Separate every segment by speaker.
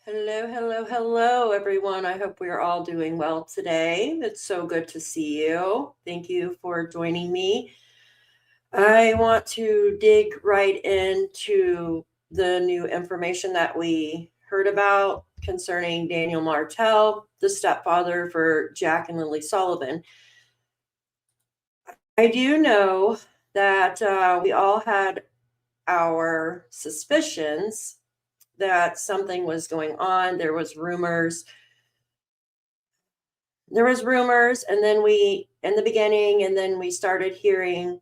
Speaker 1: Hello, hello, hello, everyone. I hope we are all doing well today. It's so good to see you. Thank you for joining me. I want to dig right into the new information that we heard about concerning Daniel Martell, the stepfather for Jack and Lilly Sullivan. I do know that we all had our suspicions that something was going on. There was rumors, and then we in the beginning, and then we started hearing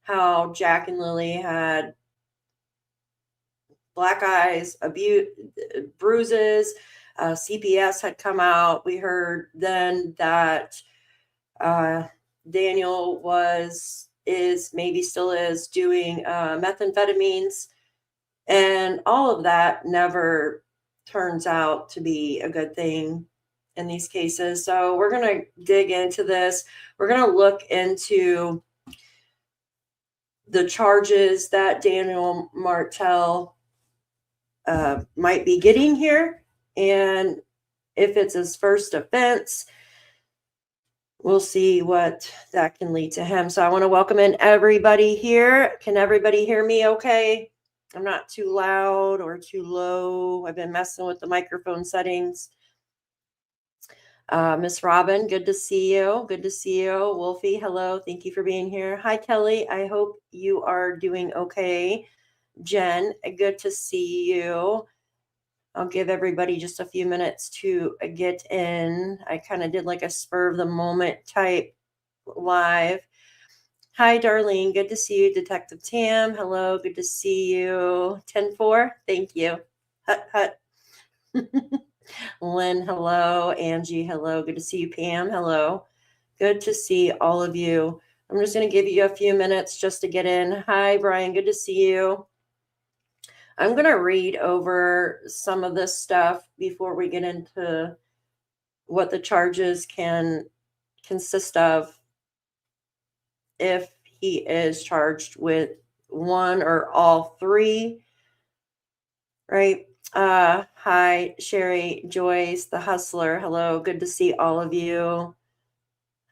Speaker 1: how Jack and Lilly had black eyes, bruises. CPS had come out. We heard then that Daniel maybe still is doing methamphetamines, and all of that never turns out to be a good thing in these cases. So we're going to dig into this. We're going to look into the charges that Daniel Martell might be getting here, and if it's his first offense, we'll see what that can lead to him. So I want to welcome in everybody here. Can everybody hear me okay? I'm not too loud or too low. I've been messing with the microphone settings. Miss Robin, good to see you. Good to see you. Wolfie, hello. Thank you for being here. Hi, Kelly. I hope you are doing okay. Jen, good to see you. I'll give everybody just a few minutes to get in. I kind of did like a spur of the moment type live. Hi, Darlene. Good to see you. Detective Tam, hello. Good to see you. 10-4. Thank you. Hut, hut. Lynn, hello. Angie, hello. Good to see you. Pam, hello. Good to see all of you. I'm just going to give you a few minutes just to get in. Hi, Brian. Good to see you. I'm going to read over some of this stuff before we get into what the charges can consist of if he is charged with one or all three, right? Hi, Sherry, Joyce, the hustler. Hello, good to see all of you.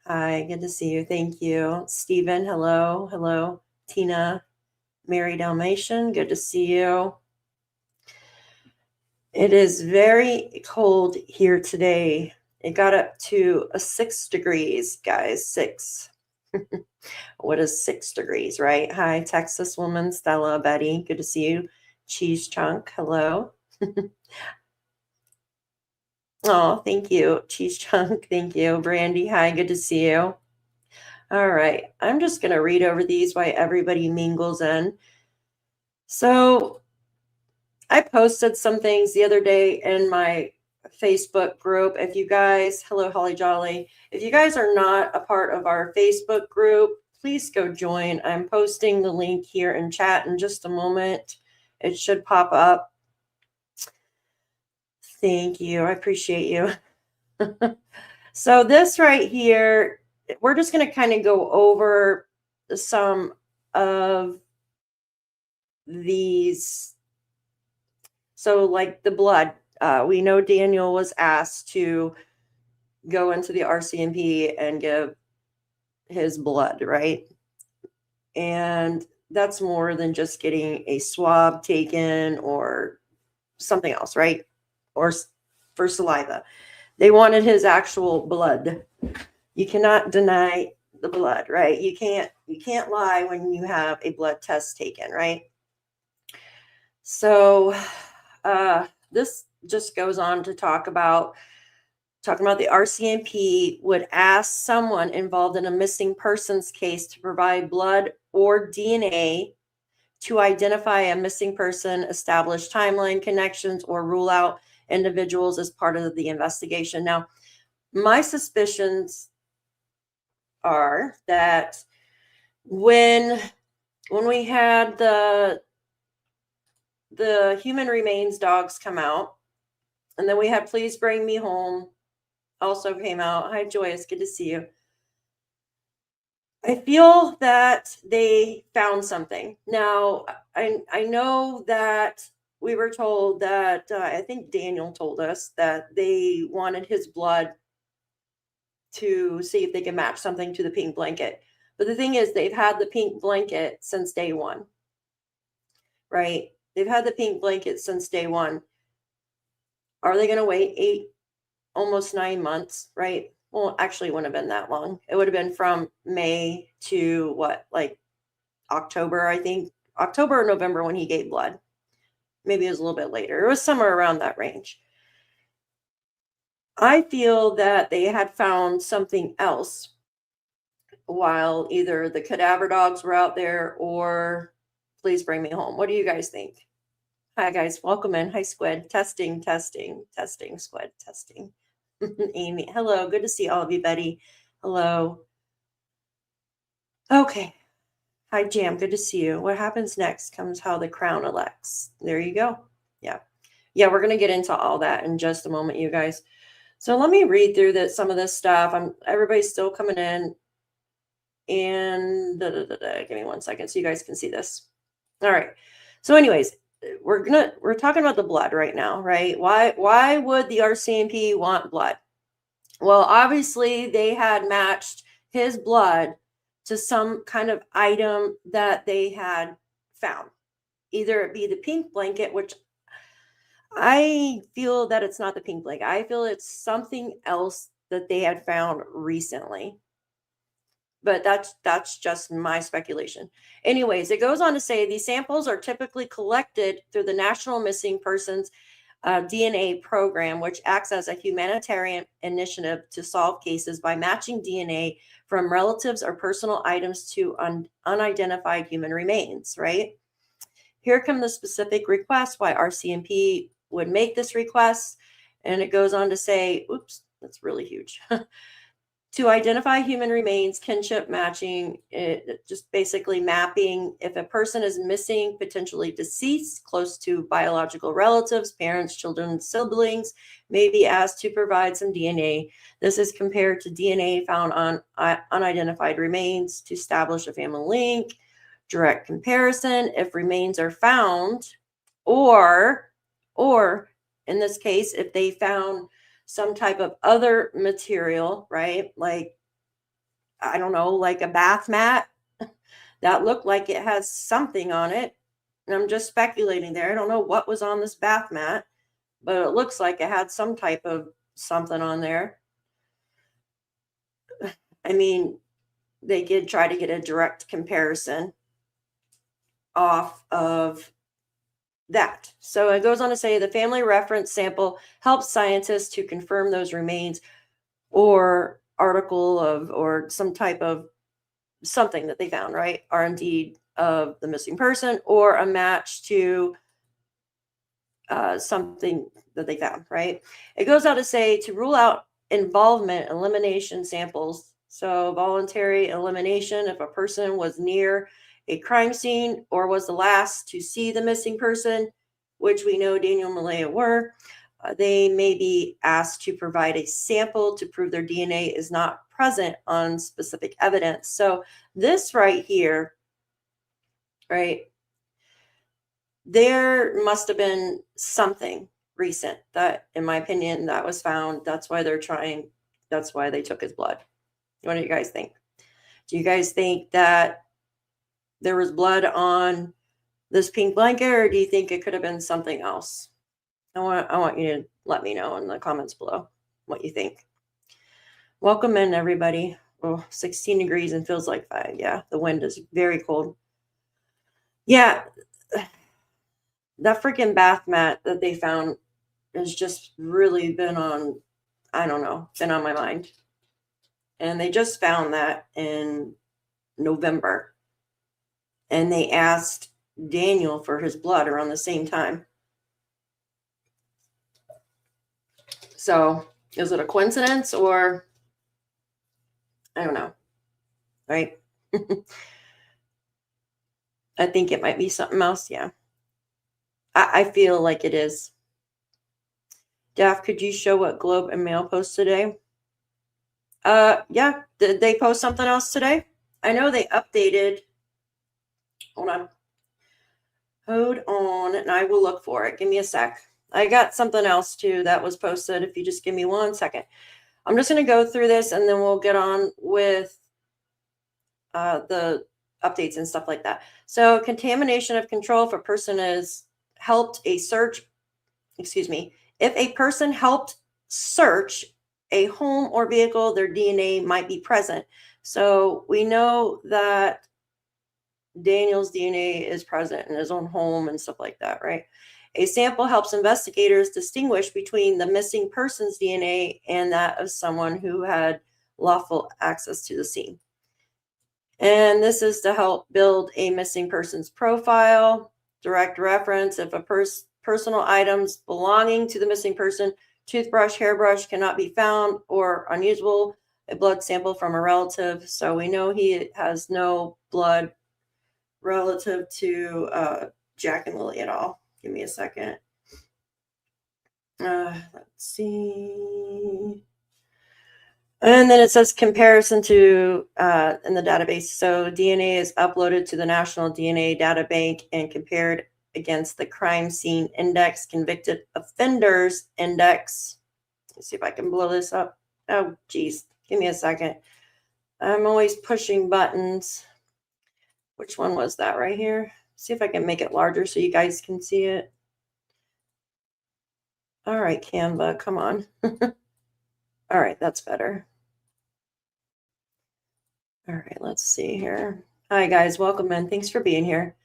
Speaker 1: Hi, good to see you. Thank you. Stephen, hello. Hello. Tina, Mary Dalmatian, good to see you. It is very cold here today. It got up to 6 degrees, guys. 6. What is 6 degrees, right? Hi, Texas woman, Stella, Betty. Good to see you. Cheese Chunk, hello. Oh, thank you. Cheese Chunk, thank you. Brandy, hi, good to see you. All right, I'm just going to read over these while everybody mingles in. So I posted some things the other day in my Facebook group. If you guys, hello, Holly Jolly. If you guys are not a part of our Facebook group, please go join. I'm posting the link here in chat in just a moment. It should pop up. Thank you. I appreciate you. So this right here, we're just going to kind of go over some of these. So like the blood, we know Daniel was asked to go into the RCMP and give his blood, right? And that's more than just getting a swab taken or something else, right? Or for saliva. They wanted his actual blood. You cannot deny the blood, right? You can't lie when you have a blood test taken, right? So this just goes on to talking about the RCMP would ask someone involved in a missing persons case to provide blood or DNA to identify a missing person, establish timeline connections, or rule out individuals as part of the investigation. Now, my suspicions are that when we had the human remains dogs come out, and then we had Please Bring Me Home also came out. Hi, Joyous. Good to see you. I feel that they found something. Now, I know that we were told that, I think Daniel told us that they wanted his blood to see if they can match something to the pink blanket. But the thing is, they've had the pink blanket since day one, right? They've had the pink blanket since day one. Are they going to wait almost 9 months, right? Well, actually, it wouldn't have been that long. It would have been from May to what, like October, I think. October or November when he gave blood. Maybe it was a little bit later. It was somewhere around that range. I feel that they had found something else while either the cadaver dogs were out there or please bring me home. What do you guys think? Hi, guys. Welcome in. Hi, Squid. Testing, Squid, testing. Amy, hello. Good to see all of you, Betty. Hello. Okay. Hi, Jam. Good to see you. What happens next comes how the crown elects. There you go. Yeah. Yeah, we're going to get into all that in just a moment, you guys. So let me read through some of this stuff. Everybody's still coming in. And give me 1 second so you guys can see this. All right. So anyways, we're talking about the blood right now, right? Why would the RCMP want blood? Well, obviously they had matched his blood to some kind of item that they had found. Either it be the pink blanket, which I feel that it's not the pink blanket. I feel it's something else that they had found recently. But that's just my speculation. Anyways, it goes on to say these samples are typically collected through the National Missing Persons DNA program, which acts as a humanitarian initiative to solve cases by matching DNA from relatives or personal items to unidentified human remains, right? Here come the specific requests why RCMP would make this request. And it goes on to say, oops, that's really huge. To identify human remains, kinship matching, just basically mapping if a person is missing, potentially deceased, close to biological relatives, parents, children, siblings, may be asked to provide some DNA. This is compared to DNA found on unidentified remains to establish a family link. Direct comparison, if remains are found, or in this case, if they found some type of other material, right? Like, I don't know, like a bath mat that looked like it has something on it. And I'm just speculating there. I don't know what was on this bath mat, but it looks like it had some type of something on there. I mean, they did try to get a direct comparison off of that. So it goes on to say the family reference sample helps scientists to confirm those remains or article of or some type of something that they found, right, are indeed of the missing person or a match to something that they found, right? It goes on to say to rule out involvement, elimination samples. So voluntary elimination if a person was near a crime scene or was the last to see the missing person, which we know Daniel and Malaya were, they may be asked to provide a sample to prove their DNA is not present on specific evidence. So this right here, right, there must have been something recent that, in my opinion, that was found. That's why they're trying, that's why they took his blood. What do you guys think? Do you guys think that there was blood on this pink blanket, or do you think it could have been something else? I want you to let me know in the comments below what you think. Welcome in, everybody. Oh, 16 degrees and feels like 5. Yeah, the wind is very cold. Yeah, that freaking bath mat that they found has just really been on, I don't know, been on my mind. And they just found that in November. And they asked Daniel for his blood around the same time. So is it a coincidence or I don't know, right? I think it might be something else. Yeah. I feel like it is. Daff, could you show what Globe and Mail post today? Yeah. Did they post something else today? I know they updated. Hold on. Hold on, and I will look for it. Give me a sec. I got something else too that was posted. If you just give me 1 second. I'm just going to go through this and then we'll get on with the updates and stuff like that. So contamination of control, if a person has helped a search, if a person helped search a home or vehicle, their DNA might be present. So we know that Daniel's DNA is present in his own home and stuff like that, right? A sample helps investigators distinguish between the missing person's DNA and that of someone who had lawful access to the scene. And this is to help build a missing person's profile. Direct reference: if a personal items belonging to the missing person, toothbrush, hairbrush, cannot be found or unusable, a blood sample from a relative. So we know he has no blood relative to Jack and Lilly at all. Give me a second. Let's see. And then it says comparison to in the database. So DNA is uploaded to the National DNA Data Bank and compared against the crime scene index, convicted offenders index. Let's see if I can blow this up. Oh, geez. Give me a second. I'm always pushing buttons. Which one was that right here? See if I can make it larger so you guys can see it. All right, Canva, come on. All right, that's better. All right, let's see here. Hi, guys. Welcome in. Thanks for being here.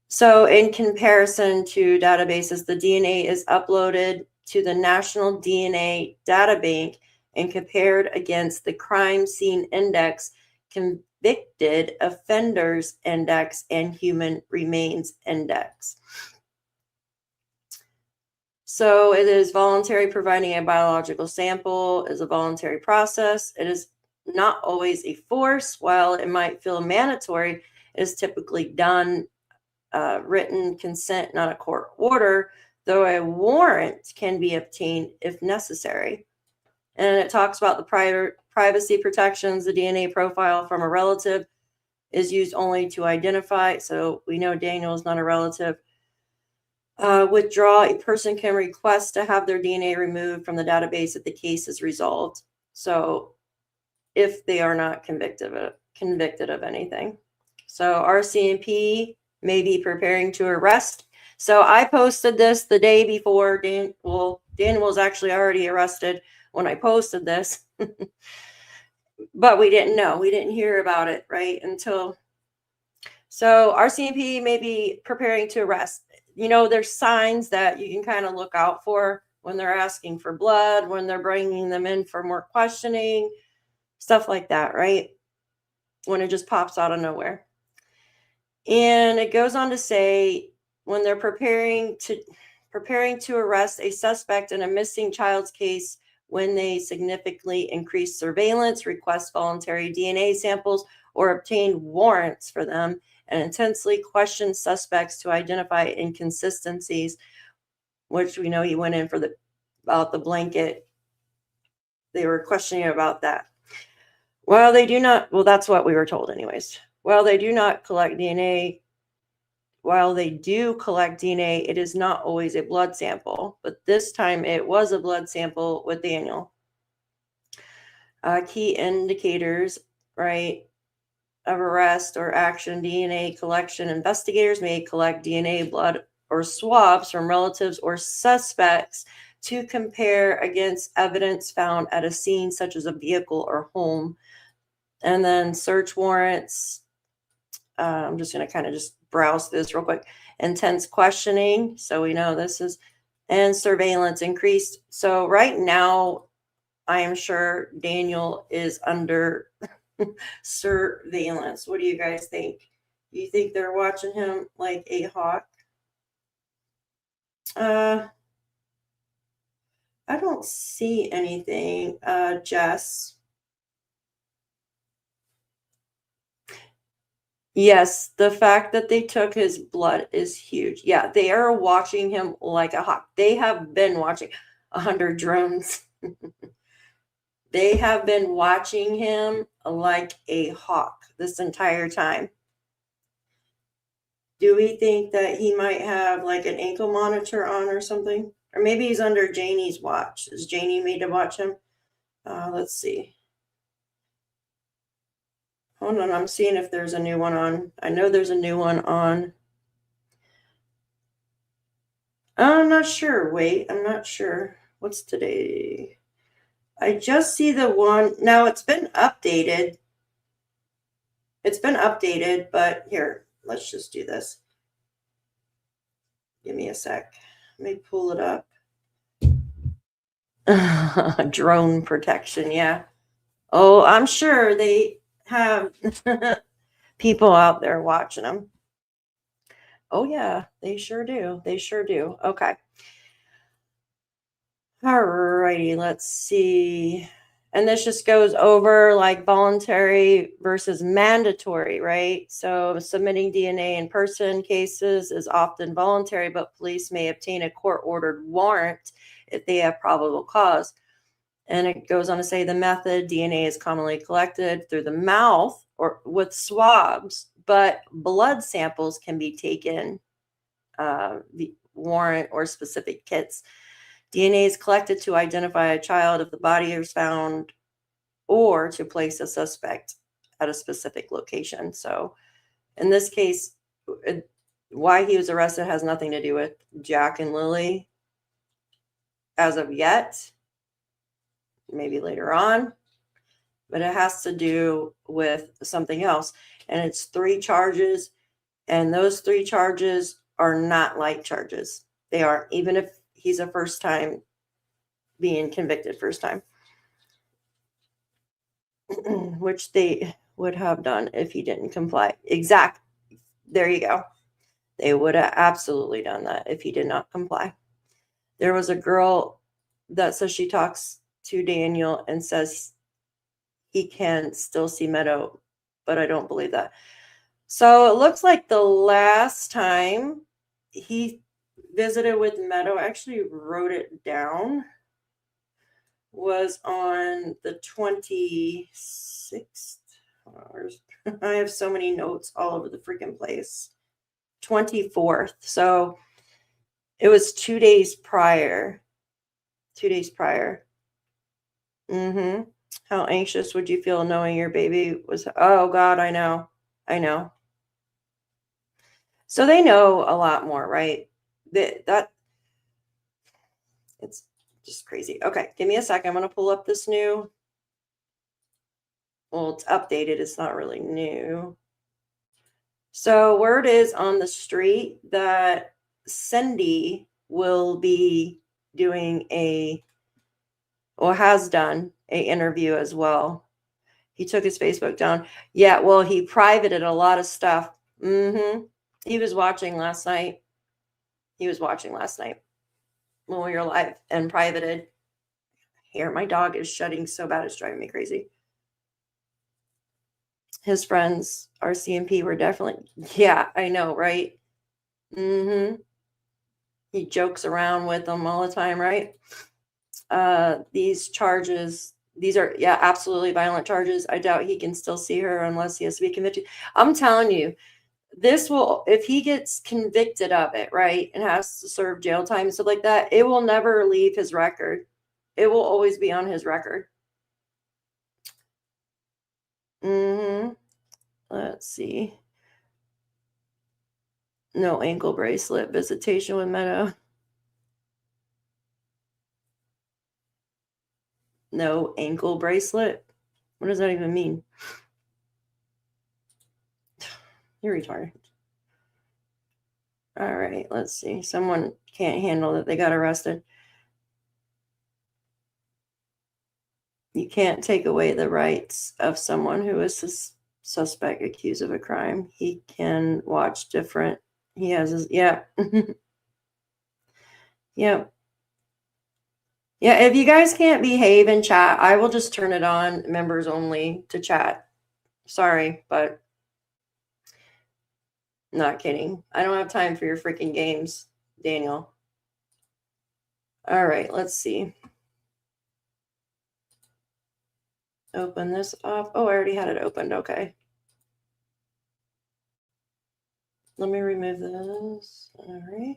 Speaker 1: So in comparison to databases, the DNA is uploaded to the National DNA Data Bank and compared against the crime scene index, convicted offenders index, and human remains index. So it is voluntary. Providing a biological sample is a voluntary process. It is not always a force. While it might feel mandatory, it is typically done written consent, not a court order, though a warrant can be obtained if necessary. And it talks about the privacy protections. The DNA profile from a relative is used only to identify. So we know Daniel is not a relative. Withdraw: a person can request to have their DNA removed from the database if the case is resolved. So if they are not convicted of anything. So RCMP may be preparing to arrest. So I posted this the day before Dan was actually already arrested when I posted this. But we didn't know. We didn't hear about it, right? Until. So RCMP may be preparing to arrest. You know, there's signs that you can kind of look out for when they're asking for blood, when they're bringing them in for more questioning, stuff like that, right? When it just pops out of nowhere. And it goes on to say, when they're preparing to arrest a suspect in a missing child's case, when they significantly increase surveillance, request voluntary DNA samples, or obtain warrants for them, and intensely question suspects to identify inconsistencies, which we know he went in for about the blanket. They were questioning about that. While they do not, well, that's what we were told anyways. While they do collect DNA, it is not always a blood sample, but this time it was a blood sample with Daniel. Key indicators, right, of arrest or action: DNA collection. Investigators may collect DNA, blood, or swabs from relatives or suspects to compare against evidence found at a scene, such as a vehicle or home. And then search warrants. I'm just going to kind of just browse this real quick. Intense questioning. So we know this is, and surveillance increased. So right now, I am sure Daniel is under surveillance. What do you guys think? Do you think they're watching him like a hawk? I don't see anything, Jess. Yes, the fact that they took his blood is huge. Yeah, they are watching him like a hawk. They have been watching 100 drones. They have been watching him like a hawk this entire time. Do we think that he might have like an ankle monitor on or something? Or maybe he's under Janie's watch. Is Janie made to watch him? Let's see. Hold on, I'm seeing if there's a new one on. I know there's a new one on. I'm not sure. Wait, I'm not sure. What's today? I just see the one. Now it's been updated. It's been updated, but here, let's just do this. Give me a sec. Let me pull it up. Drone protection, yeah. Oh, I'm sure they have people out there watching them. Oh, yeah, they sure do. They sure do. Okay. All righty, let's see. And this just goes over like voluntary versus mandatory, right? So submitting DNA in person cases is often voluntary, but police may obtain a court-ordered warrant if they have probable cause. And it goes on to say the method, DNA is commonly collected through the mouth or with swabs, but blood samples can be taken, the warrant or specific kits. DNA is collected to identify a child if the body is found or to place a suspect at a specific location. So in this case, why he was arrested has nothing to do with Jack and Lilly as of yet. Maybe later on, but it has to do with something else. And it's 3 charges, and those 3 charges are not light charges. They are, even if he's a first time being convicted, first time, which they would have done if he didn't comply. Exactly. There you go. They would have absolutely done that if he did not comply. There was a girl that says she talks to Daniel and says he can still see Meadow, but I don't believe that. So it looks like the last time he visited with Meadow, I actually wrote it down, was on the 26th. I have so many notes all over the freaking place. 24th. So it was 2 days prior. 2 days prior. How anxious would you feel knowing your baby was, oh God, I know. So they know a lot more, right? That it's just crazy. Okay, give me a second. I'm going to pull up this new. Well, it's updated. It's not really new. So word is on the street that Cindy will be doing has done a interview as well. He took his Facebook down. Yeah, well, he privated a lot of stuff. He was watching last night. When we were live and privated. Here, my dog is shutting so bad it's driving me crazy. His friends, RCMP, were definitely, yeah, I know, right? He jokes around with them all the time, right? These charges, these are, yeah, absolutely violent charges. I doubt he can still see her unless he has to be convicted. I'm telling you, this will, if he gets convicted of it, right, and has to serve jail time and stuff like that, it will never leave his record. It will always be on his record. Let's see. No ankle bracelet. Visitation with Meadow. No ankle bracelet? What does that even mean? You're retarded. All right, let's see. Someone can't handle that they got arrested. You can't take away the rights of someone who is a suspect accused of a crime. He can watch different. He has his, yeah. Yeah. Yeah, if you guys can't behave in chat, I will just turn it on members only to chat. Sorry, but not kidding. I don't have time for your freaking games, Daniel. All right, let's see. Open this up. Oh, I already had it opened. Okay. Let me remove this. All right.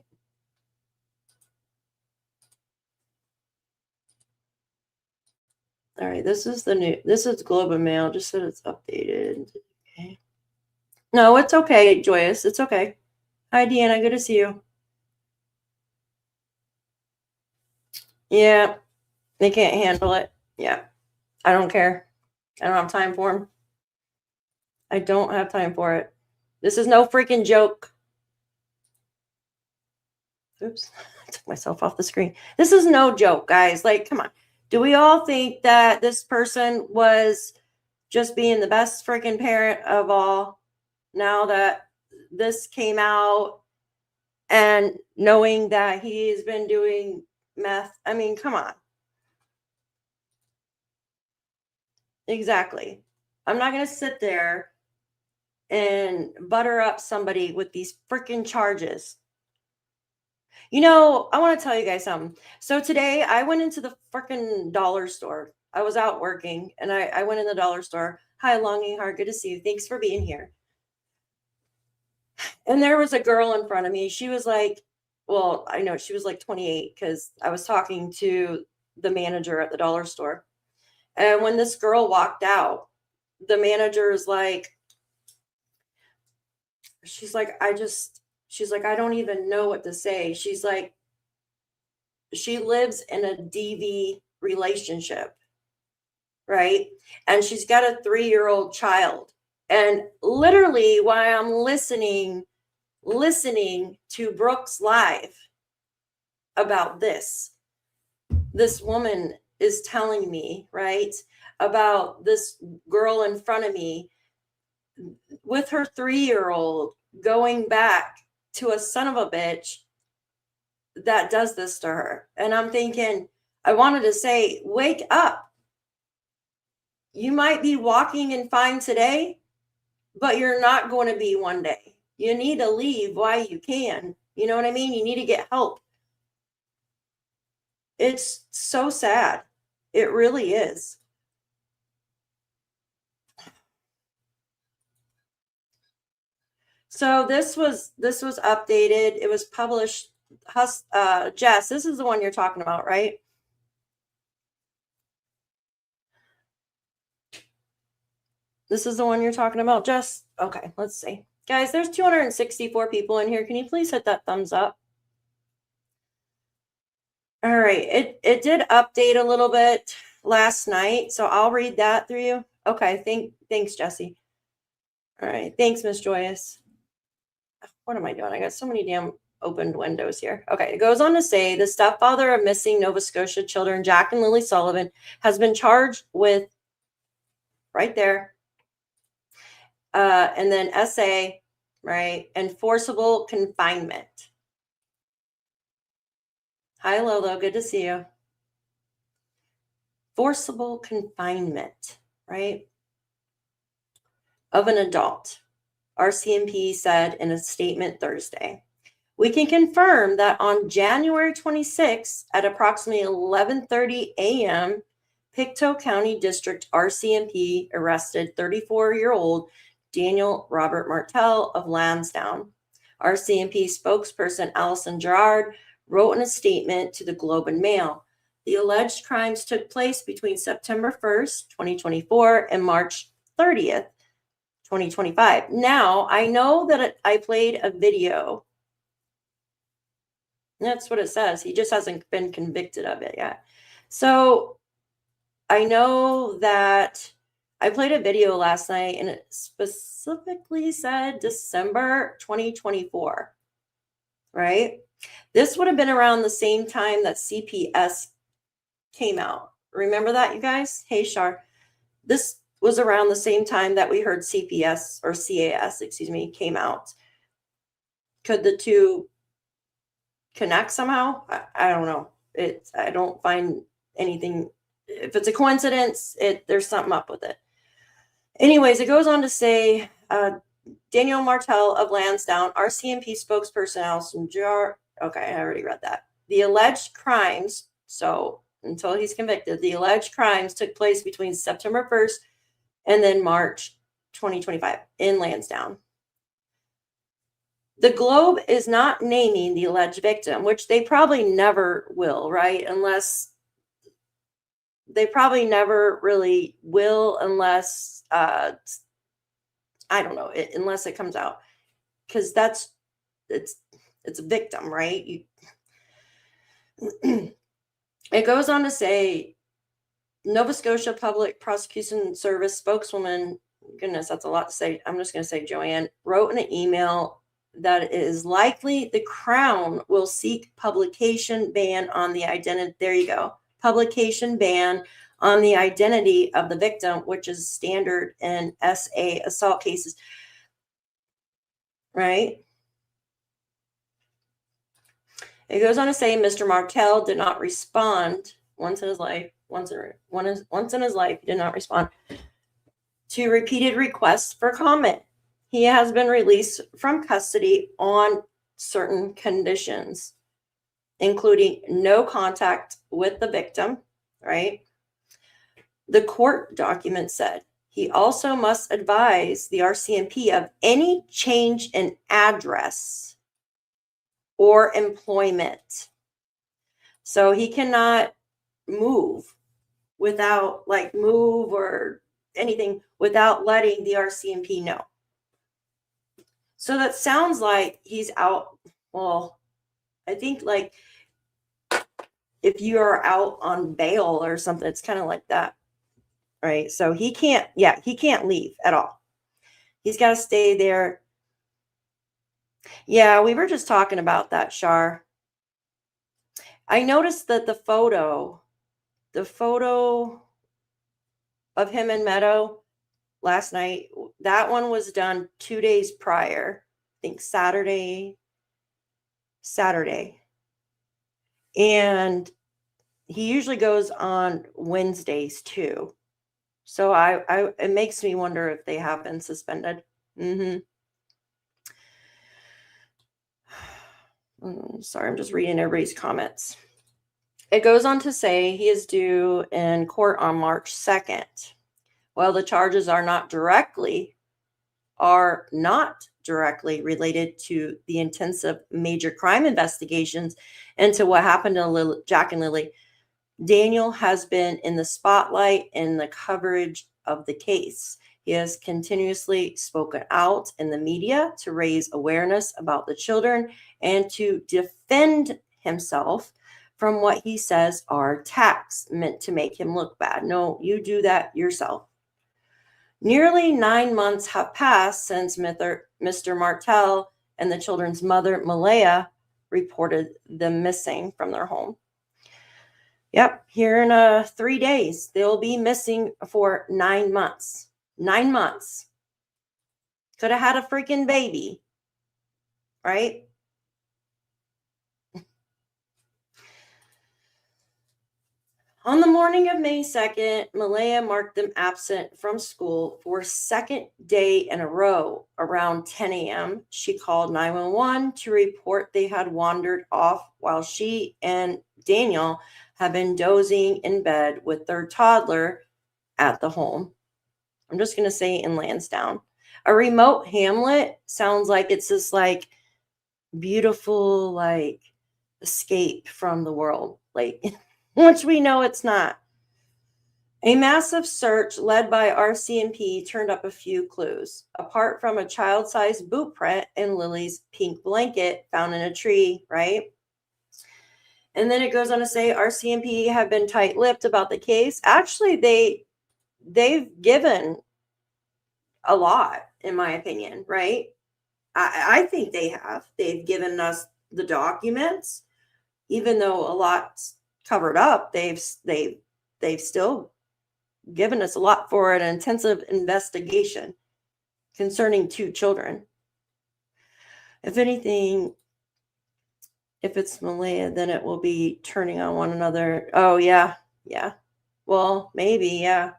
Speaker 1: All right, this is Globe and Mail, just so it's updated. Okay. No, it's okay, Joyous. It's okay. Hi, Deanna. Good to see you. Yeah, they can't handle it. Yeah, I don't care. I don't have time for them. I don't have time for it. This is no freaking joke. Oops, I took myself off the screen. This is no joke, guys. Like, come on. Do we all think that this person was just being the best freaking parent of all now that this came out and knowing that he's been doing meth? I mean, come on. Exactly. I'm not going to sit there and butter up somebody with these freaking charges. You know, I want to tell you guys something. So today I went into the freaking dollar store. I was out working and I went in the dollar store. Hi, Longing Heart. Good to see you. Thanks for being here. And there was a girl in front of me. She was like, well, I know she was like 28 because I was talking to the manager at the dollar store. And when this girl walked out, the manager is like, she's like, I don't even know what to say. She's like, she lives in a DV relationship, right? And she's got a 3-year-old child. And literally while I'm listening to Brooke's live about this woman is telling me, right, about this girl in front of me with her 3-year-old going back to a son of a bitch that does this to her. And I'm thinking, I wanted to say, wake up. You might be walking and fine today, but you're not going to be one day. You need to leave while you can. You know what I mean? You need to get help. It's so sad. It really is. So this was updated. It was published. Jess, this is the one you're talking about, right? This is the one you're talking about, Jess? Okay, let's see. Guys, there's 264 people in here. Can you please hit that thumbs up? All right, it did update a little bit last night, so I'll read that through you. Okay, thanks, Jesse. All right, thanks, Miss Joyous. What am I doing? I got so many damn opened windows here. Okay, it goes on to say the stepfather of missing Nova Scotia children, Jack and Lilly Sullivan, has been charged with, right there, and then SA, right, and forcible confinement. Hi, Lolo. Good to see you. Forcible confinement, right, of an adult. RCMP said in a statement Thursday. We can confirm that on January 26th at approximately 11:30 a.m., PICTOU County District RCMP arrested 34-year-old Daniel Robert Martell of Landsdowne. RCMP spokesperson Allison Gerard wrote in a statement to the Globe and Mail, the alleged crimes took place between September 1st, 2024 and March 30th, 2025. Now, I know that I played a video. That's what it says. He just hasn't been convicted of it yet. So I know that I played a video last night and it specifically said December 2024, right? This would have been around the same time that CPS came out. Remember that, you guys? Hey, Shar. This was around the same time that we heard CPS or CAS, came out. Could the two connect somehow? I don't know. I don't find anything. If it's a coincidence, there's something up with it. Anyways, it goes on to say, Daniel Martell of Landsdowne, RCMP spokesperson Allison Gerard. Okay, I already read that. The alleged crimes, so until he's convicted, the alleged crimes took place between September 1st and then March 2025 in Landsdowne. The Globe is not naming the alleged victim, which they probably never will, right? Unless they probably never really will, unless I don't know, unless it comes out, because it's a victim, right? It goes on to say, Nova Scotia Public Prosecution Service spokeswoman, goodness, that's a lot to say. I'm just going to say Joanne wrote in an email that it is likely the Crown will seek publication ban on the identity. There you go. Publication ban on the identity of the victim, which is standard in SA assault cases. Right? It goes on to say Mr. Martell did not respond once in his life. Once in his life, he did not respond to repeated requests for comment. He has been released from custody on certain conditions, including no contact with the victim, right? The court document said he also must advise the RCMP of any change in address or employment. So he cannot move move or anything without letting the RCMP know. So that sounds like he's out. Well, I think like if you are out on bail or something, it's kind of like that, right? So he can't leave at all. He's got to stay there. Yeah, we were just talking about that, Shar. I noticed that the photo of him and Meadow last night, that one was done 2 days prior. I think Saturday. And he usually goes on Wednesdays too. So it makes me wonder if they have been suspended. Sorry, I'm just reading everybody's comments. It goes on to say he is due in court on March 2nd. While the charges are not directly related to the intensive major crime investigations into what happened to Jack and Lilly, Daniel has been in the spotlight in the coverage of the case. He has continuously spoken out in the media to raise awareness about the children and to defend himself from what he says are attacks meant to make him look bad. No, you do that yourself. Nearly 9 months have passed since Mr. Martell and the children's mother, Malaya, reported them missing from their home. Yep, here in 3 days, they'll be missing for 9 months. 9 months. Could have had a freaking baby, right? On the morning of May 2nd, Malaya marked them absent from school for a second day in a row. Around 10 a.m., she called 911 to report they had wandered off while she and Daniel had been dozing in bed with their toddler at the home. I'm just going to say in Landsdowne. A remote hamlet sounds like it's this like beautiful like escape from the world, like which we know it's not. A massive search led by RCMP turned up a few clues. Apart from a child-sized boot print and Lily's pink blanket found in a tree, right? And then it goes on to say RCMP have been tight-lipped about the case. Actually, they've given a lot, in my opinion, right? I think they have. They've given us the documents, even though a lot's covered up. They've still given us a lot for an intensive investigation concerning 2 children. If anything, if it's Malaya, then it will be turning on one another. Oh, yeah. Well, maybe, yeah.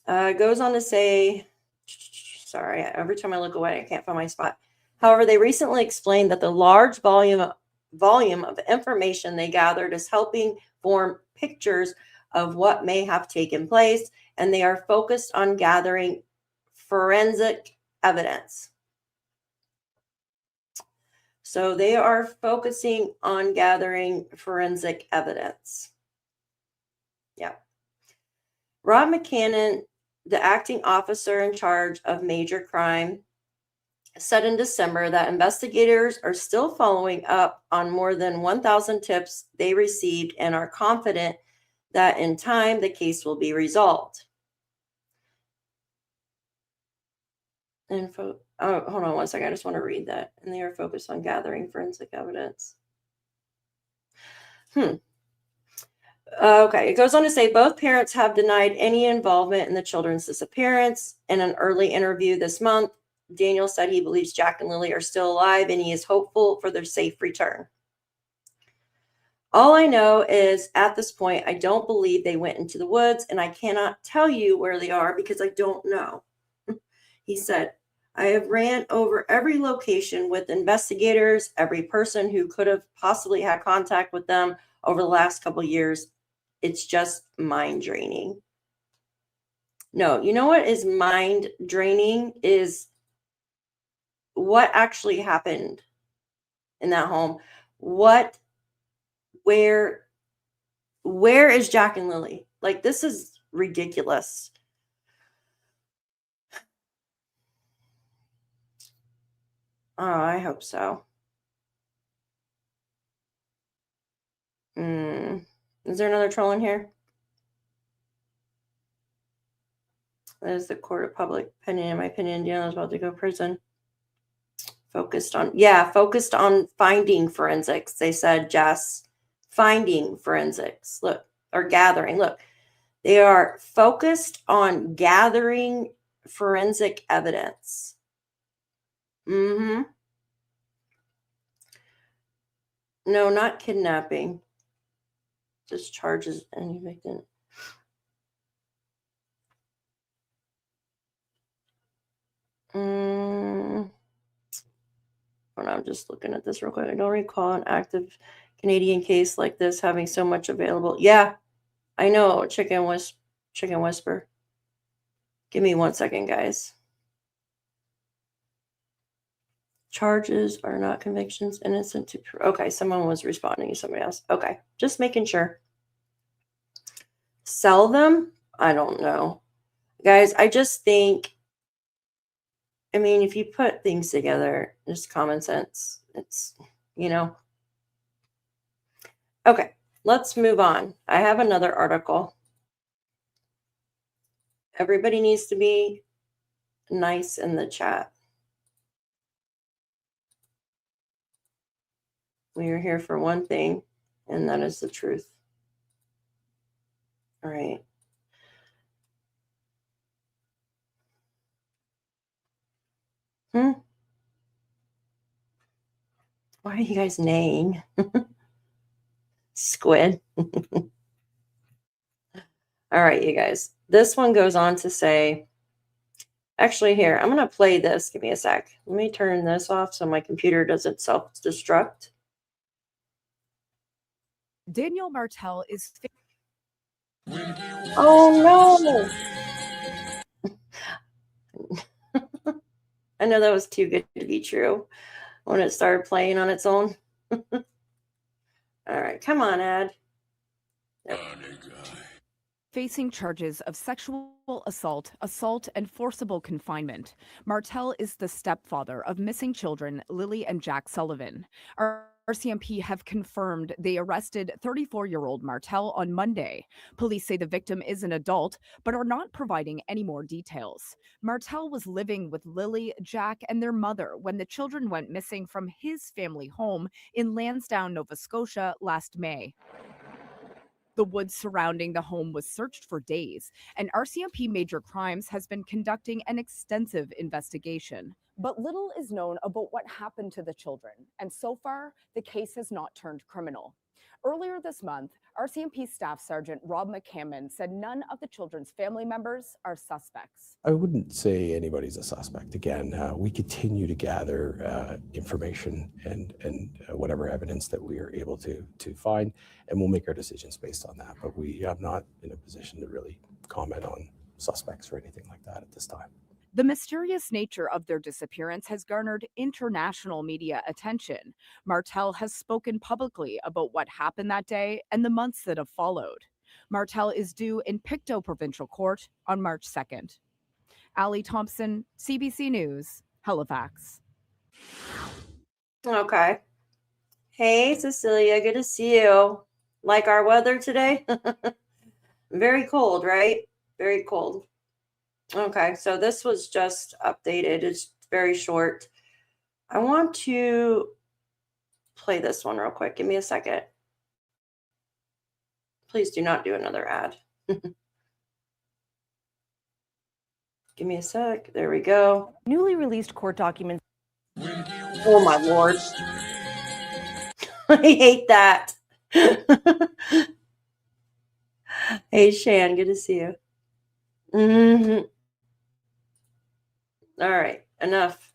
Speaker 1: It goes on to say, sorry, every time I look away, I can't find my spot. However, they recently explained that the large volume of information they gathered is helping form pictures of what may have taken place, and they are focused on gathering forensic evidence. So they are focusing on gathering forensic evidence. Yeah. Rob McCannon, the acting officer in charge of major crime, said in December that investigators are still following up on more than 1,000 tips they received and are confident that in time the case will be resolved. Hold on one second. I just want to read that. And they are focused on gathering forensic evidence. Okay, it goes on to say both parents have denied any involvement in the children's disappearance. In an early interview this month, Daniel said he believes Jack and Lilly are still alive and he is hopeful for their safe return. All I know is at this point, I don't believe they went into the woods and I cannot tell you where they are because I don't know. He said, I have ran over every location with investigators, every person who could have possibly had contact with them over the last couple of years. It's just mind draining. No, you know what is mind draining is what actually happened in that home. Where is Jack and Lilly? Like, this is ridiculous. Oh, I hope so. Is there another troll in here? That is the court of public opinion. In my opinion, Daniel is about to go to prison. Focused on finding forensics. They said, Jess, finding forensics. Look, or gathering. Look, they are focused on gathering forensic evidence. No, not kidnapping. Just charges any victim. I'm just looking at this real quick. I don't recall an active Canadian case like this having so much available. Yeah, I know. Chicken Whisper. Give me 1 second, guys. Charges are not convictions, innocent to prove. Okay, someone was responding to somebody else. Okay, just making sure. Sell them? I don't know. Guys, I just think, I mean, if you put things together, just common sense. It's, Okay, let's move on. I have another article. Everybody needs to be nice in the chat. We are here for one thing, and that is the truth. All right. Why are you guys neighing? Squid. All right, you guys. This one goes on to say, actually, here, I'm going to play this. Give me a sec. Let me turn this off so my computer doesn't self-destruct.
Speaker 2: Daniel Martell is...
Speaker 1: Oh, no. I know that was too good to be true when it started playing on its own. All right, come on, Ad. Yep.
Speaker 2: Facing charges of sexual assault, and forcible confinement. Martell is the stepfather of missing children Lilly and Jack Sullivan. RCMP have confirmed they arrested 34-year-old Martell on Monday. Police say the victim is an adult, but are not providing any more details. Martell was living with Lilly, Jack, and their mother when the children went missing from his family home in Landsdowne, Nova Scotia last May. The woods surrounding the home was searched for days, and RCMP Major Crimes has been conducting an extensive investigation. But little is known about what happened to the children, and so far, the case has not turned criminal. Earlier this month, RCMP Staff Sergeant Rob McCammon said none of the children's family members are suspects.
Speaker 3: I wouldn't say anybody's a suspect. Again, we continue to gather information and whatever evidence that we are able to find, and we'll make our decisions based on that. But we are not in a position to really comment on suspects or anything like that at this time.
Speaker 2: The mysterious nature of their disappearance has garnered international media attention. Martell has spoken publicly about what happened that day and the months that have followed. Martell is due in PICTOU Provincial Court on March 2nd. Ali Thompson, CBC News, Halifax.
Speaker 1: Okay. Hey, Cecilia, good to see you. Like our weather today? Very cold, right? Very cold. Okay, so this was just updated. It's very short. I want to play this one real quick. Give me a second. Please do not do another ad. Give me a sec. There we go.
Speaker 4: Newly released court documents.
Speaker 1: Oh my Lord. I hate that. Hey, Shan, good to see you. Mm-hmm. All right, enough.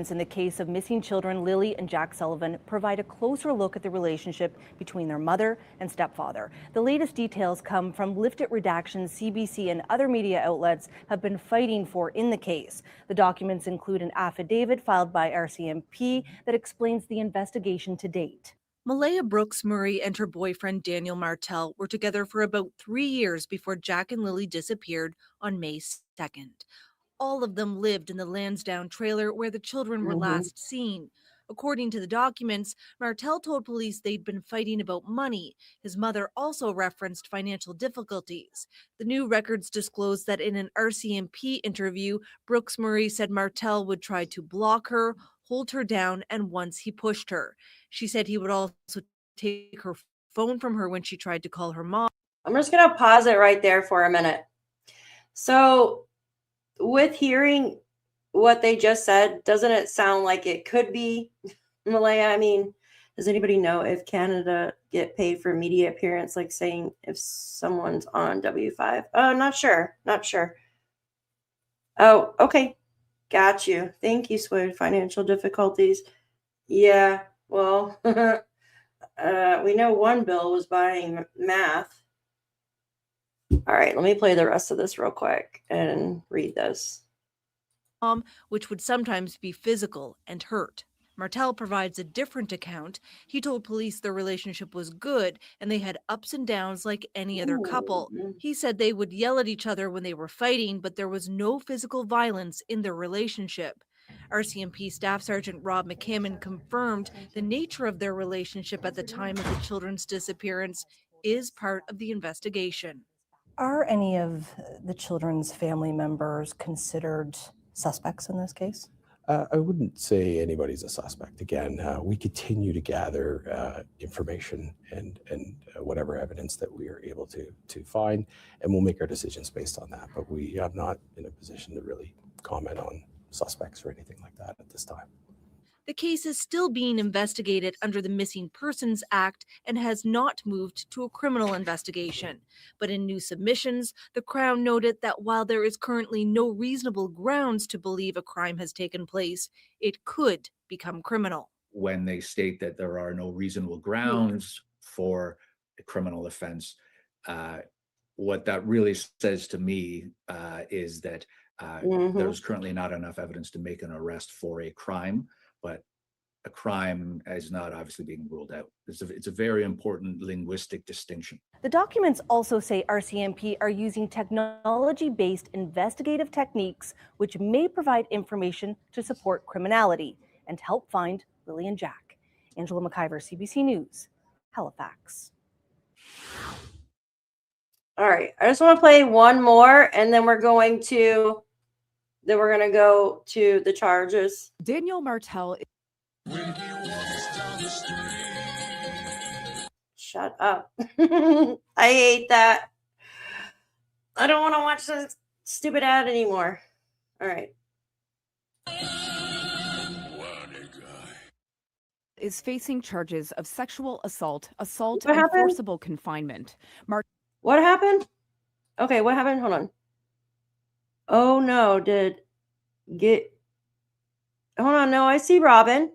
Speaker 4: In the case of missing children, Lilly and Jack Sullivan provide a closer look at the relationship between their mother and stepfather. The latest details come from lifted redactions CBC and other media outlets have been fighting for in the case. The documents include an affidavit filed by RCMP that explains the investigation to date.
Speaker 5: Malaya Brooks Murray and her boyfriend Daniel Martell were together for about 3 years before Jack and Lilly disappeared on May 2nd. All of them lived in the Landsdowne trailer where the children were last seen. According to the documents, Martell told police they'd been fighting about money. His mother also referenced financial difficulties. The new records disclose that in an RCMP interview, Brooks Murray said Martell would try to block her, hold her down, and once he pushed her. She said he would also take her phone from her when she tried to call her mom.
Speaker 1: I'm just going to pause it right there for a minute. So, with hearing what they just said, doesn't it sound like it could be Malaya? I mean, does anybody know if Canada get paid for media appearance, like saying if someone's on W5? Oh, not sure. Oh, okay. Got you. Thank you, Sway. Financial difficulties. Yeah, well, we know one bill was buying math. All right, let me play the rest of this real quick and read this.
Speaker 5: Which would sometimes be physical and hurt. Martell provides a different account. He told police their relationship was good and they had ups and downs like any other couple. He said they would yell at each other when they were fighting, but there was no physical violence in their relationship. RCMP Staff Sergeant Rob McCammon confirmed the nature of their relationship at the time of the children's disappearance is part of the investigation.
Speaker 4: Are any of the children's family members considered suspects in this case?
Speaker 3: I wouldn't say anybody's a suspect. Again, we continue to gather information and whatever evidence that we are able to find, and we'll make our decisions based on that. But we are not in a position to really comment on suspects or anything like that at this time.
Speaker 5: The case is still being investigated under the Missing Persons Act and has not moved to a criminal investigation. But in new submissions, the Crown noted that while there is currently no reasonable grounds to believe a crime has taken place, it could become criminal.
Speaker 6: When they state that there are no reasonable grounds for a criminal offense, what that really says to me is that there's currently not enough evidence to make an arrest for a crime. But a crime is not obviously being ruled out. It's a very important linguistic distinction.
Speaker 4: The documents also say RCMP are using technology-based investigative techniques which may provide information to support criminality and help find Lilly and Jack. Angela McIver, CBC News, Halifax.
Speaker 1: All right, I just want to play one more, and then we're going to go to the charges.
Speaker 2: Daniel Martell.
Speaker 1: Shut up. I hate that. I don't want to watch this stupid ad anymore. All right.
Speaker 2: Is facing charges of sexual assault,
Speaker 1: What
Speaker 2: and
Speaker 1: happened?
Speaker 2: forcible confinement.
Speaker 1: What happened? Okay, what happened? Hold on. Oh no, hold on, no, I see Robin.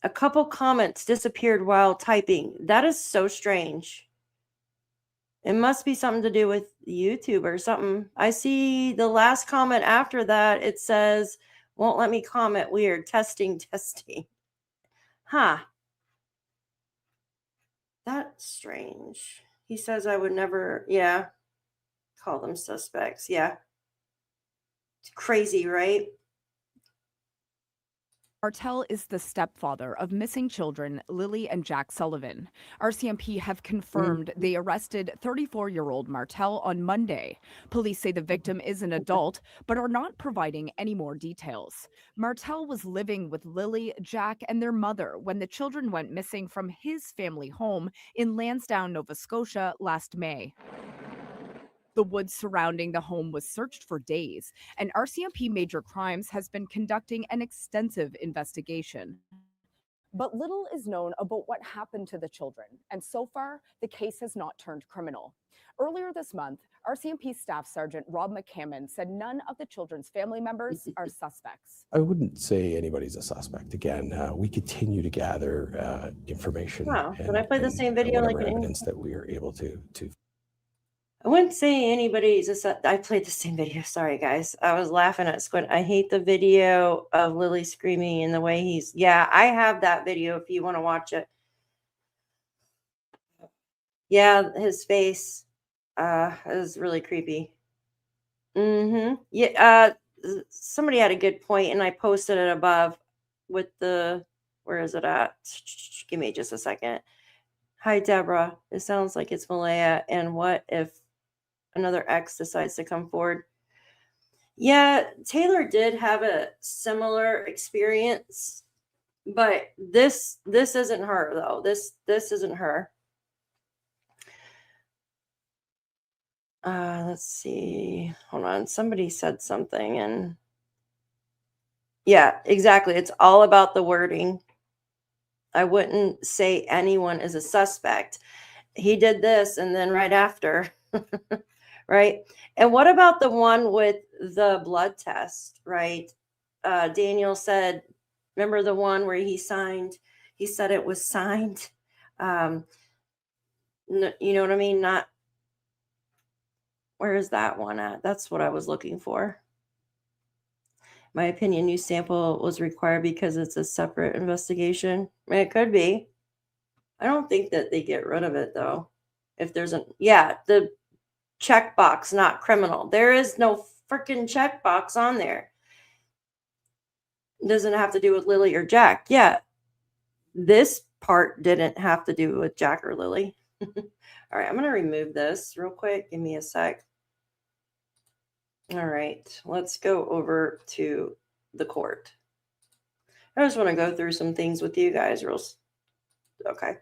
Speaker 1: A couple comments disappeared while typing. That is so strange. It must be something to do with YouTube or something. I see the last comment after that. It says, won't let me comment. Weird. Testing. Huh. That's strange. He says I would never, yeah, call them suspects. Yeah. It's crazy, right?
Speaker 2: Martell is the stepfather of missing children Lilly and Jack Sullivan. RCMP have confirmed they arrested 34-year-old Martell on Monday. Police say the victim is an adult, but are not providing any more details. Martell was living with Lilly, Jack, and their mother when the children went missing from his family home in Landsdowne, Nova Scotia last May. The woods surrounding the home was searched for days, and RCMP Major Crimes has been conducting an extensive investigation. But little is known about what happened to the children, and so far, the case has not turned criminal. Earlier this month, RCMP Staff Sergeant Rob McCammon said none of the children's family members are suspects.
Speaker 3: I wouldn't say anybody's a suspect. Again, we continue to gather information.
Speaker 1: Wow, but I played the same video like
Speaker 3: whatever evidence that we are able to.
Speaker 1: I wouldn't say anybody's I played the same video. Sorry, guys. I was laughing at Squid. I hate the video of Lily screaming and the way he's. Yeah, I have that video if you want to watch it. Yeah, his face is really creepy. Yeah, somebody had a good point, and I posted it above with the. Where is it at? Give me just a second. Hi, Deborah. It sounds like it's Malaya. And what if another ex decides to come forward? Yeah, Taylor did have a similar experience, but this isn't her though. This isn't her. Let's see. Hold on. Somebody said something, and yeah, exactly. It's all about the wording. I wouldn't say anyone is a suspect. He did this, and then right after. Right. And what about the one with the blood test, right? Daniel said, remember the one where he said it was signed. You know what I mean? Not, where is that one at? That's what I was looking for. My opinion, new sample was required because it's a separate investigation. It could be. I don't think that they get rid of it though. If there's the checkbox, not criminal. There is no freaking checkbox on there. It doesn't have to do with Lily or Jack. Yeah, this part didn't have to do with Jack or Lily. All right, I'm going to remove this real quick. Give me a sec. All right, let's go over to the court. I just want to go through some things with you guys. Okay.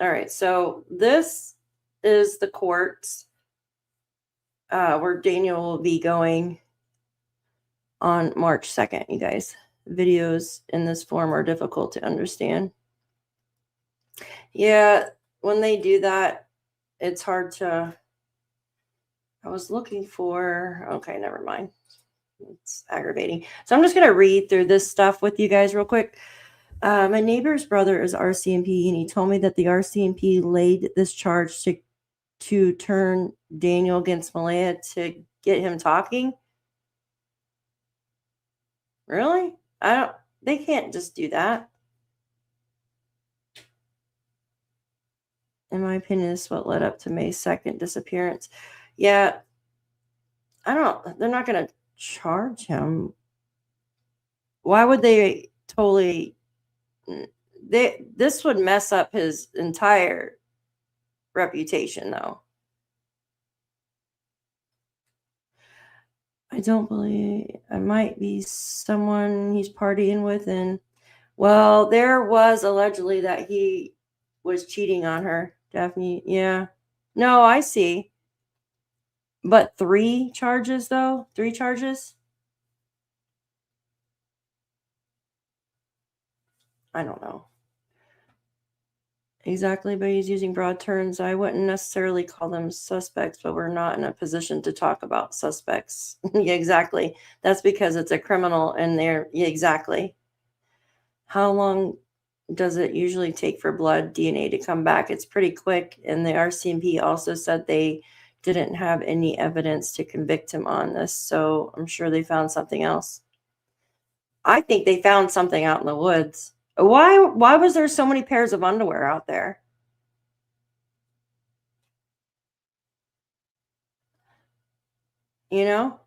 Speaker 1: All right, so this is the courts where Daniel will be going on March 2nd, you guys. Videos in this form are difficult to understand. Yeah, when they do that, it's hard to. I was looking for. Okay, never mind. It's aggravating. So I'm just going to read through this stuff with you guys real quick. My neighbor's brother is RCMP, and he told me that the RCMP laid this charge to turn Daniel against Malaya to get him talking. Really? They can't just do that. In my opinion, this is what led up to May's 2nd disappearance. Yeah. They're not going to charge him. Why would they totally, this would mess up his entire reputation though. I don't believe I might be someone he's partying with. And well, there was allegedly that he was cheating on her. Daphne. Yeah. No, I see. But 3 charges though? 3 charges? I don't know. Exactly, but he's using broad terms. I wouldn't necessarily call them suspects, but we're not in a position to talk about suspects. Yeah, exactly. That's because it's a criminal and they're, yeah, exactly. How long does it usually take for blood DNA to come back? It's pretty quick. And the RCMP also said they didn't have any evidence to convict him on this. So I'm sure they found something else. I think they found something out in the woods. Why was there so many pairs of underwear out there? You know?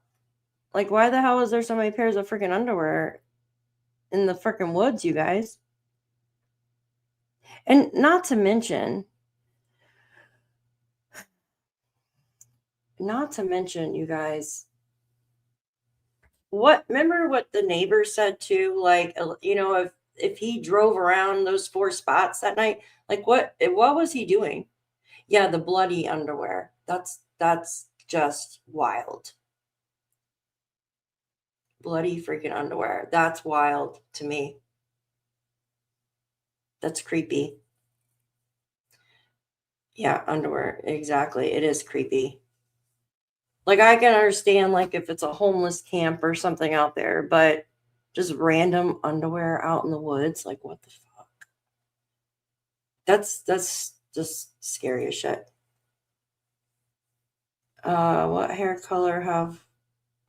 Speaker 1: Like, why the hell is there so many pairs of freaking underwear in the freaking woods, you guys? And not to mention, you guys, remember what the neighbor said too? Like, you know, if he drove around those 4 spots that night, like what was he doing? Yeah, the bloody underwear. That's just wild. Bloody freaking underwear. That's wild to me. That's creepy. Yeah, underwear. Exactly. It is creepy. Like, I can understand, like, if it's a homeless camp or something out there, but just random underwear out in the woods, like, what the fuck? That's just scary as shit. What hair color have?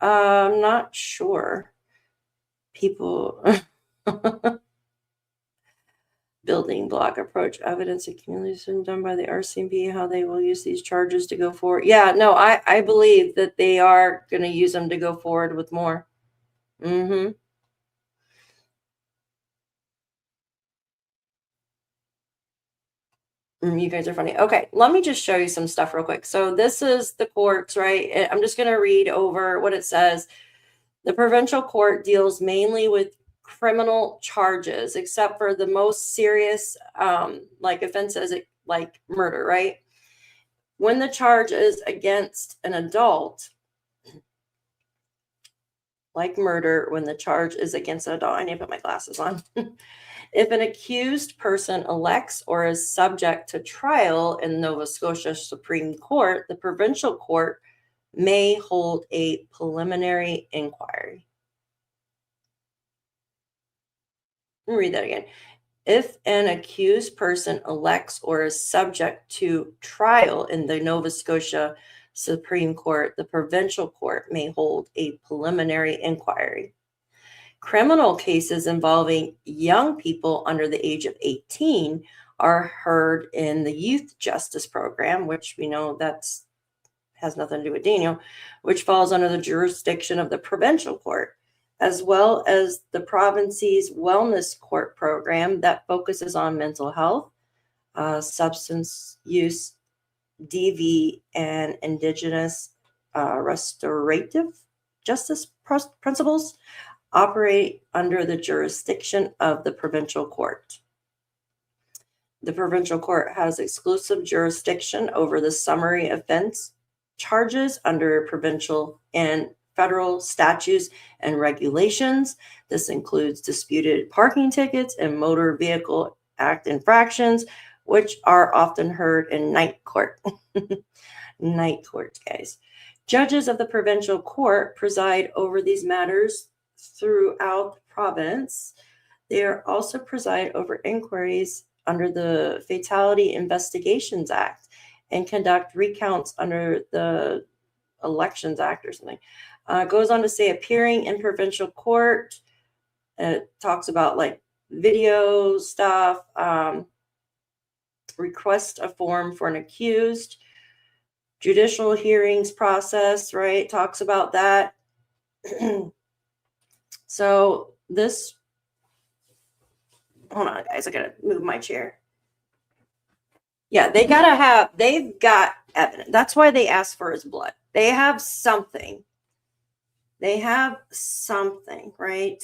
Speaker 1: I'm not sure. People building block approach evidence accumulation done by the RCMP, how they will use these charges to go forward. Yeah, no, I believe that they are going to use them to go forward with more. Mm-hmm. You guys are funny. Okay, let me just show you some stuff real quick. So this is the courts, right? I'm just going to read over what it says. The provincial court deals mainly with criminal charges, except for the most serious like offenses like murder, right? When the charge is against an adult, like murder, when the charge is against an adult, I need to put my glasses on. If an accused person elects or is subject to trial in Nova Scotia Supreme Court, the provincial court may hold a preliminary inquiry. Let me read that again. If an accused person elects or is subject to trial in the Nova Scotia Supreme Court, the provincial court may hold a preliminary inquiry. Criminal cases involving young people under the age of 18 are heard in the Youth Justice Program, which we know has nothing to do with Daniel, which falls under the jurisdiction of the provincial court, as well as the province's wellness court program that focuses on mental health, substance use, DV, and Indigenous restorative justice principles operate under the jurisdiction of the provincial court. The provincial court has exclusive jurisdiction over the summary offense charges under provincial and federal statutes and regulations. This includes disputed parking tickets and Motor Vehicle Act infractions, which are often heard in night court. Night court, guys. Judges of the provincial court preside over these matters throughout the province. They also preside over inquiries under the Fatality Investigations Act and conduct recounts under the Elections Act or something. Goes on to say appearing in provincial court. It talks about like video stuff, request a form for an accused, judicial hearings process, right? Talks about that. So this, hold on, guys, I gotta move my chair. Yeah, they've got evidence. That's why they asked for his blood. They have something. Right?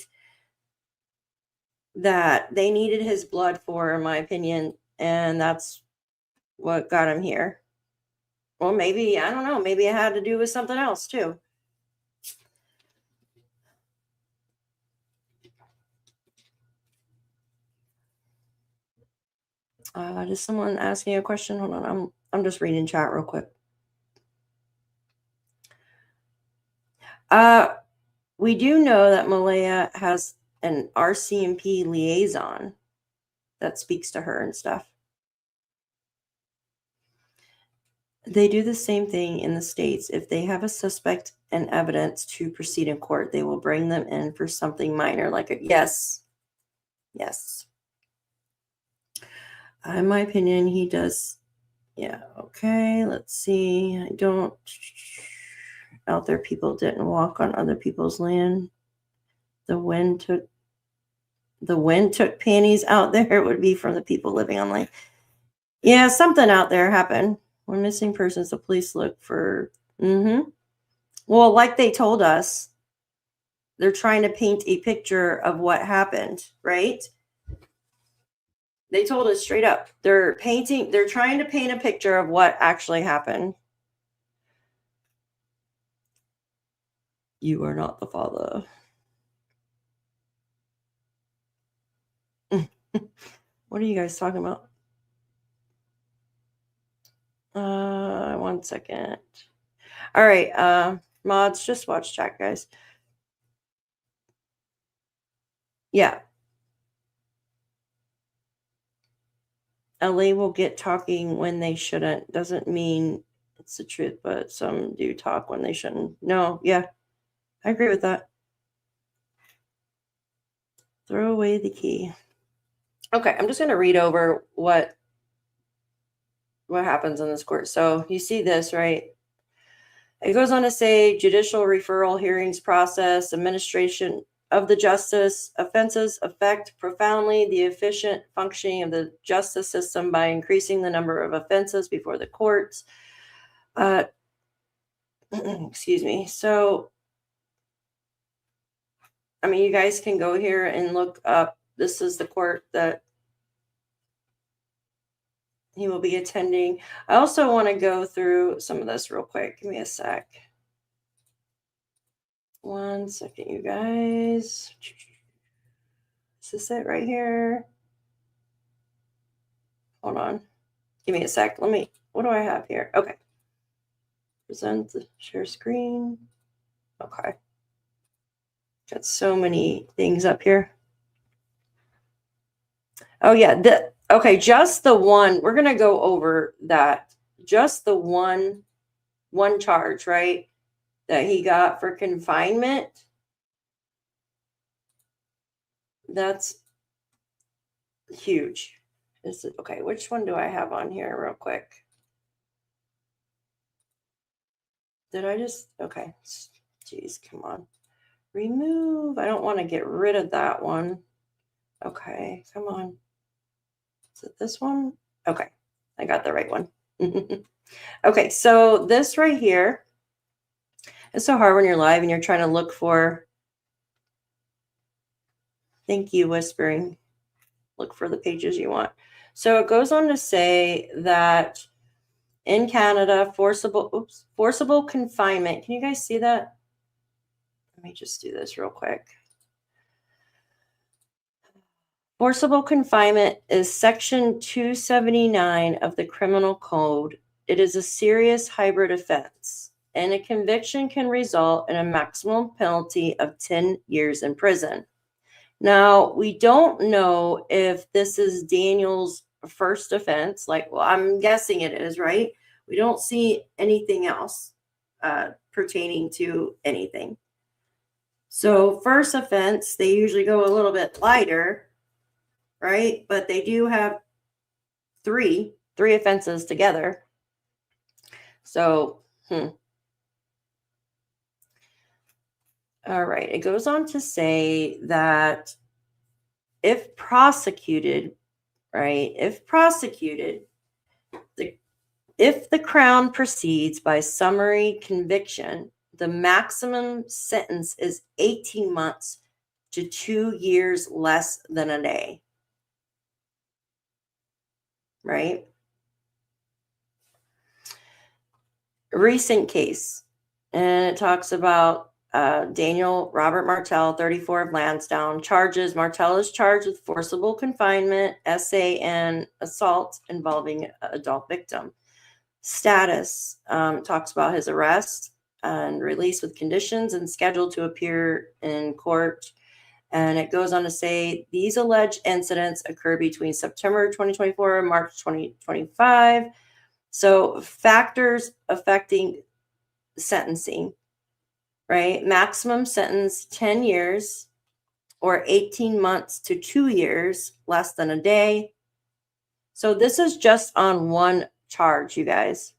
Speaker 1: That they needed his blood for, in my opinion, and that's what got him here. Well, maybe, I don't know, maybe it had to do with something else too. Does someone ask me a question? Hold on, I'm just reading chat real quick. We do know that Malaya has an RCMP liaison that speaks to her and stuff. They do the same thing in the States. If they have a suspect and evidence to proceed in court, they will bring them in for something minor, like a yes. Yes. In my opinion, he does. Yeah. Okay. Let's see. I don't. Out there, people didn't walk on other people's land. The wind took panties out there. It would be from the people living on land. Yeah, something out there happened. When missing persons, the police look for. Well, like they told us, they're trying to paint a picture of what happened, right? They told us straight up. They're trying to paint a picture of what actually happened. You are not the father. What are you guys talking about? 1 second. All right, mods, just watch chat, guys. Yeah. LA will get talking when they shouldn't. Doesn't mean it's the truth, but some do talk when they shouldn't. No, yeah. I agree with that. Throw away the key. Okay, I'm just going to read over what happens in this court. So you see this, right? It goes on to say judicial referral hearings process, administration of the justice, offenses affect profoundly the efficient functioning of the justice system by increasing the number of offenses before the courts. Excuse me. So, I mean, you guys can go here and look up. This is the court that he will be attending. I also want to go through some of this real quick. Give me a sec. 1 second, you guys. Is this it right here? Hold on. Give me a sec. What do I have here? Okay. Present the share screen. Okay. Got so many things up here. Oh, yeah. Okay, just the one. We're going to go over that. Just the one charge, right? That he got for confinement. That's huge. Okay, which one do I have on here real quick? Did I just, okay. Jeez, come on. Remove. I don't want to get rid of that one. Okay, come on. Is it this one? Okay, I got the right one. Okay, so this right here. It's so hard when you're live and you're trying to look for, thank you, whispering, look for the pages you want. So it goes on to say that in Canada, forcible confinement. Can you guys see that? Let me just do this real quick. Forcible confinement is Section 279 of the Criminal Code. It is a serious hybrid offense, and a conviction can result in a maximum penalty of 10 years in prison. Now, we don't know if this is Daniel's first offense. Well, I'm guessing it is, right? We don't see anything else pertaining to anything. So first offense, they usually go a little bit lighter, right? But they do have three offenses together. So, All right. It goes on to say that if prosecuted, right, if the Crown proceeds by summary conviction, the maximum sentence is 18 months to 2 years less than a day. Right? A recent case, and it talks about Daniel Robert Martell, 34 of Landsdowne, charges. Martell is charged with forcible confinement, SA, and assault involving an adult victim. Status talks about his arrest and release with conditions and scheduled to appear in court And it goes on to say these alleged incidents occurred between September 2024 and March 2025. So factors affecting sentencing, right? Maximum sentence 10 years or 18 months to 2 years, less than a day. So this is just on one charge, you guys.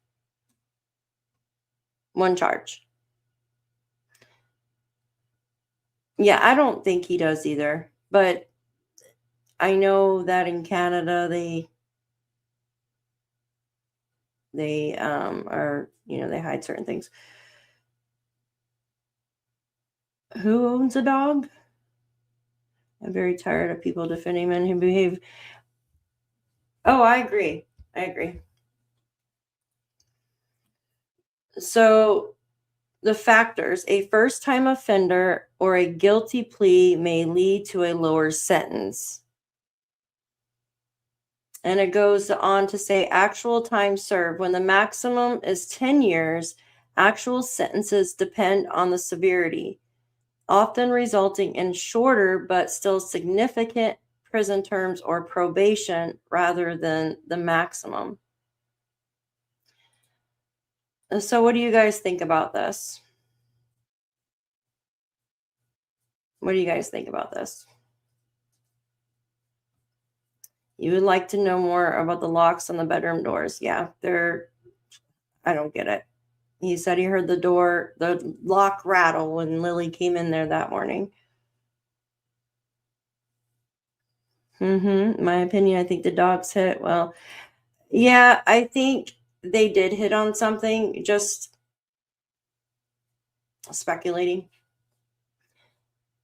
Speaker 1: One charge. Yeah, I don't think he does either. But I know that in Canada, they are, they hide certain things. Who owns a dog? I'm very tired of people defending men who behave. Oh, I agree. So the factors, a first-time offender or a guilty plea may lead to a lower sentence. And it goes on to say actual time served. When the maximum is 10 years, actual sentences depend on the severity, often resulting in shorter but still significant prison terms or probation rather than the maximum. So what do you guys think about this? What do you guys think about this? You would like to know more about the locks on the bedroom doors. Yeah, I don't get it. He said he heard the lock rattle when Lilly came in there that morning. My opinion, I think the dogs hit. Well, yeah, I think they did hit on something, just speculating.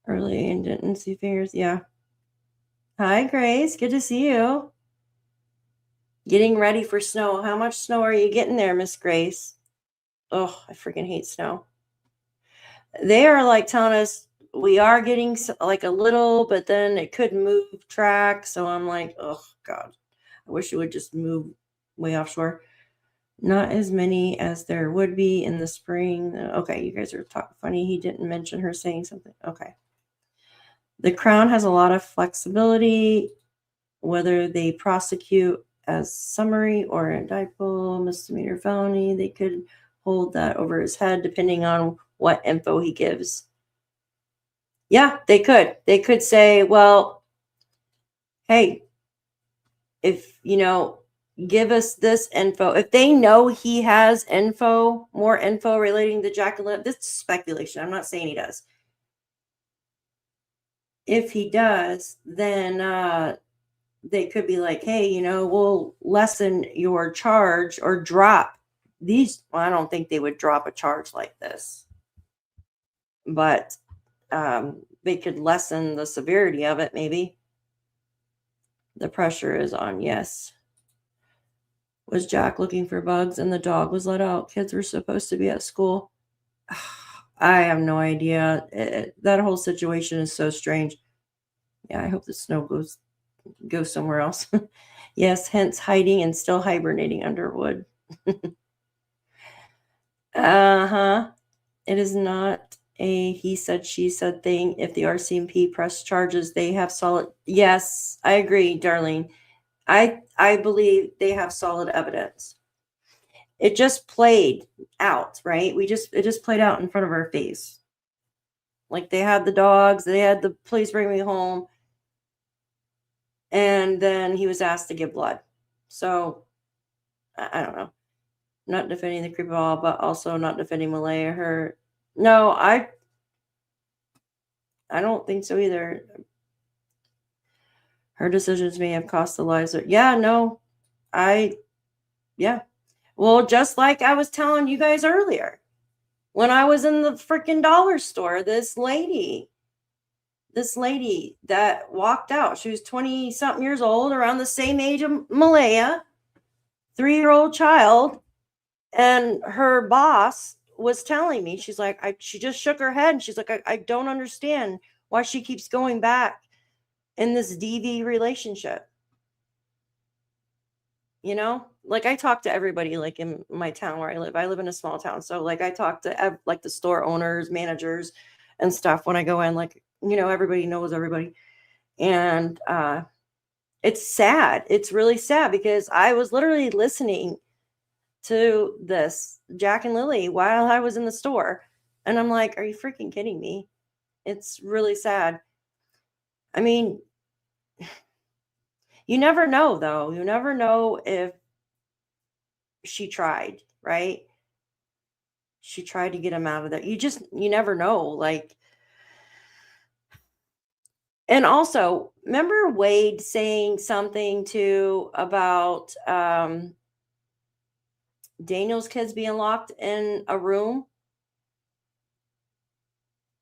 Speaker 1: Early and didn't see fingers. Yeah. Hi, Grace. Good to see you. Getting ready for snow. How much snow are you getting there, Miss Grace? Oh, I freaking hate snow. They are like telling us we are getting like a little, but then it could move track. So I'm like, oh, God. I wish it would just move way offshore. Not as many as there would be in the spring. Okay, you guys are talking funny. He didn't mention her saying something. Okay. The Crown has a lot of flexibility, whether they prosecute as summary or indictable, misdemeanor, felony. They could hold that over his head depending on what info he gives. Yeah, they could. They could say, well, hey, if, give us this info. If they know he has more info relating to Jack and Lilly, this is speculation. I'm not saying he does. If he does, then they could be like, hey, we'll lessen your charge or drop these. Well, I don't think they would drop a charge like this, but they could lessen the severity of it, maybe. The pressure is on, yes. Was Jack looking for bugs and the dog was let out? Kids were supposed to be at school. I have no idea. That whole situation is so strange. Yeah, I hope the snow goes somewhere else. Yes, hence hiding and still hibernating under wood. It is not a he said, she said thing. If the RCMP press charges, they have solid. Yes, I agree, darling. I believe they have solid evidence. It just played out, right? It just played out in front of our face. Like they had the dogs, they had the police bring me home. And then he was asked to give blood. So I don't know. Not defending the creep at all, but also not defending Malaya. No, I don't think so either. Her decisions may have cost the lives of. Yeah, no. Well, just like I was telling you guys earlier, when I was in the freaking dollar store, this lady that walked out, she was 20-something years old, around the same age of Malaya, 3-year-old child, and her boss was telling me, she's like, she just shook her head, and she's like, I don't understand why she keeps going back in this DV relationship. Like I talk to everybody, like in my town where I live in a small town. So like I talk to like the store owners, managers and stuff when I go in, like everybody knows everybody. And it's sad. It's really sad because I was literally listening to this Jack and Lilly while I was in the store. And I'm like, are you freaking kidding me? It's really sad. I mean, you never know, though. You never know if she tried, right? She tried to get him out of there. You never know. Like, and also, remember Wade saying something too about Daniel's kids being locked in a room?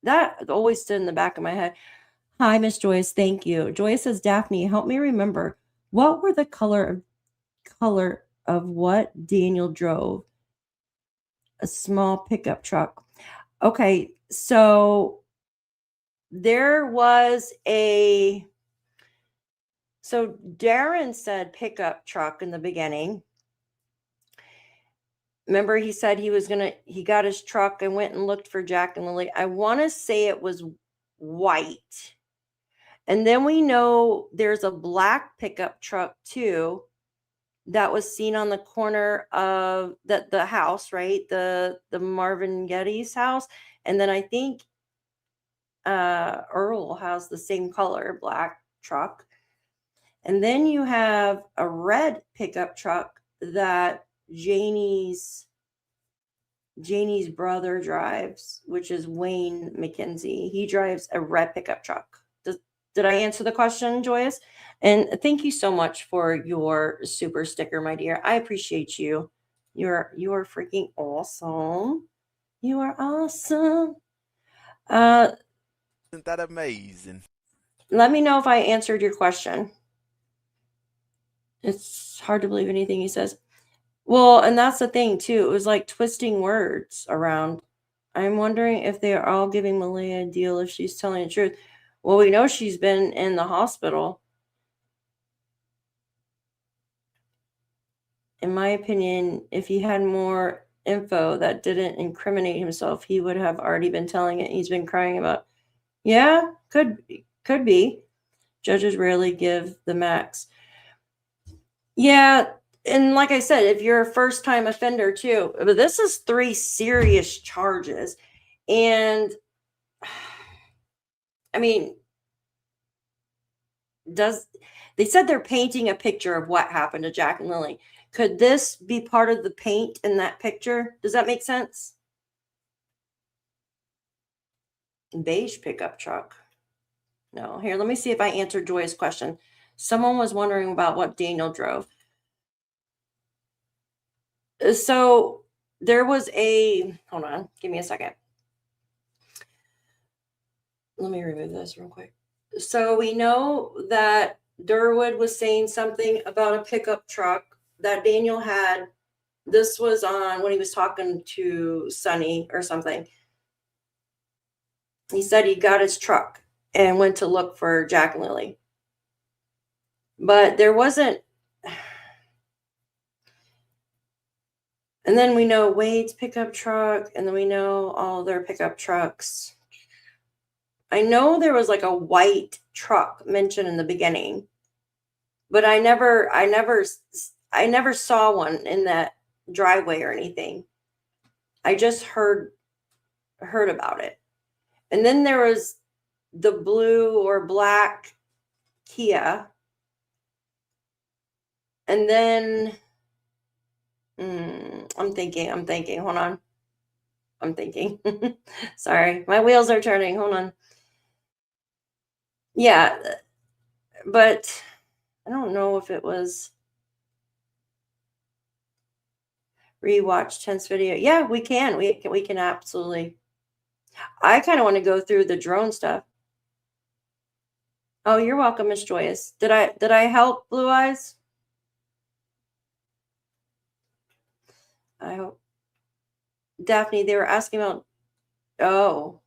Speaker 1: That always stood in the back of my head. Hi, Miss Joyce. Thank you. Joyce says, Daphne, help me remember. What were the color of what Daniel drove? A small pickup truck. Okay, so there was so Darren said pickup truck in the beginning. Remember, he said he got his truck and went and looked for Jack and Lilly. I want to say it was white. And then we know there's a black pickup truck too that was seen on the corner of the house, right? The Marvin Getty's house. And then I think Earl has the same color, black truck. And then you have a red pickup truck that Janie's brother drives, which is Wayne McKenzie. He drives a red pickup truck. Did I answer the question, Joyce? And thank you so much for your super sticker, my dear. I appreciate you. You're freaking awesome. You are awesome.
Speaker 7: Isn't that amazing?
Speaker 1: Let me know if I answered your question. It's hard to believe anything he says. Well, and that's the thing too. It was like twisting words around. I'm wondering if they are all giving Malia a deal if she's telling the truth. Well, we know she's been in the hospital. In my opinion, if he had more info that didn't incriminate himself, he would have already been telling it. He's been crying about. Yeah, could be. Judges rarely give the max. Yeah, and like I said, if you're a first-time offender too, but this is 3 serious charges. And I mean, they said they're painting a picture of what happened to Jack and Lilly. Could this be part of the paint in that picture? Does that make sense? Beige pickup truck. No, here, let me see if I answered Joy's question. Someone was wondering about what Daniel drove. So there was hold on, give me a second. Let me remove this real quick. So we know that Durwood was saying something about a pickup truck that Daniel had. This was on when he was talking to Sonny or something. He said he got his truck and went to look for Jack and Lilly. But there wasn't. And then we know Wade's pickup truck, and then we know all their pickup trucks. I know there was like a white truck mentioned in the beginning, but I never saw one in that driveway or anything. I just heard about it. And then there was the blue or black Kia. And then I'm thinking, hold on. I'm thinking. Sorry, my wheels are turning. Hold on. Yeah, but I don't know if it was rewatch Tense video. Yeah, we can. We can absolutely. I kind of want to go through the drone stuff. Oh, you're welcome, Miss Joyous. Did I help, Blue Eyes? I hope. Daphne, they were asking about. Oh.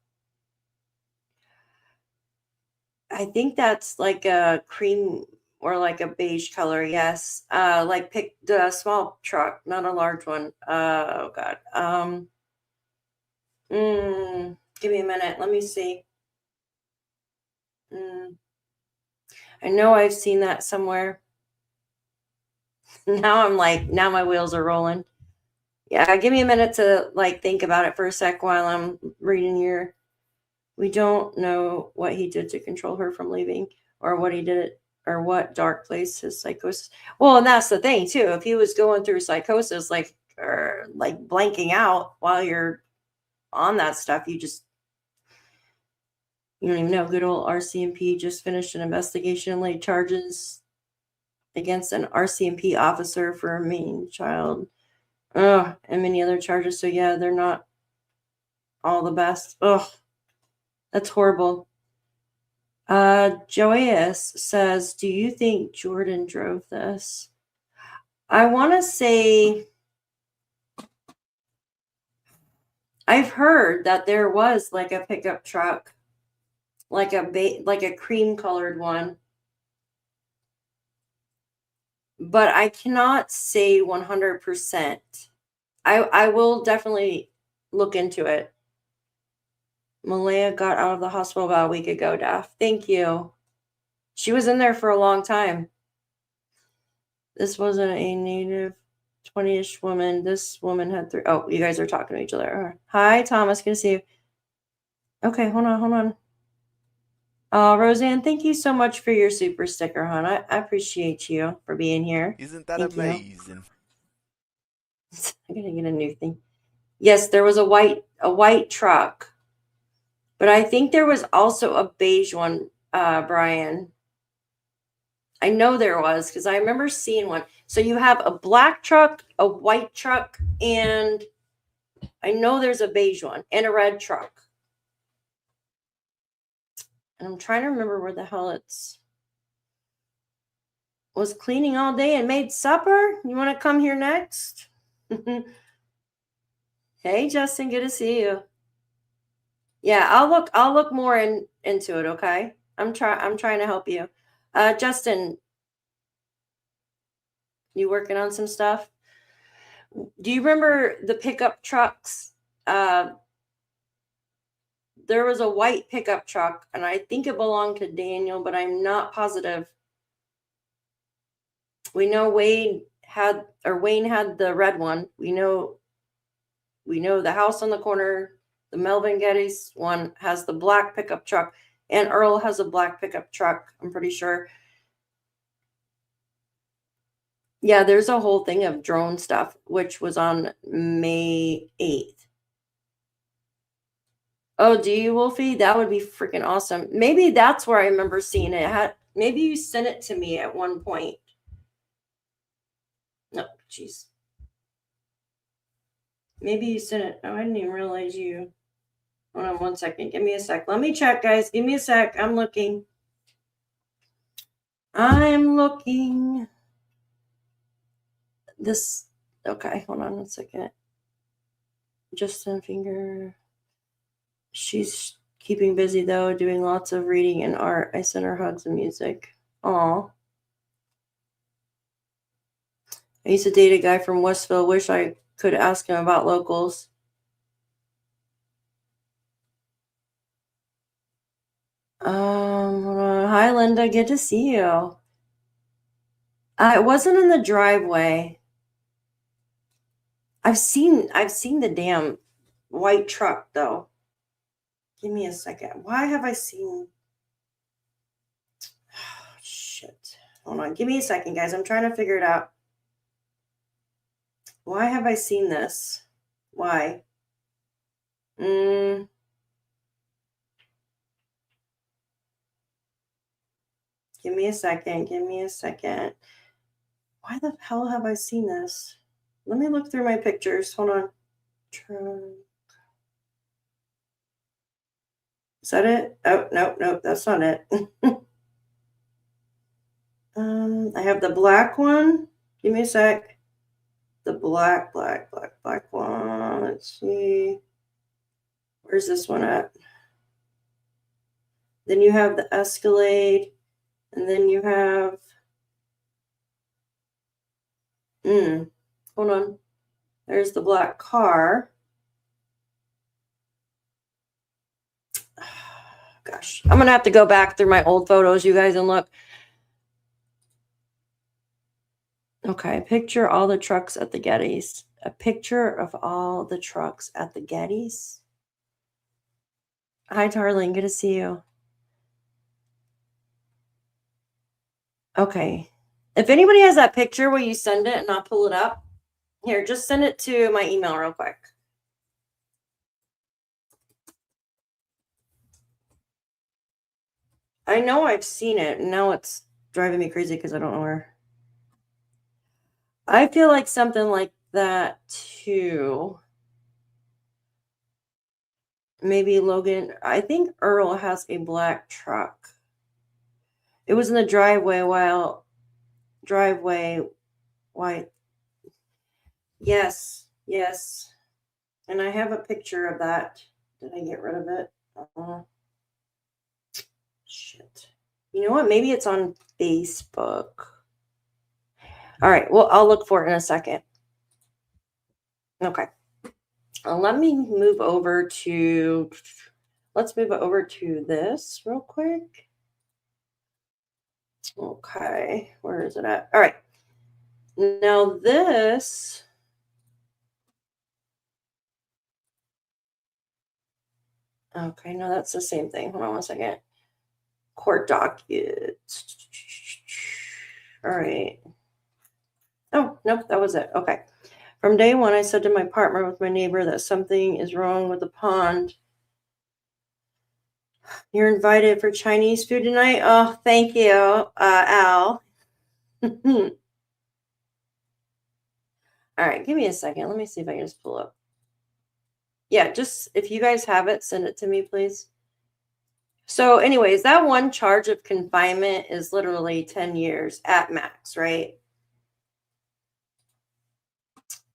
Speaker 1: I think that's like a cream or like a beige color. Yes. Like pick the small truck, not a large one. Oh God. Give me a minute. Let me see. I know I've seen that somewhere. Now I'm like, now my wheels are rolling. Yeah, give me a minute to like think about it for a sec while I'm reading your. We don't know what he did to control her from leaving, or what he did, or what dark place his psychosis. Well, and that's the thing too. If he was going through psychosis, like, or like blanking out while you're on that stuff, you don't even know. Good old RCMP just finished an investigation and laid charges against an RCMP officer for a mean child. And many other charges. So yeah, they're not all the best. That's horrible. Joyous says, do you think Jordan drove this? I want to say I've heard that there was like a pickup truck, like a cream colored one, but I cannot say 100%. I will definitely look into it. Malaya got out of the hospital about a week ago, Daph. Thank you. She was in there for a long time. This wasn't a native 20-ish woman. This woman had 3. Oh, you guys are talking to each other. Hi, Thomas. Good to see you. Okay, hold on. Roseanne, thank you so much for your super sticker, hon. I appreciate you for being here.
Speaker 7: Isn't that
Speaker 1: Thank you.
Speaker 7: amazing?
Speaker 1: I'm gonna get a new thing. Yes, there was a white truck, but I think there was also a beige one, Brian. I know there was because I remember seeing one. So you have a black truck, a white truck, and I know there's a beige one and a red truck. And I'm trying to remember where the hell it's. Was cleaning all day and made supper. You want to come here next? Hey, Justin, good to see you. Yeah, I'll look more into it. Okay, I'm trying to help you. Justin, you working on some stuff? Do you remember the pickup trucks? There was a white pickup truck, and I think it belonged to Daniel, but I'm not positive. We know Wayne had the red one. We know the house on the corner, the Melvin Geddes one has the black pickup truck, and Earl has a black pickup truck, I'm pretty sure. Yeah, there's a whole thing of drone stuff, which was on May 8th. Oh, do you, Wolfie? That would be freaking awesome. Maybe that's where I remember seeing it. Maybe you sent it to me at one point. No, jeez. Maybe you sent it. Oh, I didn't even realize you. Hold on 1 second. Give me a sec. Let me check, guys. Give me a sec. I'm looking. This. Okay, hold on 1 second. Justin Finger. She's keeping busy, though, doing lots of reading and art. I sent her hugs and music. Aw. I used to date a guy from Westville. Wish I could ask him about locals. Hi, Linda. Good to see you. It wasn't in the driveway. I've seen the damn white truck, though. Give me a second. Why have I seen? Oh, shit. Hold on. Give me a second, guys. I'm trying to figure it out. Why have I seen this? Why? Give me a second. Why the hell have I seen this? Let me look through my pictures. Hold on. Is that it? Oh, nope, that's not it. I have the black one. Give me a sec. The black one. Let's see. Where's this one at? Then you have the Escalade. And then you have, hold on. There's the black car. gosh, I'm going to have to go back through my old photos, you guys, and look. Okay, picture all the trucks at the Gettys. A picture of all the trucks at the Gettys. Hi, darling. Good to see you. Okay. If anybody has that picture, will you send it and I'll pull it up? Here, just send it to my email real quick. I know I've seen it, and now it's driving me crazy because I don't know where. I feel like something like that too. Maybe Logan. I think Earl has a black truck. It was in the driveway white. Yes. And I have a picture of that. Did I get rid of it? Shit. You know what? Maybe it's on Facebook. All right. Well, I'll look for it in a second. Okay. Let me move over to, let's move over to this real quick. Okay. Where is it at? All right. Now this, okay, no, that's the same thing. Hold on one second. Court docket. All right. Oh, nope, that was it. Okay. From day one, I said to my partner with my neighbor that something is wrong with the pond. You're invited for Chinese food tonight? Oh, thank you, Al. All right, give me a second. Let me see if I can just pull up. Yeah, just if you guys have it, send it to me, please. So anyways, that one charge of confinement is literally 10 years at max, right?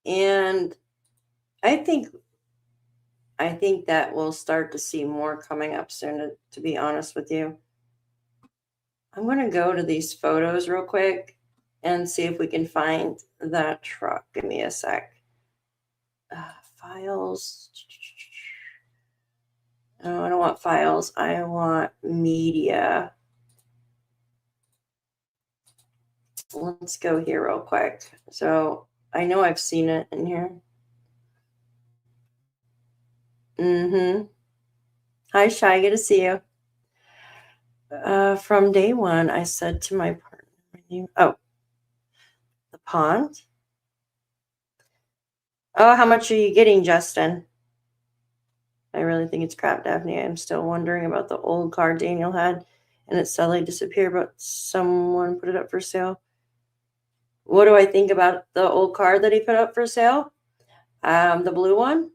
Speaker 1: And I think that we'll start to see more coming up soon, to be honest with you. I'm going to go to these photos real quick and see if we can find that truck. Give me a sec. Files. Oh, I don't want files. I want media. Let's go here real quick. So I know I've seen it in here. Hi, Shy. Good to see you. From day one, I said to my partner, oh, the pond? Oh, how much are you getting, Justin? I really think it's crap, Daphne. I'm still wondering about the old car Daniel had, and it suddenly disappeared, but someone put it up for sale. What do I think about the old car that he put up for sale? The blue one?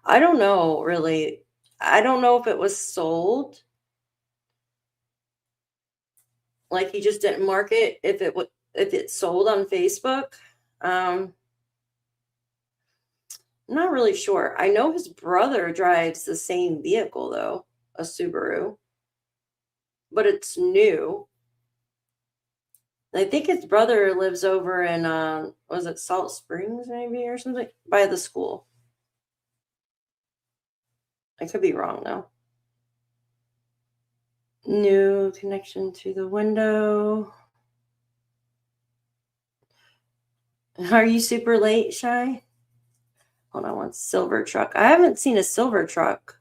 Speaker 1: I don't know, really. I don't know if it was sold. Like he just didn't mark it. If it sold on Facebook. I'm not really sure. I know his brother drives the same vehicle though, a Subaru, but it's new. I think his brother lives over in was it Salt Springs maybe or something by the school. I could be wrong though. New connection to the window. Are you super late, Shy? Hold on, one silver truck. I haven't seen a silver truck.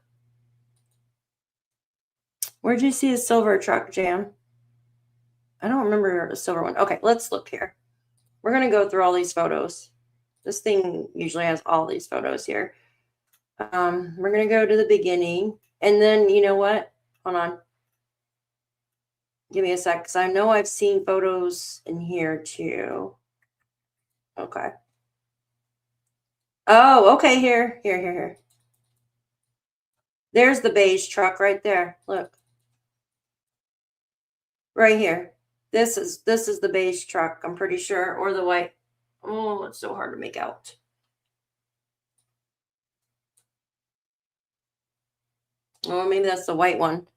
Speaker 1: Where'd you see a silver truck, Jam? I don't remember a silver one. Okay, let's look here. We're going to go through all these photos. This thing usually has all these photos here. We're going to go to the beginning. And then, you know what? Hold on. Give me a sec, because I know I've seen photos in here too. Okay. Oh, okay, here. There's the beige truck right there. Look. Right here. This is the beige truck, I'm pretty sure, or the white. Oh, it's so hard to make out. Oh, maybe that's the white one.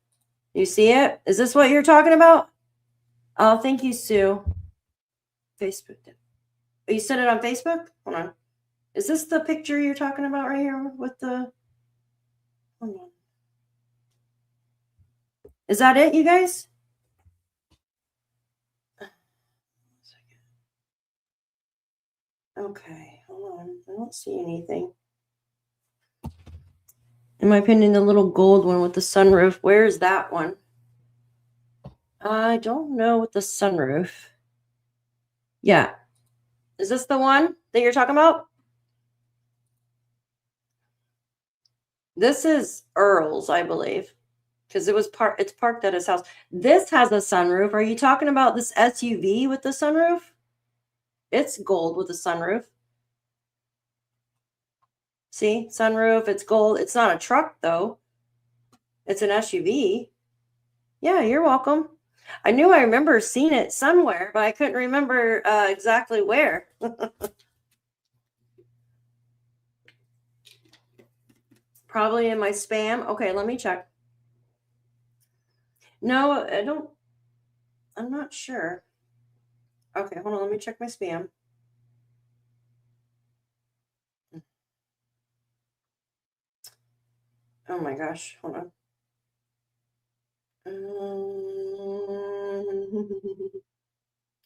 Speaker 1: You see it? Is this what you're talking about? Oh, thank you, Sue. Facebook. You sent it on Facebook? Hold on. Is this the picture you're talking about right here with the... Hold on. Is that it, you guys? Okay, hold on. I don't see anything. In my opinion, the little gold one with the sunroof. Where's that one? I don't know with the sunroof. Yeah. Is this the one that you're talking about? This is Earl's, I believe, because it's parked at his house. This has a sunroof. Are you talking about this SUV with the sunroof? It's gold with a sunroof. See, sunroof, it's gold. It's not a truck, though. It's an SUV. Yeah, you're welcome. I knew I remember seeing it somewhere, but I couldn't remember exactly where. Probably in my spam. Okay, let me check. No, I don't. I'm not sure. Okay, hold on. Let me check my spam. Oh my gosh. Hold on.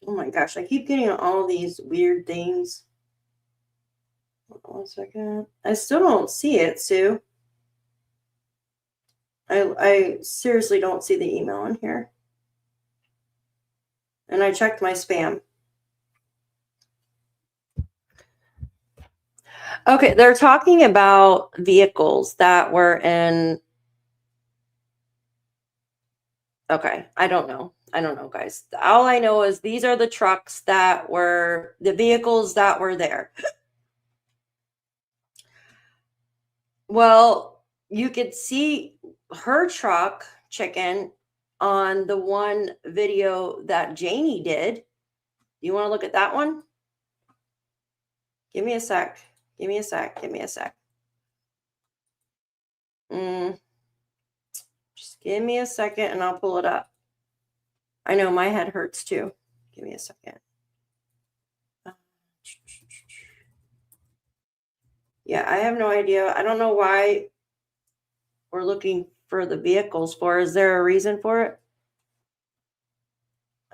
Speaker 1: Oh my gosh. I keep getting all these weird things. Hold on 1 second. I still don't see it, Sue. I seriously don't see the email in here. And I checked my spam. Okay, they're talking about vehicles that were in. Okay, I don't know. I don't know, guys. All I know is these are the trucks that were the vehicles that were there. Well, you could see her truck, Chicken, on the one video that Janie did. You want to look at that one? Give me a sec. Give me a sec. Give me a sec. Just give me a second and I'll pull it up. I know my head hurts too. Give me a second. Yeah, I have no idea. I don't know why we're looking for the vehicles for. Is there a reason for it?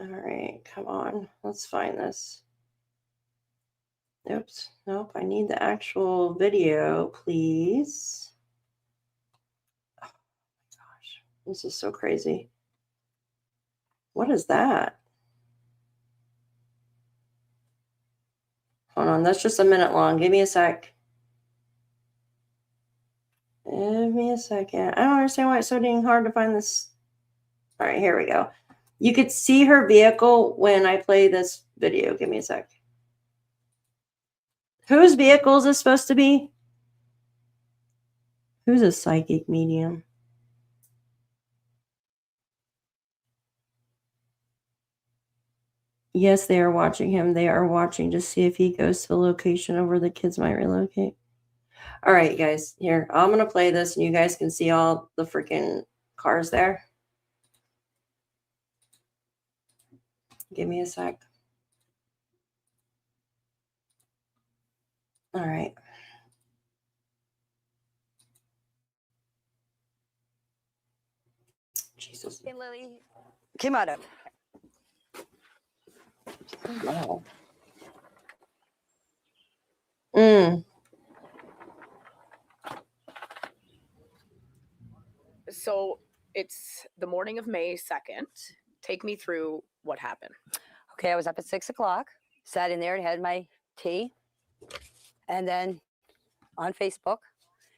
Speaker 1: All right, come on. Let's find this. Oops. Nope. I need the actual video, please. Oh my gosh. This is so crazy. What is that? Hold on. That's just a minute long. Give me a sec. Give me a second. I don't understand why it's so dang hard to find this. All right, here we go. You could see her vehicle when I play this video. Give me a sec. Whose vehicle is this supposed to be? Who's a psychic medium? Yes, they are watching him. They are watching to see if he goes to the location of where the kids might relocate. All right, guys. Here, I'm going to play this, and you guys can see all the freaking cars there. Give me a sec. All right. Jesus.
Speaker 7: Hey, Lily. Came out of.
Speaker 1: Wow.
Speaker 2: So it's the morning of May 2nd. Take me through what happened.
Speaker 7: Okay, I was up at 6 o'clock, sat in there and had my tea. And then on Facebook,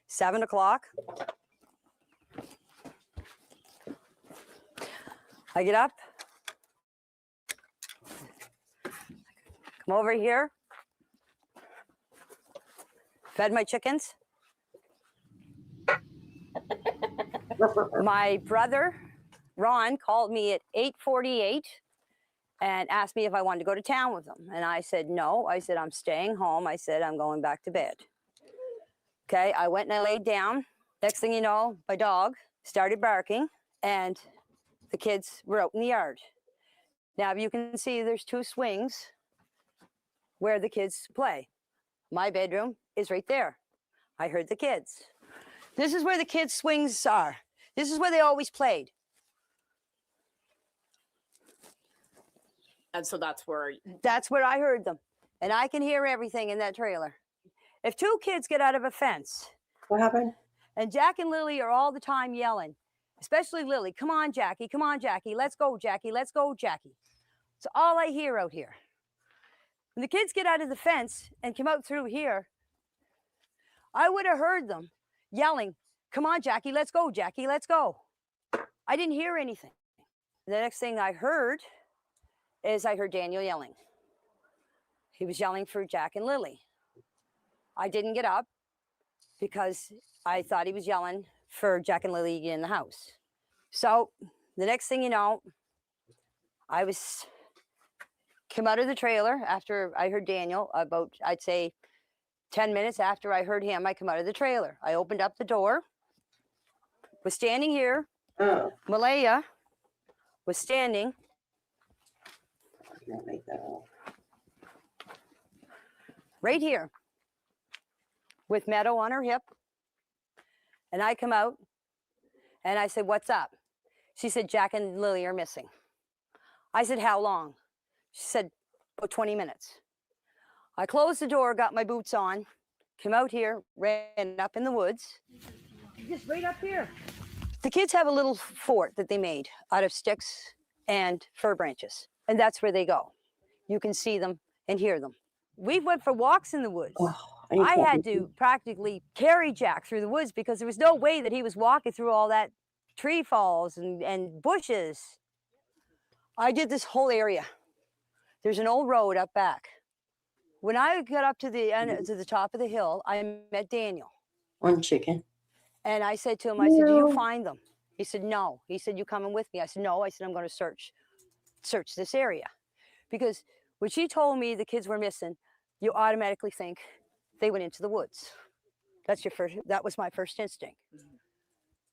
Speaker 7: 7 o'clock, I get up, come over here, fed my chickens. My brother, Ron, called me at 8:48 and asked me if I wanted to go to town with him. And I said, no. I said, I'm staying home. I said, I'm going back to bed. Okay, I went and I laid down. Next thing you know, my dog started barking and the kids were out in the yard. Now, you can see there's 2 swings where the kids play. My bedroom is right there. I heard the kids. This is where the kids' swings are. This is where they always played.
Speaker 2: And so that's where
Speaker 7: That's where I heard them. And I can hear everything in that trailer. If two kids get out of a fence,
Speaker 1: What happened?
Speaker 7: and Jack and Lily are all the time yelling, especially Lily, come on, Jackie, let's go, Jackie, let's go, Jackie. It's all I hear out here. When the kids get out of the fence and come out through here, I would have heard them yelling, come on, Jackie, let's go, Jackie, let's go. I didn't hear anything. The next thing I heard is I heard Daniel yelling. He was yelling for Jack and Lily. I didn't get up because I thought he was yelling for Jack and Lily in the house. So the next thing you know, I came out of the trailer after I heard Daniel, about, I'd say 10 minutes after I heard him, I come out of the trailer. I opened up the door, was standing here.
Speaker 1: Oh,
Speaker 7: Malaya was standing.
Speaker 1: I can't make that out.
Speaker 7: Right here with Meadow on her hip. And I come out and I said, what's up? She said, Jack and Lily are missing. I said, how long? She said, about 20 minutes. I closed the door, got my boots on, came out here, ran up in the woods, just right up here. The kids have a little fort that they made out of sticks and fir branches, and that's where they go. You can see them and hear them. We went for walks in the woods.
Speaker 1: Oh,
Speaker 7: I had to practically carry Jack through the woods because there was no way that he was walking through all that tree falls and bushes. I did this whole area. There's an old road up back. When I got up to the end, to the top of the hill, I met Daniel.
Speaker 1: One chicken.
Speaker 7: And I said to him, I said, did you find them? He said, no. He said, you coming with me? I said, no. I said, I'm going to search this area. Because when she told me the kids were missing, you automatically think they went into the woods. That was my first instinct.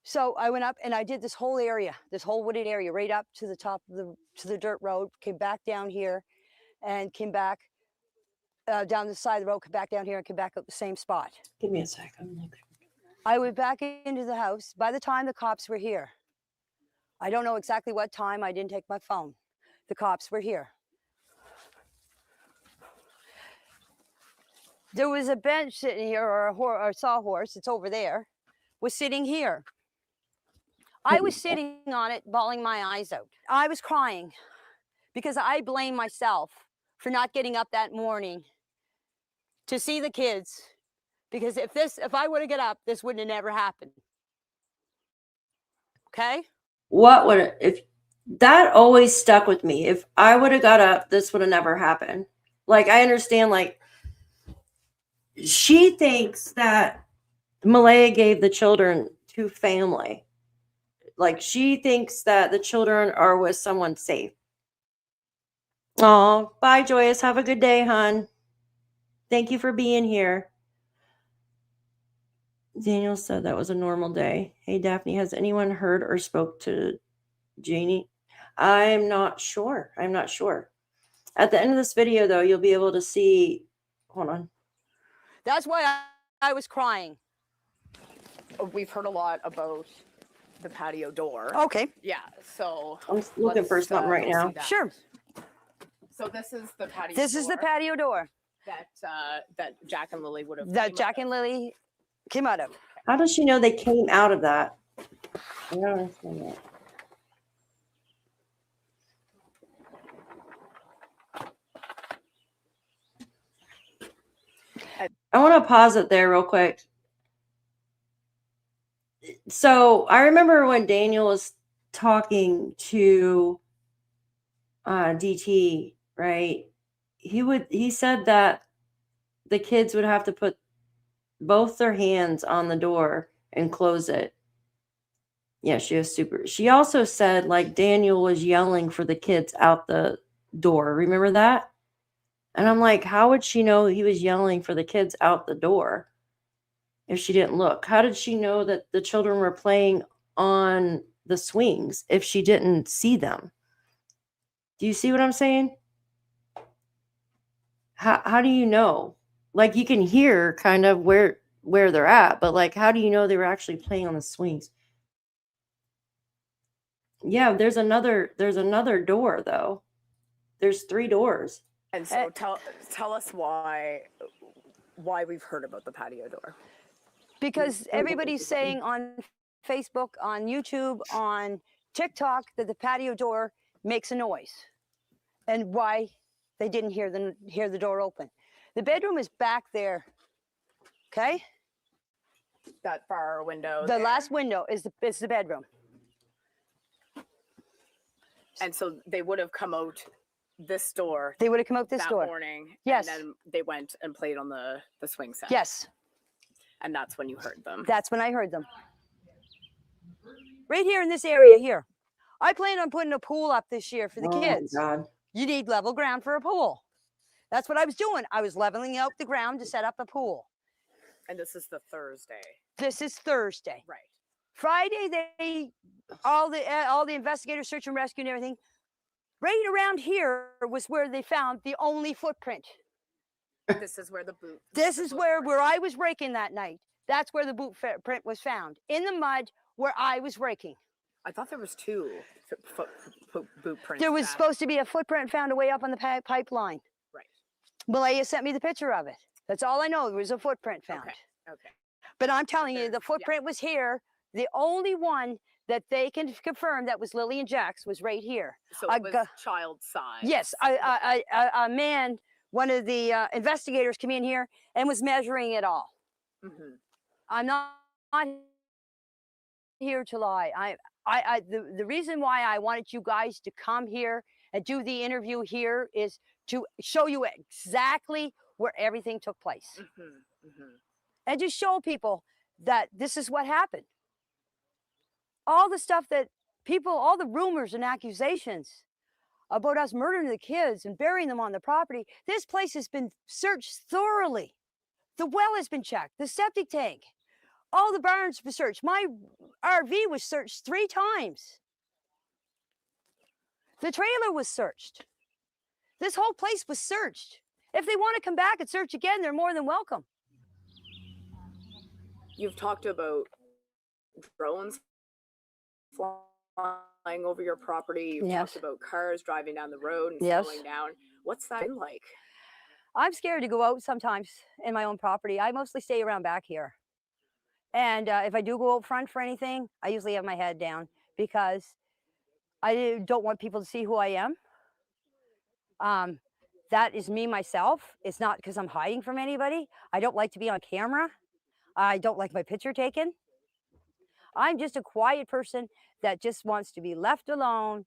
Speaker 7: So I went up and I did this whole area, this whole wooded area, right up to the top of the dirt road, came back down here and came back down the side of the road, came back down here and came back up the same spot.
Speaker 1: Give me a sec. I'm looking.
Speaker 7: I went back into the house. By the time the cops were here, I don't know exactly what time, I didn't take my phone. The cops were here. There was a bench sitting here, or a sawhorse, it's over there, was sitting here. I was sitting on it, bawling my eyes out. I was crying because I blame myself for not getting up that morning to see the kids. Because if I would have got up, this wouldn't have never happened. Okay?
Speaker 1: If that always stuck with me. If I would have got up, this would have never happened. Like, I understand, like, she thinks that Malaya gave the children to family. Like, she thinks that the children are with someone safe. Oh, bye, Joyous. Have a good day, hon. Thank you for being here. Daniel said that was a normal day. Hey, Daphne, has anyone heard or spoke to Janie? I'm not sure. At the end of this video, though, you'll be able to see. Hold on.
Speaker 7: That's why I was crying.
Speaker 2: we've heard a lot about the patio door.
Speaker 7: Okay.
Speaker 2: Yeah, so
Speaker 1: I'm looking for something right
Speaker 2: go
Speaker 1: now.
Speaker 2: see that.
Speaker 7: Sure.
Speaker 2: So this is the patio
Speaker 7: This is the patio door
Speaker 2: that Jack and Lily would have
Speaker 7: that Jack and Lily came out of.
Speaker 1: How does she know they came out of that? I don't understand that. I want to pause it there real quick. So I remember when Daniel was talking to DT, right? He said that the kids would have to put both their hands on the door and close it. Yeah, she also said, like, Daniel was yelling for the kids out the door. Remember that? And I'm like, how would she know he was yelling for the kids out the door if she didn't look? How did she know that the children were playing on the swings if she didn't see them? Do you see what I'm saying? How do you know? Like, you can hear kind of where they're at, but like, how do you know they were actually playing on the swings? Yeah, there's another door though. There's 3 doors.
Speaker 2: And so tell us why we've heard about the patio door.
Speaker 7: Because everybody's saying on Facebook, on YouTube, on TikTok that the patio door makes a noise, and why they didn't hear the door open. The bedroom is back there. Okay.
Speaker 2: That far window.
Speaker 7: The
Speaker 2: there.
Speaker 7: last window is the bedroom.
Speaker 2: And so they would have come out this door.
Speaker 7: They would have come out this
Speaker 2: that
Speaker 7: door.
Speaker 2: morning.
Speaker 7: Yes.
Speaker 2: And then they went and played on the swing set.
Speaker 7: Yes.
Speaker 2: And that's when you heard them.
Speaker 7: That's when I heard them. Right here in this area here. I plan on putting a pool up this year for the kids.
Speaker 1: My God.
Speaker 7: You need level ground for a pool. That's what I was doing. I was leveling out the ground to set up a pool.
Speaker 2: And this is the Thursday.
Speaker 7: This is Thursday.
Speaker 2: Right.
Speaker 7: Friday, all the investigators, search and rescue and everything. Right around here was where they found the only footprint.
Speaker 2: This is where the boot.
Speaker 7: This is where I was raking that night. That's where the boot print was found, in the mud where I was raking.
Speaker 2: I thought there was 2 boot prints.
Speaker 7: There was supposed to be a footprint found away up on the pipeline.
Speaker 2: Right.
Speaker 7: Malaya sent me the picture of it. That's all I know. There was a footprint found.
Speaker 2: Okay.
Speaker 7: But I'm telling you, the footprint was here. The only one that they can confirm that was Lilly and Jack's was right here.
Speaker 2: So it was child size.
Speaker 7: Yes, a man, one of the investigators came in here and was measuring it all.
Speaker 2: Mm-hmm.
Speaker 7: I'm not here to lie. The reason why I wanted you guys to come here and do the interview here is to show you exactly where everything took place.
Speaker 2: Mm-hmm. Mm-hmm.
Speaker 7: And just show people that this is what happened. All the stuff that people, all the rumors and accusations about us murdering the kids and burying them on the property, this place has been searched thoroughly. The well has been checked, the septic tank, all the barns were searched. My RV was searched 3 times. The trailer was searched. This whole place was searched. If they want to come back and search again, they're more than welcome.
Speaker 2: You've talked about drones flying over your property. You've
Speaker 7: Yes.
Speaker 2: talked about cars driving down the road and
Speaker 7: Yes.
Speaker 2: slowing down. What's that been like?
Speaker 7: I'm scared to go out sometimes in my own property. I mostly stay around back here. And if I do go out front for anything, I usually have my head down because I don't want people to see who I am. That is me myself. It's not because I'm hiding from anybody. I don't like to be on camera. I don't like my picture taken. I'm just a quiet person that just wants to be left alone,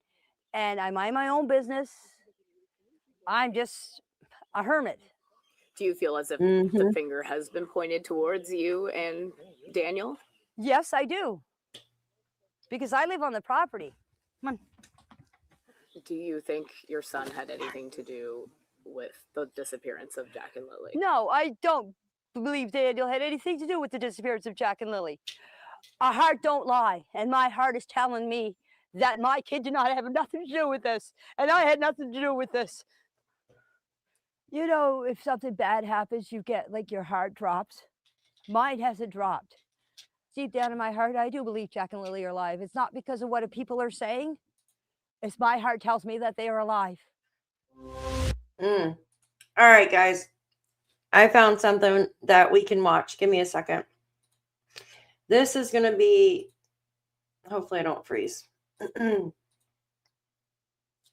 Speaker 7: and I mind my own business. I'm just a hermit.
Speaker 2: Do you feel as if the finger has been pointed towards you and Daniel?
Speaker 7: Yes, I do. Because I live on the property. Come on.
Speaker 2: Do you think your son had anything to do with the disappearance of Jack and Lilly?
Speaker 7: No, I don't believe Daniel had anything to do with the disappearance of Jack and Lilly. Our heart don't lie, and my heart is telling me that my kid did not have nothing to do with this, and I had nothing to do with this. You know, if something bad happens, you get like your heart drops. Mine hasn't dropped. Deep down in my heart, I do believe Jack and Lilly are alive. It's not because of what people are saying. It's my heart tells me that they are alive.
Speaker 1: All right, guys. I found something that we can watch. Give me a second. This is going to be, hopefully I don't freeze.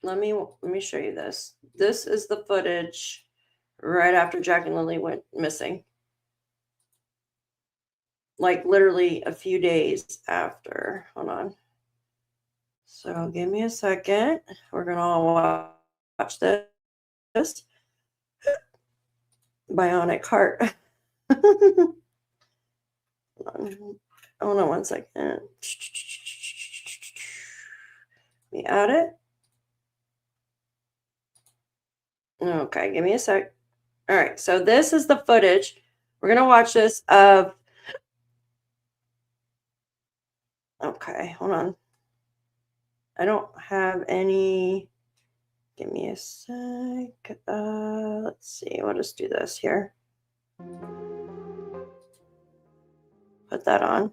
Speaker 1: Let me show you this. This is the footage right after Jack and Lilly went missing. Like literally a few days after. Hold on. So give me a second. We're going to all watch this. Bionic heart. Hold on 1 second. Let me add it. Okay, give me a sec. All right, so this is the footage. We're going to watch this of... Okay, hold on. I don't have any... Give me a sec. Let's see. We'll just do this here. Put that on.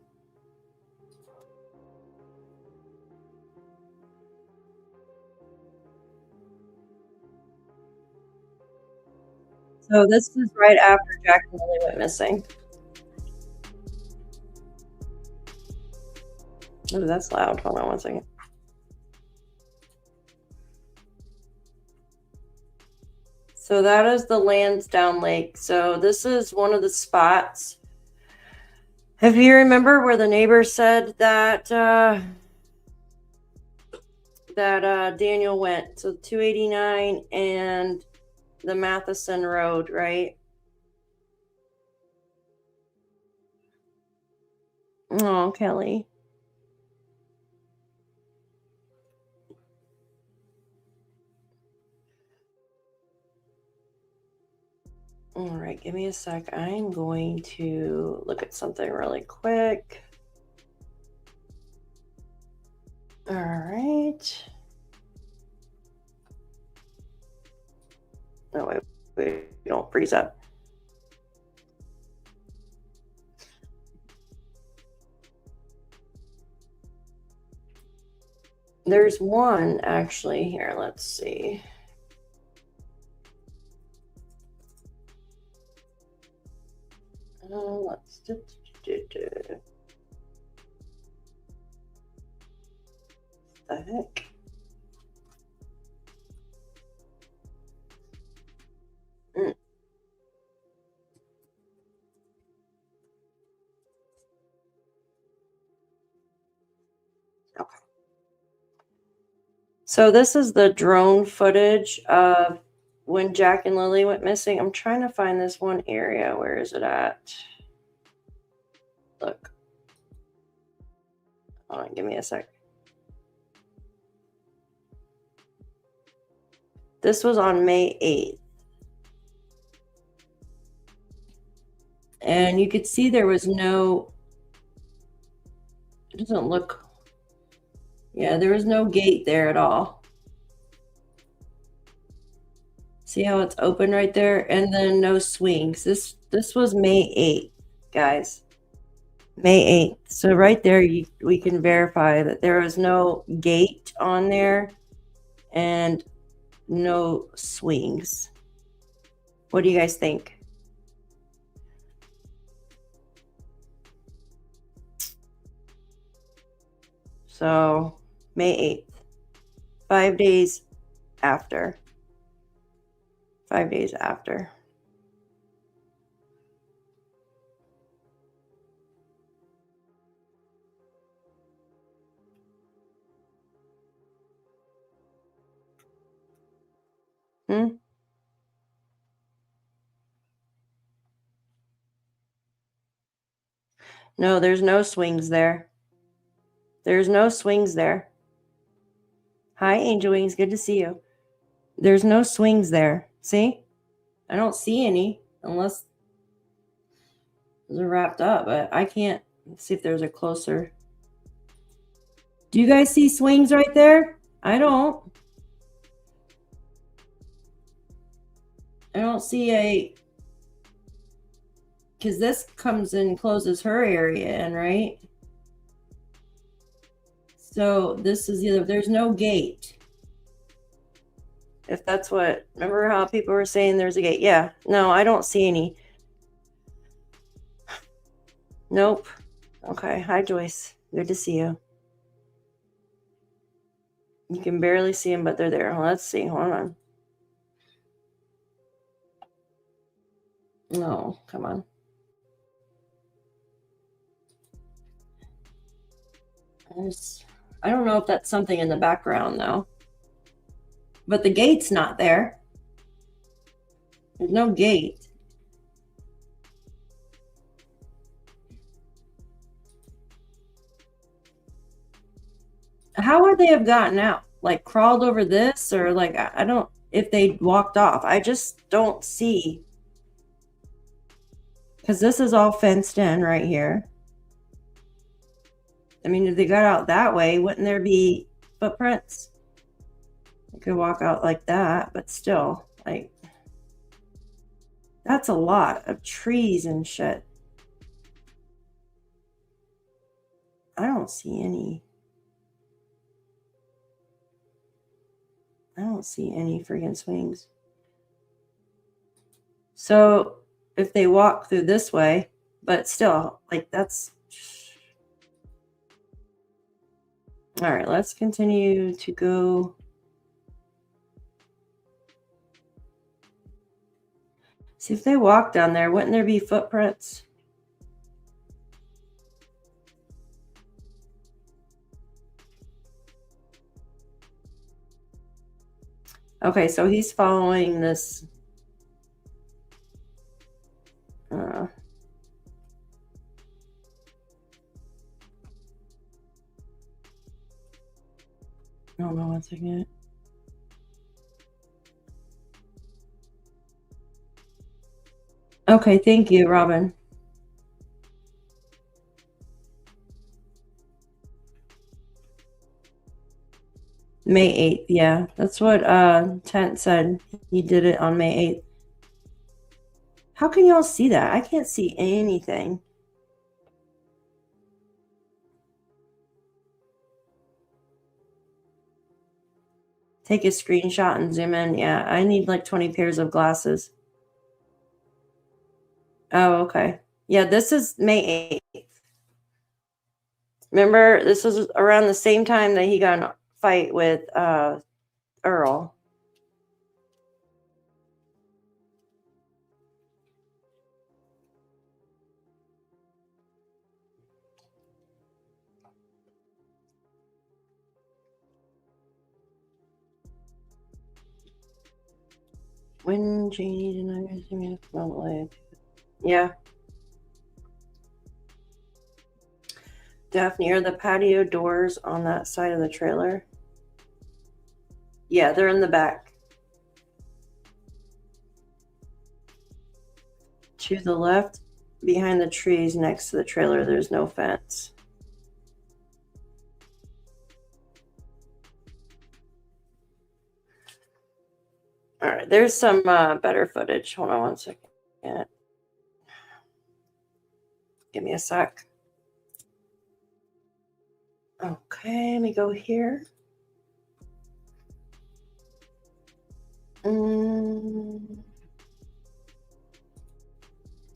Speaker 1: So this is right after Jack and Lilly went missing. Oh, that's loud. Hold on one second. So that is the Landsdowne Lake. So this is one of the spots. If you remember where the neighbor said that Daniel went, so 289 and the Matheson Road, right? Oh, Kelly. All right, give me a sec. I'm going to look at something really quick. All right. No, wait, don't freeze up. There's one actually here. Let's see. Let's do. The heck? Okay. So this is the drone footage of when Jack and Lilly went missing. I'm trying to find this one area. Where is it at? Look. Hold on, give me a sec. This was on May 8th. And you could see there was no, it doesn't look, yeah, there was no gate there at all. See how it's open right there? And then no swings. This was May 8th, guys. May 8th. So right there, we can verify that there was no gate on there and no swings. What do you guys think? So May 8th, 5 days after. 5 days after. No, there's no swings there. There's no swings there. Hi, Angel Wings. Good to see you. There's no swings there. See? I don't see any unless they're wrapped up, but I can't see if there's a closer. Do you guys see swings right there? I don't. I don't see a, because this comes and closes her area in, right? So this is either, there's no gate. If that's what, remember how people were saying there's a gate? Yeah, no, I don't see any. Nope. Okay, hi Joyce. Good to see you. You can barely see them, but they're there. Let's see, hold on. No, come on. I don't know if that's something in the background though. But the gate's not there. There's no gate. How would they have gotten out? Like crawled over this, or like, I don't, if they walked off. I just don't see. Because this is all fenced in right here. I mean, if they got out that way, wouldn't there be footprints? You could walk out like that, but still, like, that's a lot of trees and shit. I don't see any. I don't see any friggin' swings. So if they walk through this way, but still, like, that's... All right, let's continue to go. See if they walk down there, wouldn't there be footprints? Okay, so he's following this. Hold on 1 second. Okay, thank you, Robin. May 8th, yeah. That's what Tent said. He did it on May 8th. How can y'all see that? I can't see anything. Take a screenshot and zoom in. Yeah, I need like 20 pairs of glasses. Oh, okay. Yeah, this is May 8th. Remember, this was around the same time that he got in a fight with Earl. When Janie denied me, yeah. Daphne, are the patio doors on that side of the trailer? Yeah, they're in the back. To the left, behind the trees next to the trailer, there's no fence. All right, there's some better footage. Hold on 1 second. Give me a sec. Okay, let me go here. Give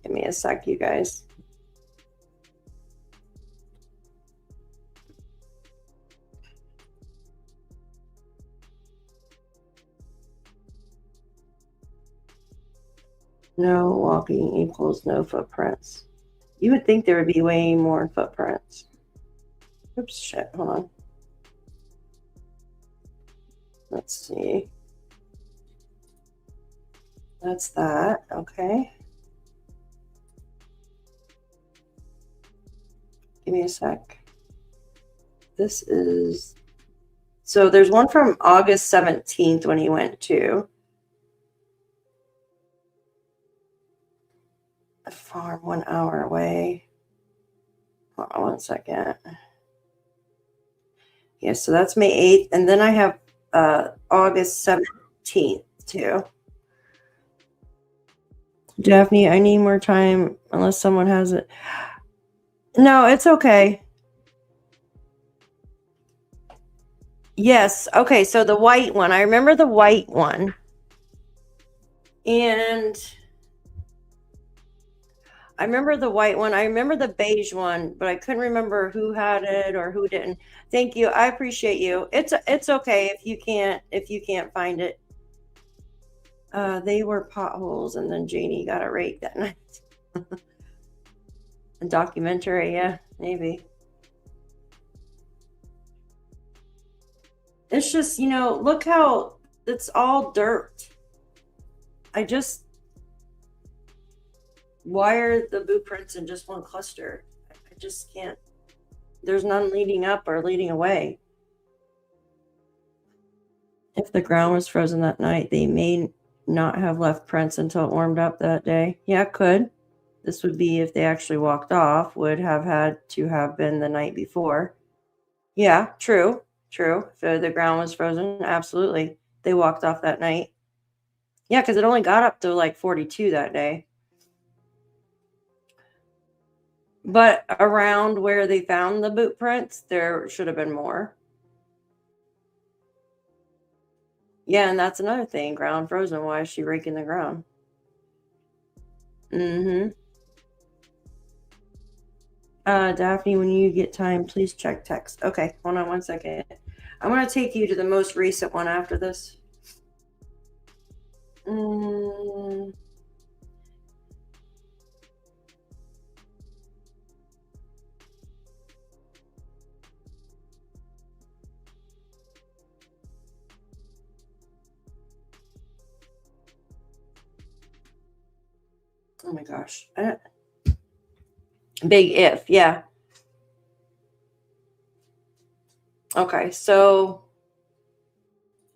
Speaker 1: me a sec, you guys. No walking equals no footprints. You would think there would be way more footprints. Oops, shit, hold on. Let's see. That's that, okay. Give me a sec. This is, so there's one from August 17th when he went to a farm 1 hour away. Hold on 1 second. Yeah, so that's May 8th. And then I have August 17th too. Daphne, I need more time unless someone has it. No, it's okay. Yes. Okay, so the white one. I remember the white one. And I remember the white one. I remember the beige one, but I couldn't remember who had it or who didn't. Thank you. I appreciate you. It's okay if you can't find it. They were potholes, and then Janie got it right that night. A documentary, yeah, maybe. It's just, you know, look how it's all dirt. Why are the boot prints in just one cluster? I just can't. There's none leading up or leading away. If the ground was frozen that night, they may not have left prints until it warmed up that day. Yeah, it could. This would be if they actually walked off, would have had to have been the night before. Yeah, true. If the ground was frozen, absolutely. They walked off that night. Yeah, because it only got up to like 42 that day. But around where they found the boot prints, there should have been more. Yeah, and that's another thing. Ground frozen. Why is she raking the ground? Mm-hmm. Daphne, when you get time, please check text. Okay, hold on one second. I'm going to take you to the most recent one after this. Oh my gosh. Big if, yeah. Okay, so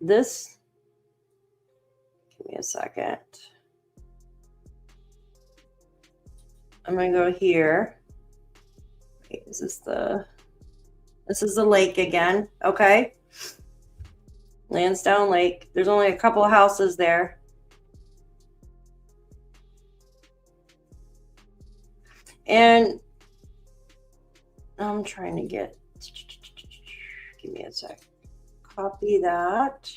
Speaker 1: this, give me a second. I'm going to go here. Wait, this is the lake again. Okay. Landsdowne Lake. There's only a couple of houses there. And I'm trying to get, give me a sec. Copy that.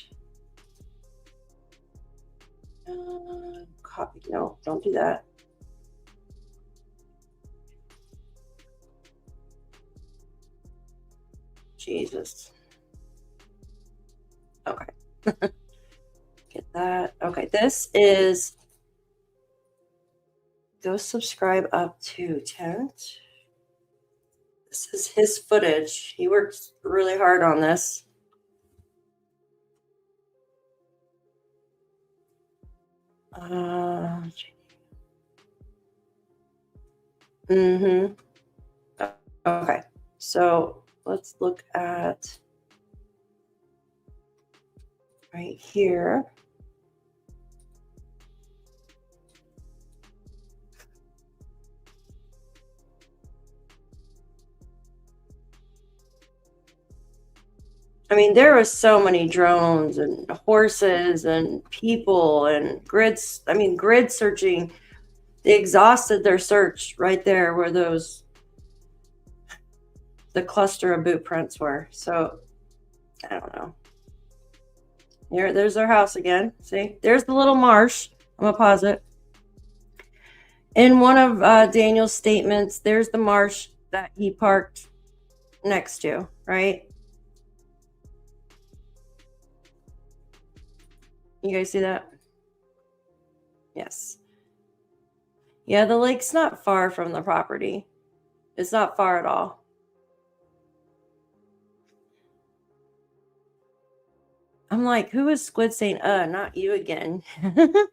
Speaker 1: Copy, no, don't do that. Jesus. Okay. Get that. Okay, this is, go subscribe up to tent. This is his footage. He works really hard on this. Okay, so let's look at right here. I mean, there was so many drones and horses and people and grids. I mean, grid searching. They exhausted their search right there where those, the cluster of boot prints were. So, I don't know. There's our house again. See, there's the little marsh. I'm going to pause it. In one of Daniel's statements, there's the marsh that he parked next to, right? You guys see that? Yes. Yeah, the lake's not far from the property. It's not far at all. I'm like, who is Squid saying, not you again? You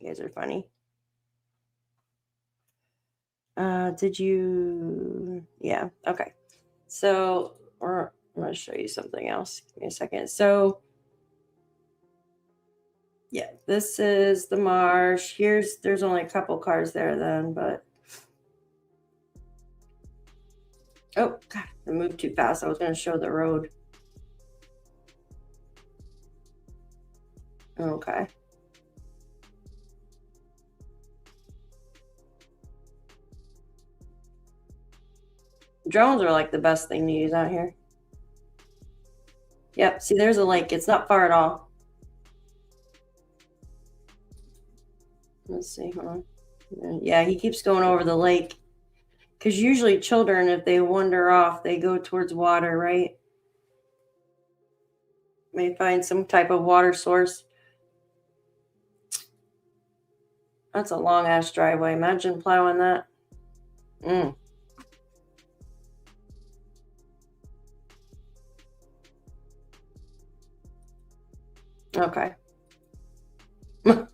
Speaker 1: guys are funny. Did you? Yeah, okay. So, I'm going to show you something else. Give me a second. So, yeah, this is the marsh. There's only a couple cars there then, but. Oh, God, I moved too fast. I was going to show the road. Okay. Drones are like the best thing to use out here. Yep, see, there's a lake. It's not far at all. Let's see, hold on. Yeah, he keeps going over the lake. Because usually children, if they wander off, they go towards water, right? May find some type of water source. That's a long-ass driveway. Imagine plowing that. Okay. All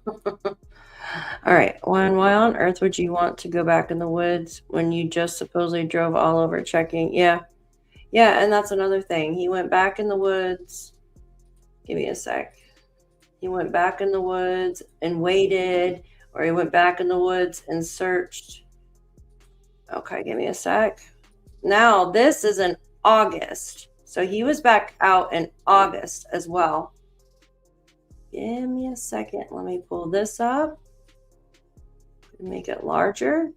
Speaker 1: right. Why on earth would you want to go back in the woods when you just supposedly drove all over checking? Yeah. Yeah, and that's another thing. He went back in the woods. Give me a sec. He went back in the woods and waited, or he went back in the woods and searched. Okay, give me a sec. Now, this is in August. So he was back out in August as well. Give me a second. Let me pull this up. Make it larger.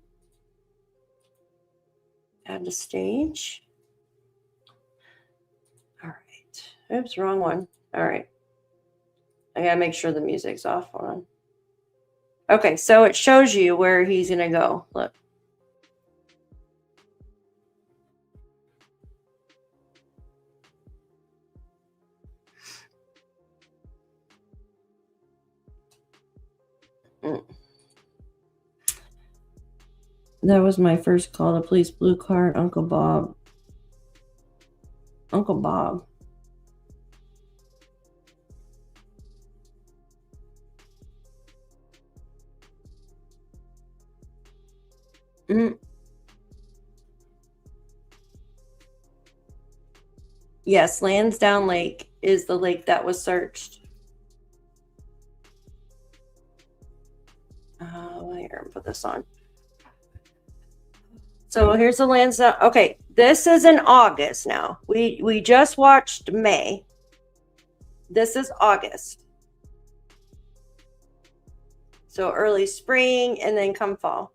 Speaker 1: Add to stage. All right. Oops, wrong one. All right. I gotta make sure the music's off. Hold on. Okay, so it shows you where he's going to go. Look. That was my first call to police. Blue card, Uncle Bob. Uncle Bob. Yes, Landsdowne Lake is the lake that was searched. Here, put this on. So here's the Landsdowne. Okay, this is in August now. We just watched May. This is August. So early spring and then come fall.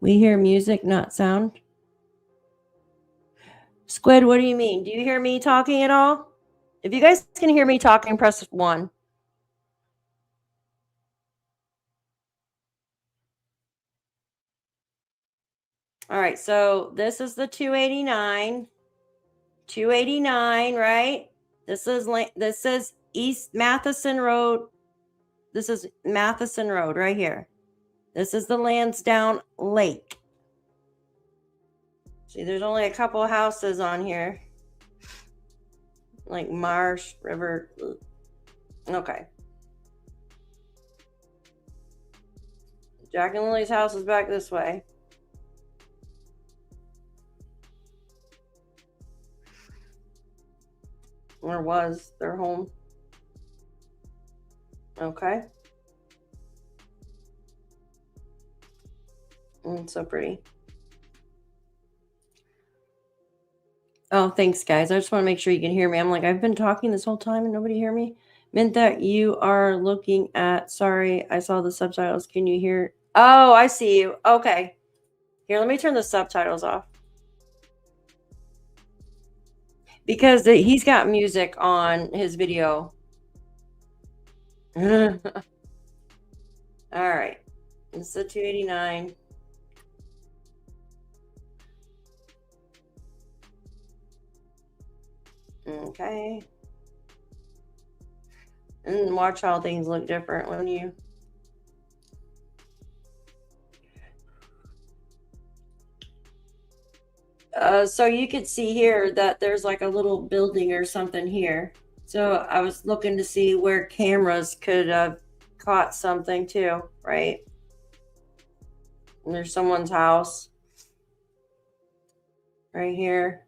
Speaker 1: We hear music, not sound. Squid, what do you mean? Do you hear me talking at all? If you guys can hear me talking, press 1. All right, so this is the 289. 289, right? This is East Matheson Road. This is Matheson Road right here. This is the Landsdowne Lake. See, there's only a couple of houses on here. Like Marsh, River. Okay. Jack and Lily's house is back this way. Or was their home. Okay. So pretty. Oh, thanks, guys. I just want to make sure you can hear me. I'm like, I've been talking this whole time and nobody hear me. Meant that you are looking at, sorry, I saw the subtitles. Can you hear? Oh, I see you. Okay. Here, let me turn the subtitles off. Because he's got music on his video. All right. It's the 289. Okay. And watch how things look different when you... So you could see here that there's like a little building or something here. So I was looking to see where cameras could have caught something too, right? And there's someone's house right here.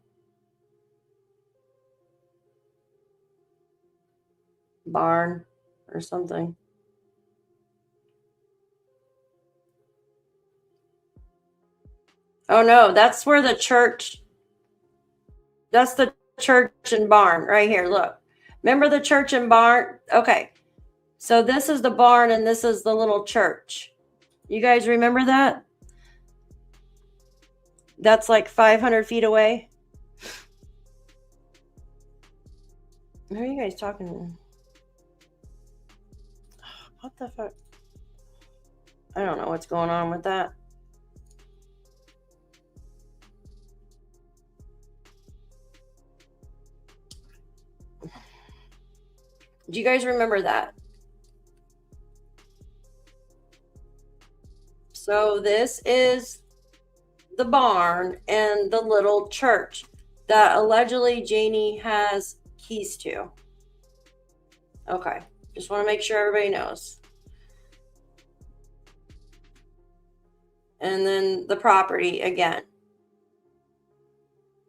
Speaker 1: Barn or something. Oh no, that's where the church, that's the church and barn right here. Look, remember the church and barn? Okay. So this is the barn and this is the little church. You guys remember that? That's like 500 feet away. Who are you guys talking? What the fuck? I don't know what's going on with that. Do you guys remember that? So this is the barn and the little church that allegedly Janie has keys to. Okay. Just want to make sure everybody knows. And then the property again.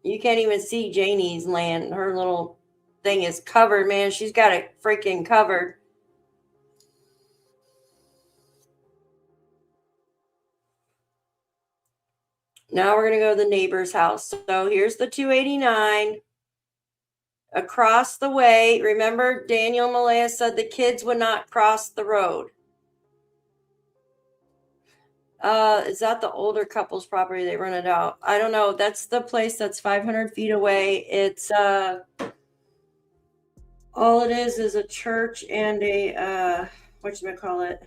Speaker 1: You can't even see Janie's land. Her little thing is covered, man. She's got it freaking covered. Now we're going to go to the neighbor's house. So here's the 289. Across the way, remember Daniel and Malaya said the kids would not cross the road. Is that the older couple's property? They rented out. I don't know. That's the place that's 500 feet away. It's All it is a church and a, whatchamacallit.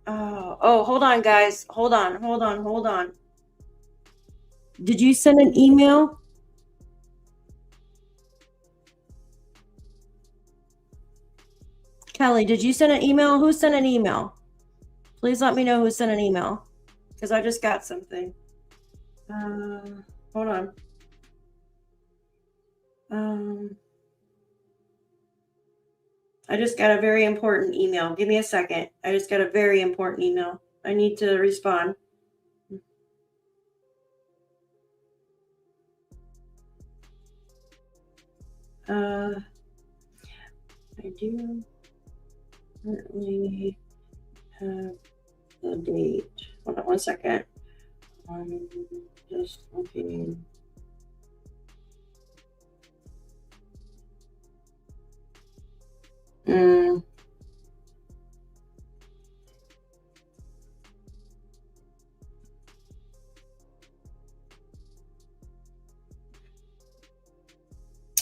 Speaker 1: Oh, hold on, guys. Hold on. Did you send an email? Kelly, did you send an email? Who sent an email? Please let me know who sent an email, because I just got something. Hold on. I just got a very important email. Give me a second. I just got a very important email. I need to respond. I do currently have the date. Hold on one second. I'm just looking.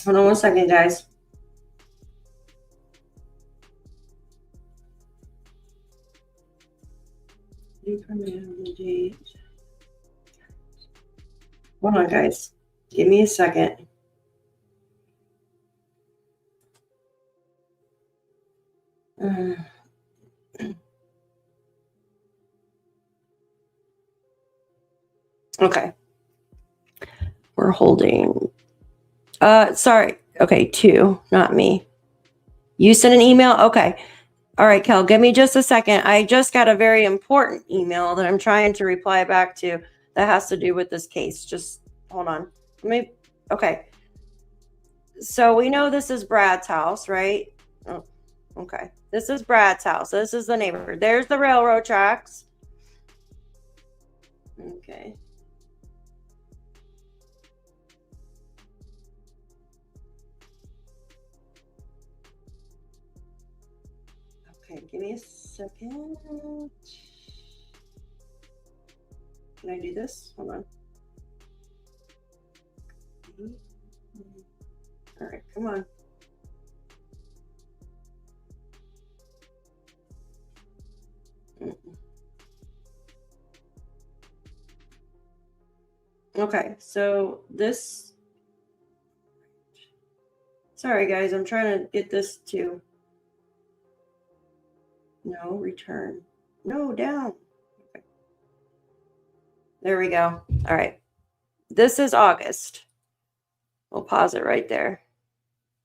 Speaker 1: Hold on one second, guys. Hold on, guys. Give me a second. Okay. We're holding. Sorry. Okay, 2, not me. You sent an email? Okay. All right, Kel, give me just a second. I just got a very important email that I'm trying to reply back to that has to do with this case. Just hold on. Okay. So we know this is Brad's house, right? Oh, okay. This is Brad's house. This is the neighborhood. There's the railroad tracks. Okay. Okay, give me a second. Can I do this? Hold on. All right, come on. Okay, so this. Sorry, guys, I'm trying to get this to. No, return. No, down. Okay. There we go. All right. This is August. We'll pause it right there.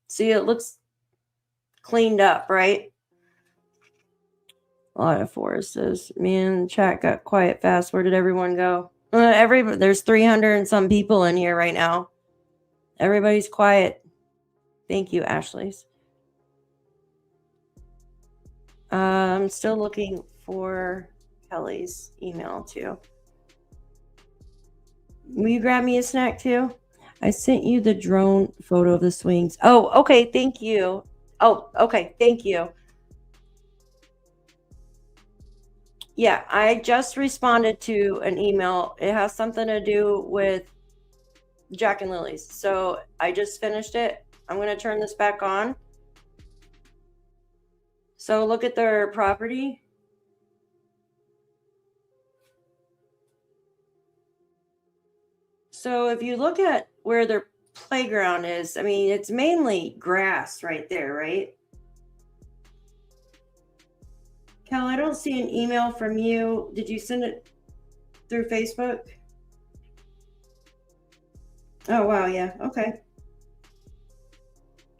Speaker 1: See, it looks cleaned up, right? A lot of forests. Me and chat got quiet fast. Where did everyone go? There's 300 and some people in here right now. Everybody's quiet. Thank you, Ashley's. I'm still looking for Kelly's email too. Will you grab me a snack too? I sent you the drone photo of the swings. Oh, okay. Thank you. Oh, okay. Thank you. Yeah, I just responded to an email. It has something to do with Jack and Lilly's. So I just finished it. I'm going to turn this back on. So look at their property. So if you look at where their playground is, I mean, it's mainly grass right there, right? Cal, I don't see an email from you. Did you send it through Facebook? Oh, wow. Yeah. Okay.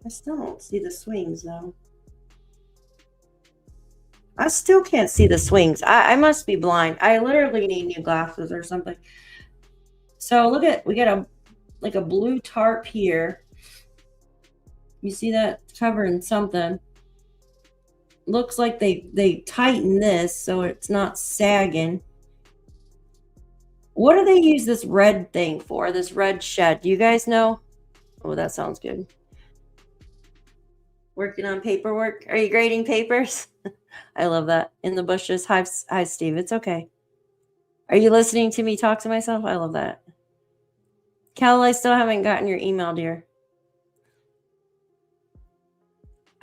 Speaker 1: I still don't see the swings, though. I still can't see the swings. I must be blind. I literally need new glasses or something. So look at, we got a blue tarp here. You see that covering something. Looks like they tighten this so it's not sagging. What do they use this red thing for? This red shed? Do you guys know? Oh, that sounds good. Working on paperwork. Are you grading papers? I love that. In the bushes. Hi, Steve. It's okay. Are you listening to me talk to myself? I love that. Cal, I still haven't gotten your email, dear.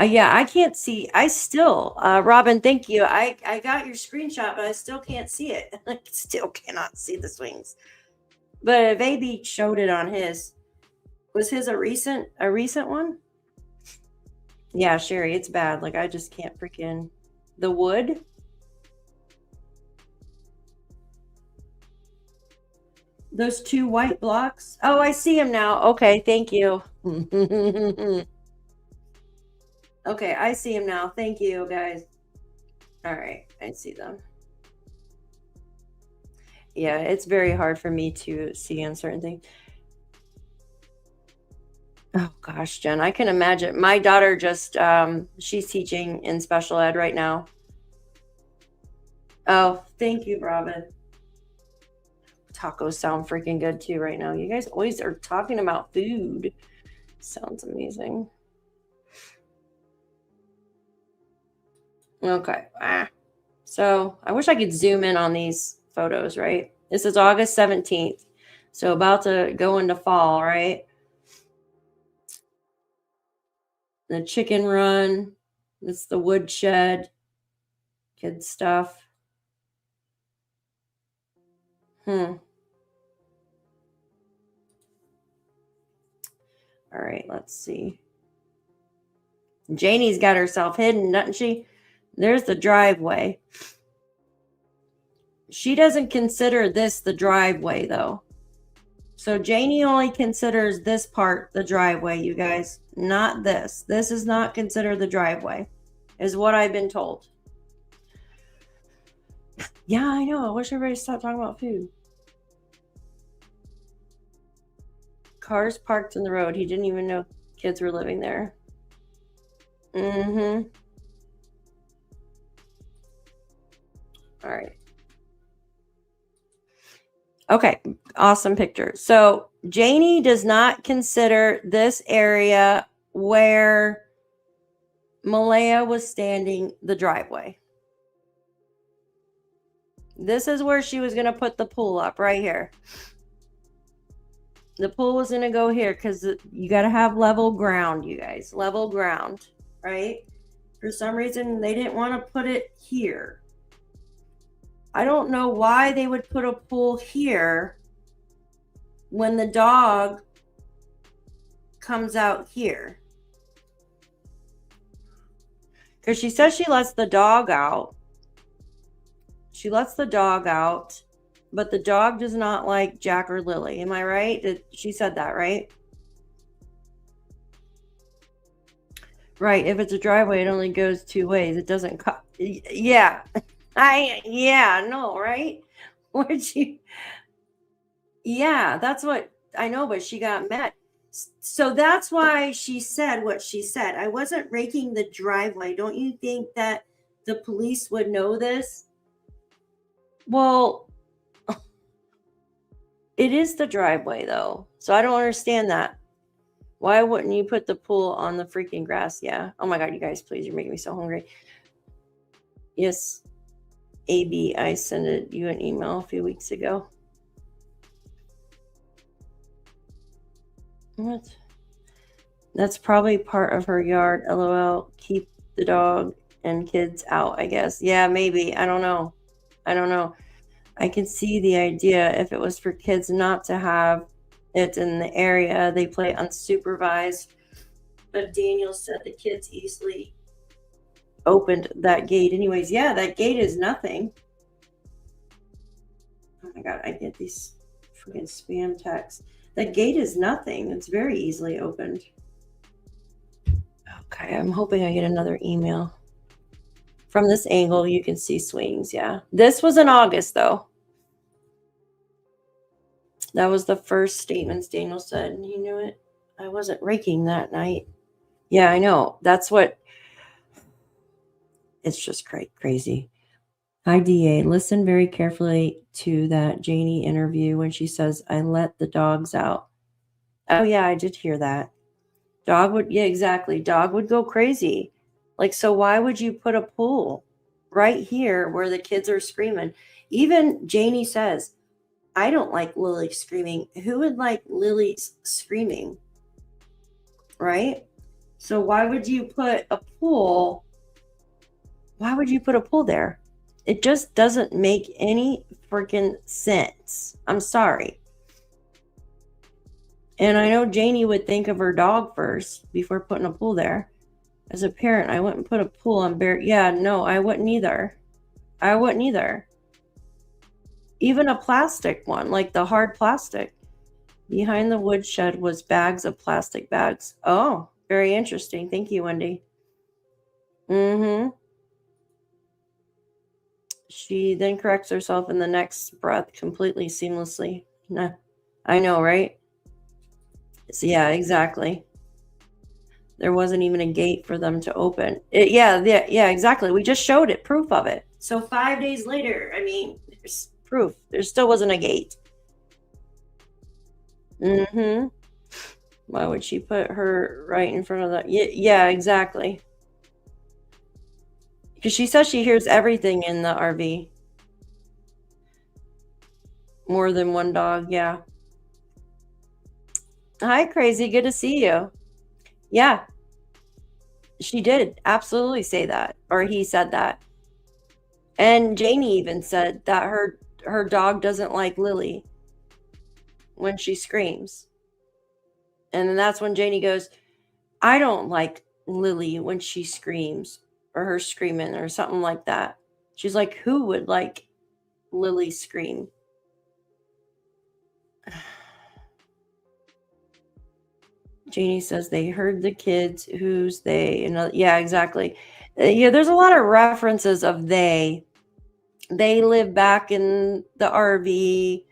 Speaker 1: Yeah, I can't see. I still, Robin, thank you. I got your screenshot, but I still can't see it. I still cannot see the swings. But if AB showed it on his, was his a recent one? Yeah, Sherry, it's bad. Like I just can't freaking the wood. Those 2 white blocks. Oh, I see them now. Okay, thank you. Okay, I see them now. Thank you, guys. All right, I see them. Yeah, it's very hard for me to see on certain things. Oh gosh, Jen, I can imagine. My daughter just she's teaching in special ed right now. Oh, thank you, Robin. Tacos sound freaking good too right now. You guys always are talking about food. Sounds amazing. Okay. So I wish I could zoom in on these photos, right? This is August 17th. So about to go into fall, right? The chicken run. It's the woodshed. Kid stuff. All right, let's see. Janie's got herself hidden, doesn't she? There's the driveway. She doesn't consider this the driveway, though. So Janie only considers this part the driveway, you guys. Not this. This is not considered the driveway, is what I've been told. Yeah, I know. I wish everybody stopped talking about food. Cars parked in the road. He didn't even know kids were living there. All right. Okay, awesome picture. So Janie does not consider this area where Malaya was standing the driveway. This is where she was going to put the pool up, right here. The pool was going to go here because you got to have level ground, you guys. Level ground, right? For some reason, they didn't want to put it here. I don't know why they would put a pool here when the dog comes out here. Because she says she lets the dog out. She lets the dog out, but the dog does not like Jack or Lilly. Am I right? She said that, right? Right. If it's a driveway, it only goes 2 ways. It doesn't cut. Yeah. No, right? Would you? Yeah, that's what I know, but she got mad. So that's why she said what she said. I wasn't raking the driveway. Don't you think that the police would know this? Well, it is the driveway, though. So I don't understand that. Why wouldn't you put the pool on the freaking grass? Yeah. Oh my God, you guys, please. You're making me so hungry. Yes. AB, I sent you an email a few weeks ago. What? That's probably part of her yard. LOL. Keep the dog and kids out, I guess. Yeah, maybe. I don't know. I can see the idea if it was for kids not to have it in the area. They play unsupervised. But Daniel said the kids easily opened that gate. Anyways, yeah, that gate is nothing. Oh my God, I get these freaking spam texts. That gate is nothing. It's very easily opened. Okay, I'm hoping I get another email. From this angle, you can see swings, yeah. This was in August, though. That was the first statements Daniel said. And he knew it. I wasn't raking that night. Yeah, I know. That's what... It's just crazy. Hi, DA. Listen very carefully to that Janie interview when she says, I let the dogs out. Oh, yeah, I did hear that. Dog would... Yeah, exactly. Dog would go crazy. Like, so why would you put a pool right here where the kids are screaming? Even Janie says, I don't like Lily screaming. Who would like Lily screaming? Right? So why would you put a pool? Why would you put a pool there? It just doesn't make any freaking sense. I'm sorry. And I know Janie would think of her dog first before putting a pool there. As a parent, I wouldn't put a pool on bear. Yeah, no, I wouldn't either. I wouldn't either. Even a plastic one, like the hard plastic. Behind the woodshed was bags of plastic bags. Oh, very interesting. Thank you, Wendy. Mm-hmm. She then corrects herself in the next breath completely seamlessly. Nah, I know, right? So, yeah, exactly. There wasn't even a gate for them to open. Yeah, exactly. We just showed it, proof of it. So 5 days later, I mean, there's proof. There still wasn't a gate. Mm-hmm. Why would she put her right in front of that? Yeah, exactly. Because she says she hears everything in the RV. More than one dog, yeah. Hi, Crazy. Good to see you. Yeah. She did absolutely say that, or he said that. And Janie even said that her dog doesn't like Lily when she screams. And then that's when Janie goes, I don't like Lily when she screams, or her screaming, or something like that. She's like, who would like Lily scream? Janie says they heard the kids. Who's they? And yeah, exactly. Yeah, there's a lot of references of they. They live back in the RV,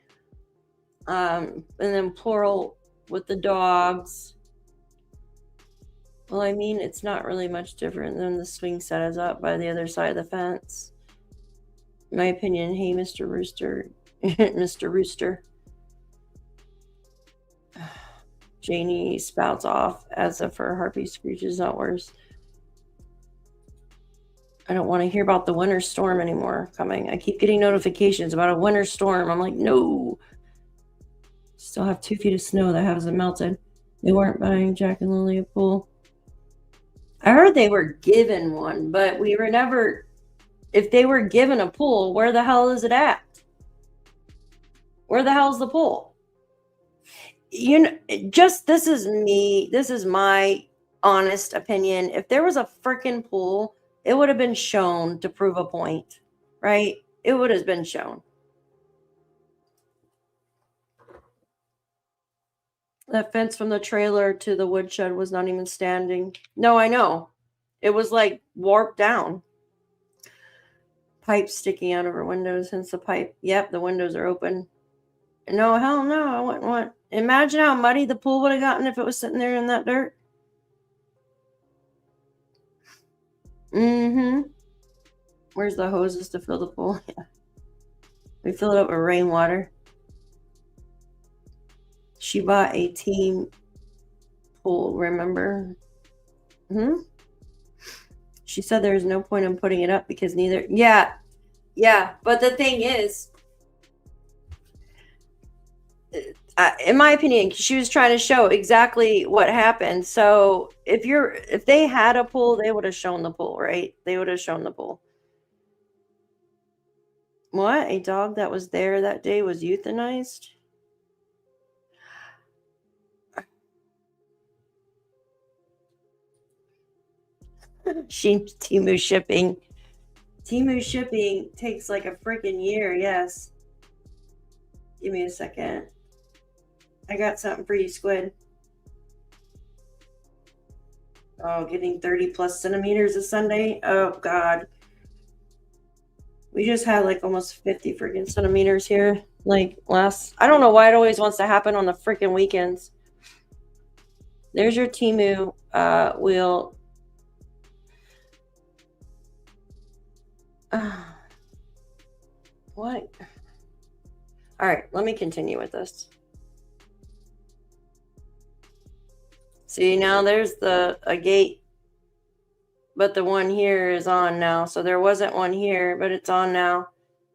Speaker 1: and then plural with the dogs. Well, I mean, it's not really much different than the swing set is up by the other side of the fence. In my opinion, hey, Mr. Rooster. Mr. Rooster. Janie spouts off as if her heartbeat screeches not worse. I don't want to hear about the winter storm anymore coming. I keep getting notifications about a winter storm. I'm like, no. Still have 2 feet of snow that hasn't melted. They weren't buying Jack and Lilly a pool. I heard they were given one, but we were never... If they were given a pool, where the hell is it at? Where the hell's the pool? You know, just this is me. This is my honest opinion. If there was a freaking pool, it would have been shown to prove a point, right? It would have been shown. That fence from the trailer to the woodshed was not even standing. No, I know. It was like warped down. Pipes sticking out of her windows, hence the pipe. Yep, the windows are open. No, hell no, I wouldn't want. Imagine how muddy the pool would have gotten if it was sitting there in that dirt. Mm-hmm. Where's the hoses to fill the pool? Yeah. We fill it up with rainwater. She bought a team pool, remember? She said there's no point in putting it up because neither... Yeah. But the thing is... in my opinion, she was trying to show exactly what happened. So if they had a pool, they would have shown the pool, right? They would have shown the pool. What? A dog that was there that day was euthanized? Temu shipping. Temu shipping takes like a freaking year, yes. Give me a second. I got something for you, Squid. Oh, getting 30 plus centimeters a Sunday. Oh, God. We just had like almost 50 freaking centimeters here. Like last... I don't know why it always wants to happen on the freaking weekends. There's your Temu wheel. What? All right, let me continue with this. See, now there's a gate, but the one here is on now. So there wasn't one here, but it's on now.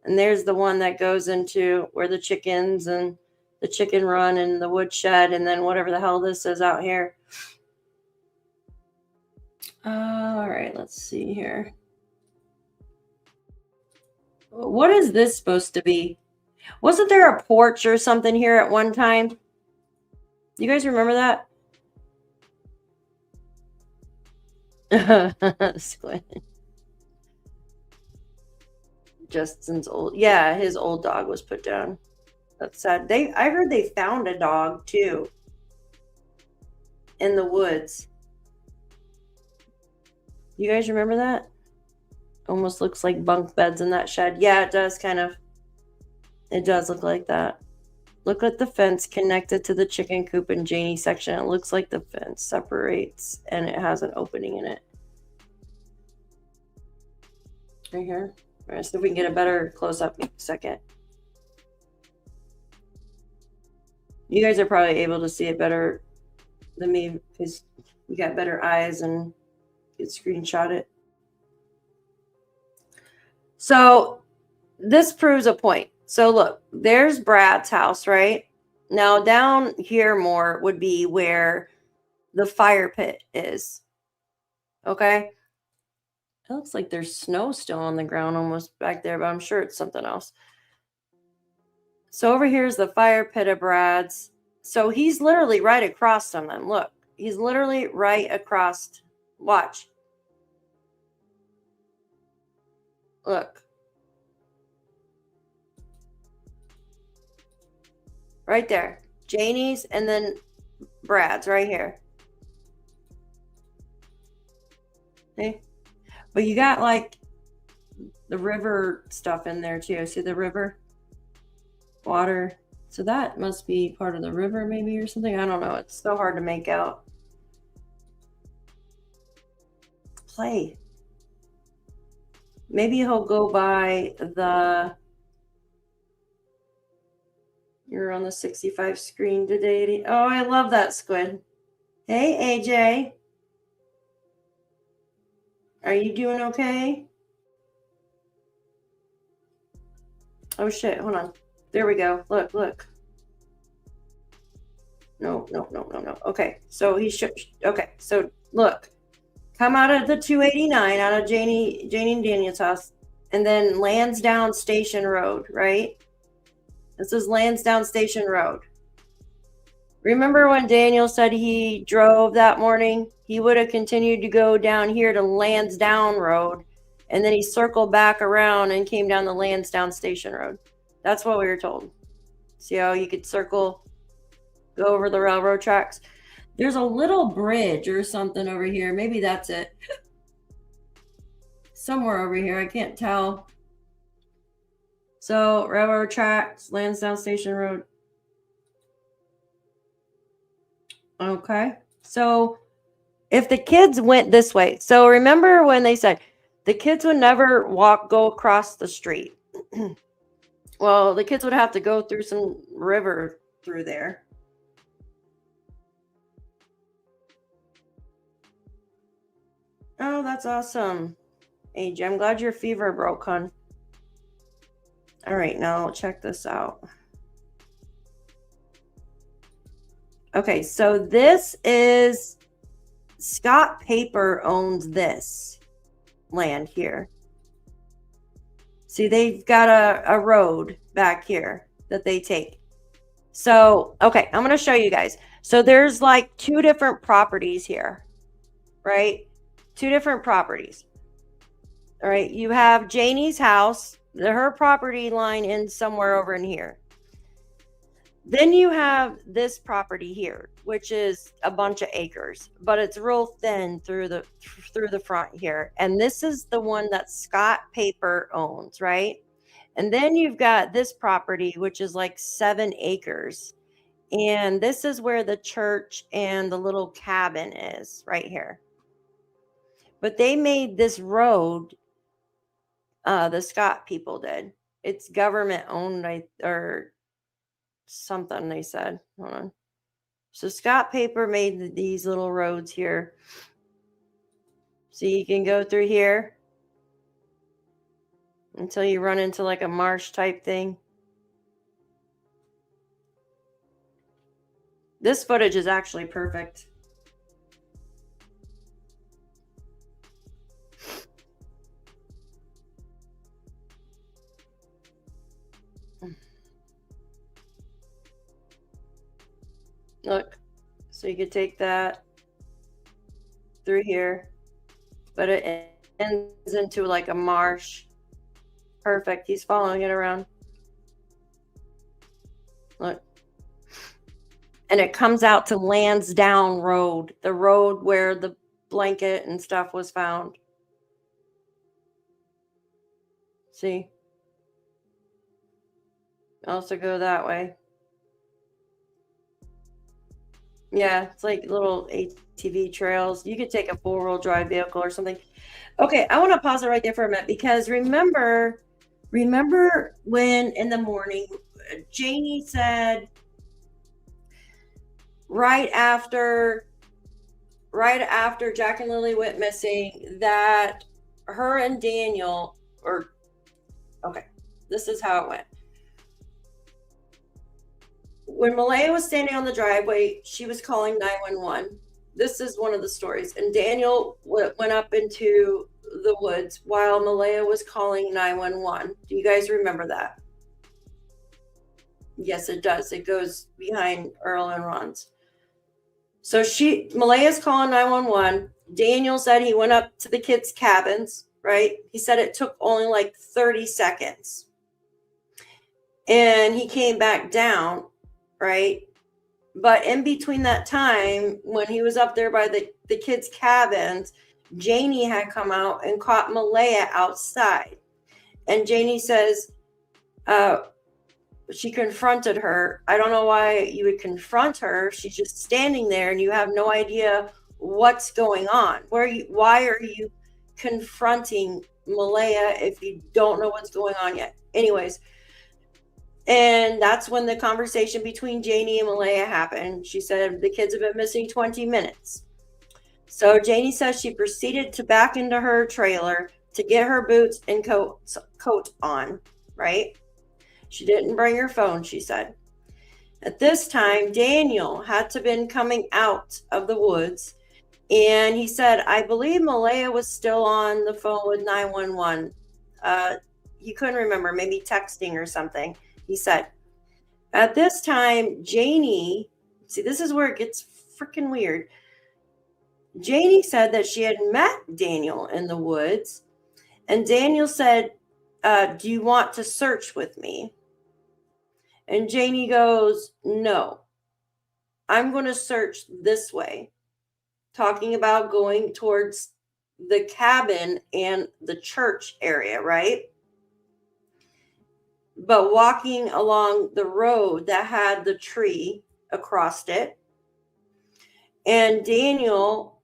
Speaker 1: And there's the one that goes into where the chickens and the chicken run and the woodshed and then whatever the hell this is out here. All right, let's see here. What is this supposed to be? Wasn't there a porch or something here at one time? You guys remember that? Squid. Justin's old, yeah, his old dog was put down. That's sad. I heard they found a dog too in the woods. You guys remember that? Almost looks like bunk beds in that shed. Yeah, it does kind of. It does look like that. Look at the fence connected to the chicken coop in Janie's section. It looks like the fence separates and it has an opening in it. Right here. All right, see if we can get a better close-up in a second. You guys are probably able to see it better than me because you got better eyes and could screenshot it. So this proves a point. So look, there's Brad's house, right? Now down here more would be where the fire pit is. Okay. It looks like there's snow still on the ground almost back there, but I'm sure it's something else. So over here is the fire pit of Brad's. So he's literally right across from them. Look, he's literally right across. Watch. Look. Right there. Janie's and then Brad's right here. See? But you got like the river stuff in there too. See the river? Water. So that must be part of the river maybe or something. I don't know. It's so hard to make out. Play. Maybe he'll go by the... You're on the 65 screen today. Oh, I love that squid. Hey, AJ. Are you doing okay? Oh, shit. Hold on. There we go. Look, look. No. Okay. So he should. Okay. So look. Come out of the 289, out of Janie and Daniel's house. And then Landsdowne Station Road, right? This is Landsdowne Station Road. Remember when Daniel said he drove that morning? He would have continued to go down here to Landsdowne Road, and then he circled back around and came down the Landsdowne Station Road. That's what we were told. See how you could circle, go over the railroad tracks? There's a little bridge or something over here. Maybe that's it. Somewhere over here. I can't tell. So, railroad tracks, Lansdowne Station Road. Okay. So, if the kids went this way. So, remember when they said the kids would never go across the street. Well, the kids would have to go through some river through there. Oh, that's awesome. AJ, I'm glad your fever broke, hon. All right, now check this out. Okay, so this is Scott Paper owns this land here. See, they've got a road back here that they take. So, okay, I'm going to show you guys. So there's like two different properties here, right? Two different properties. All right, you have Janie's house. Her property line ends somewhere over in here. Then you have this property here, which is a bunch of acres, but it's real thin through the front here. And this is the one that Scott Paper owns, right? And then you've got this property, which is like 7 acres. And this is where the church and the little cabin is right here. But they made this road, the Scott people did. It's government owned, or something they said. Hold on. So Scott Paper made these little roads here. So you can go through here until you run into like a marsh type thing. This footage is actually perfect. Look, so you could take that through here, but it ends into like a marsh. Perfect. He's following it around. Look. And it comes out to Landsdowne Road, the road where the blanket and stuff was found. See? Also go that way. Yeah, it's like little ATV trails. You could take a 4-wheel drive vehicle or something. Okay, I want to pause it right there for a minute because remember when in the morning Janie said right after Jack and Lilly went missing that her and Daniel this is how it went. When Malaya was standing on the driveway, she was calling 911. This is one of the stories. And Daniel went up into the woods while Malaya was calling 911. Do you guys remember that? Yes, it does. It goes behind Earl and Ron's. So Malaya's calling 911. Daniel said he went up to the kids' cabins, right? He said it took only like 30 seconds. And he came back down, right? But in between that time, when he was up there by the kids' cabins, Janie had come out and caught Malaya outside. And Janie says she confronted her. I don't know why you would confront her. She's just standing there and you have no idea what's going on. Why are you confronting Malaya if you don't know what's going on yet? Anyways, and that's when the conversation between Janie and Malaya happened. She said the kids have been missing 20 minutes. So Janie says she proceeded to back into her trailer to get her boots and coat on, right? She didn't bring her phone, she said. At this time, Daniel had to been coming out of the woods, and he said, I believe Malaya was still on the phone with 911. He couldn't remember, maybe texting or something. He said, at this time, Janie, see, this is where it gets freaking weird. Janie said that she had met Daniel in the woods, and Daniel said, do you want to search with me? And Janie goes, no, I'm going to search this way, talking about going towards the cabin and the church area, right? But walking along the road that had the tree across it. And Daniel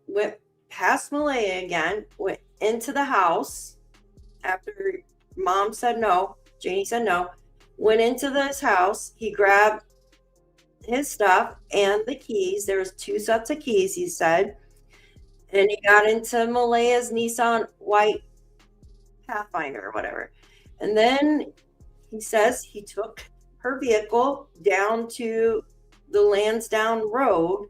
Speaker 1: went past Malaya again, went into the house after Mom said no, Janie said no, went into this house. He grabbed his stuff and the keys. There was 2 sets of keys, he said. And he got into Malaya's Nissan white Pathfinder or whatever. And then he says he took her vehicle down to the Landsdowne Road,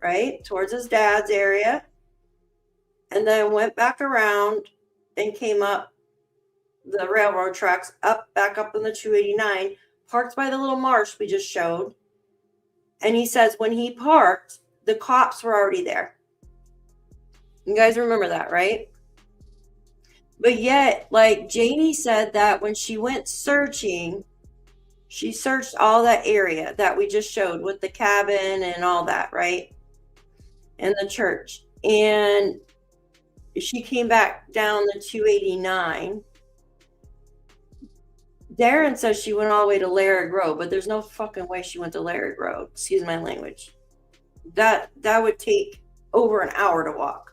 Speaker 1: right, towards his dad's area, and then went back around and came up the railroad tracks, back up on the 289, parked by the little marsh we just showed. And he says when he parked, the cops were already there. You guys remember that, right? But yet, like Janie said that when she went searching, she searched all that area that we just showed with the cabin and all that, right? And the church. And she came back down the 289. Darren says she went all the way to Laird Road, but there's no fucking way she went to Laird Road. Excuse my language. That would take over an hour to walk.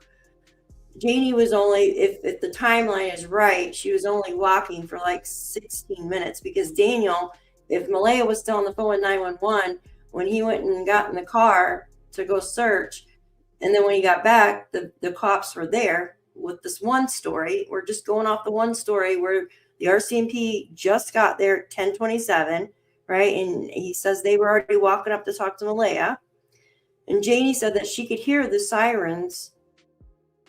Speaker 1: Janie was only, if the timeline is right, she was only walking for like 16 minutes because Daniel, if Malaya was still on the phone with 911, when he went and got in the car to go search, and then when he got back, the cops were there with this one story. We're just going off the one story where the RCMP just got there at 10:27, right? And he says they were already walking up to talk to Malaya. And Janie said that she could hear the sirens,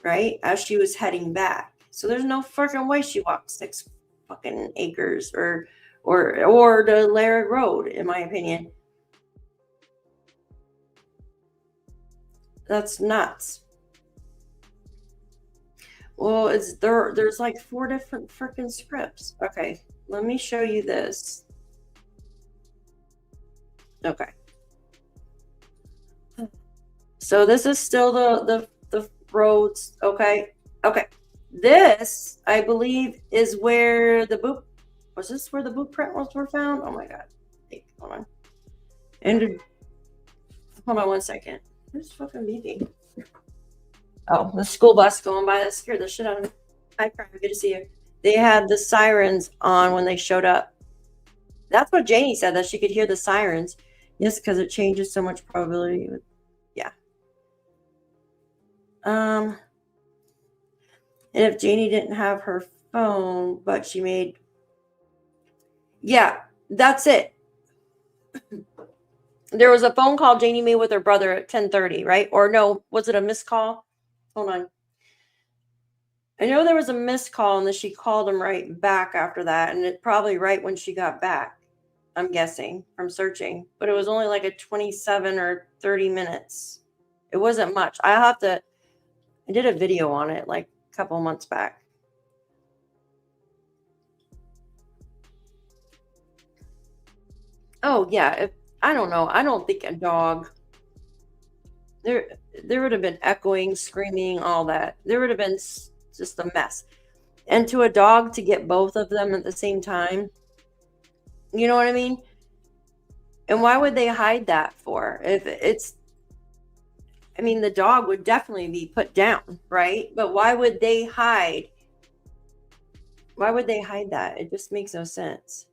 Speaker 1: right, as she was heading back. So there's no fucking way she walked 6 fucking acres or to Laird Road, in my opinion. That's nuts. Well, there's like 4 different freaking scripts. Okay, let me show you this. Okay. So this is still the roads, okay? Okay. This, I believe, is where the boot, was this where the boot prints were found? Oh my God. Wait, hold on. And hold on 1 second. Who's fucking beeping? Oh, the school bus going by. That scared the shit out of me. Hi, Prime. Good to see you. They had the sirens on when they showed up. That's what Janie said, that she could hear the sirens. Yes, because it changes so much probability. Yeah. And if Janie didn't have her phone, but she made, yeah, that's it. There was a phone call Janie made with her brother at 10:30, right? Or no, was it a missed call? Hold on. I know there was a missed call and then she called him right back after that. And it probably right when she got back, I'm guessing from searching, but it was only like a 27 or 30 minutes. It wasn't much. I did a video on it like a couple months back. Oh yeah. I don't know. I don't think a dog, there would have been echoing, screaming, all that. There would have been just a mess. And to a dog to get both of them at the same time, you know what I mean? And why would they hide that for? If it's, I mean, the dog would definitely be put down, right? But why would they hide? Why would they hide that? It just makes no sense.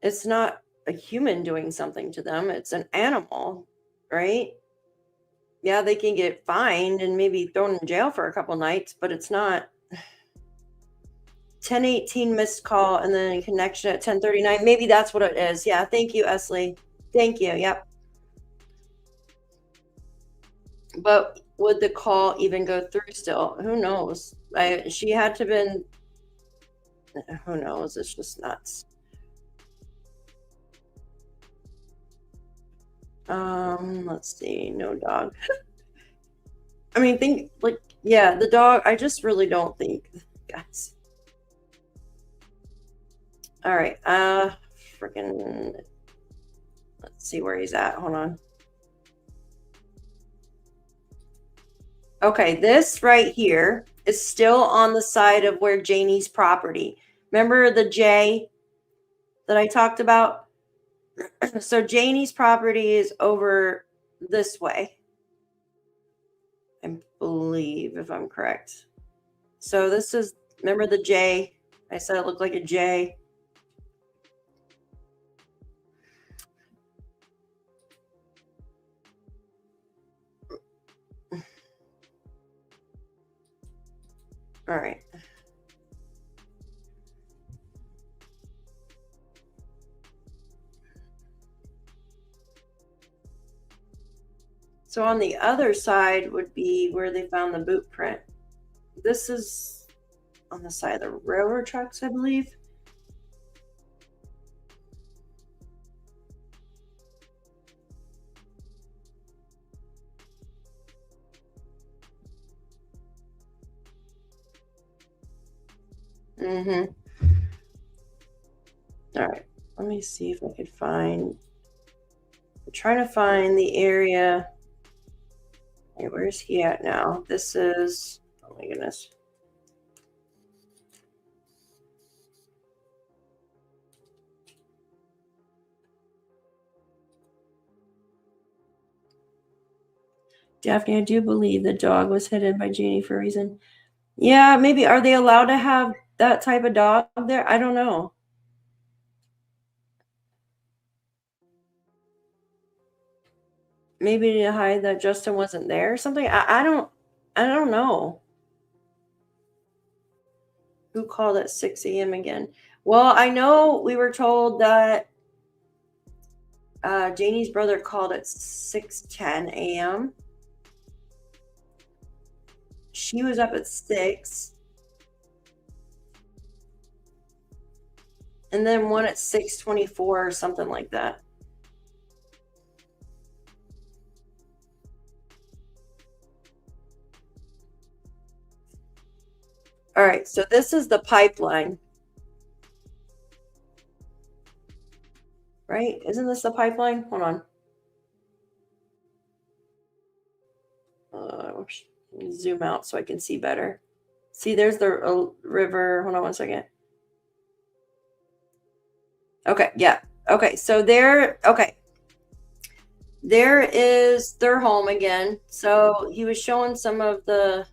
Speaker 1: It's not a human doing something to them. It's an animal, right? Yeah, they can get fined and maybe thrown in jail for a couple nights, but it's not 10:18 missed call and then connection at 10:39. Maybe that's what it is. Yeah, thank you, Esley. Thank you. Yep. But would the call even go through still? Who knows? She had to been, who knows? It's just nuts. Let's see. No dog. I mean, think like, yeah, the dog. I just really don't think, guys. All right. Freaking. Let's see where he's at. Hold on. Okay, this right here is still on the side of where Janie's property. Remember the J that I talked about? So Janie's property is over this way, I believe, if I'm correct. So this is, remember the J? I said it looked like a J. All right. So on the other side would be where they found the boot print. This is on the side of the railroad tracks, I believe. Mm-hmm. All right. Let me see if I could find. I'm trying to find the area. Hey, where's he at now? This is, oh my goodness. Daphne, I do believe the dog was hidden by Janie for a reason. Yeah, maybe. Are they allowed to have that type of dog there? I don't know. Maybe to hide that Justin wasn't there or something. I don't know. Who called at 6 a.m. again? Well, I know we were told that Janie's brother called at 6:10 a.m. She was up at 6. And then one at 6:24 or something like that. All right, so this is the pipeline. Right? Isn't this the pipeline? Hold on. Zoom out so I can see better. See, there's the river. Hold on one second. Okay, yeah. Okay, so there is their home again. So he was showing some of the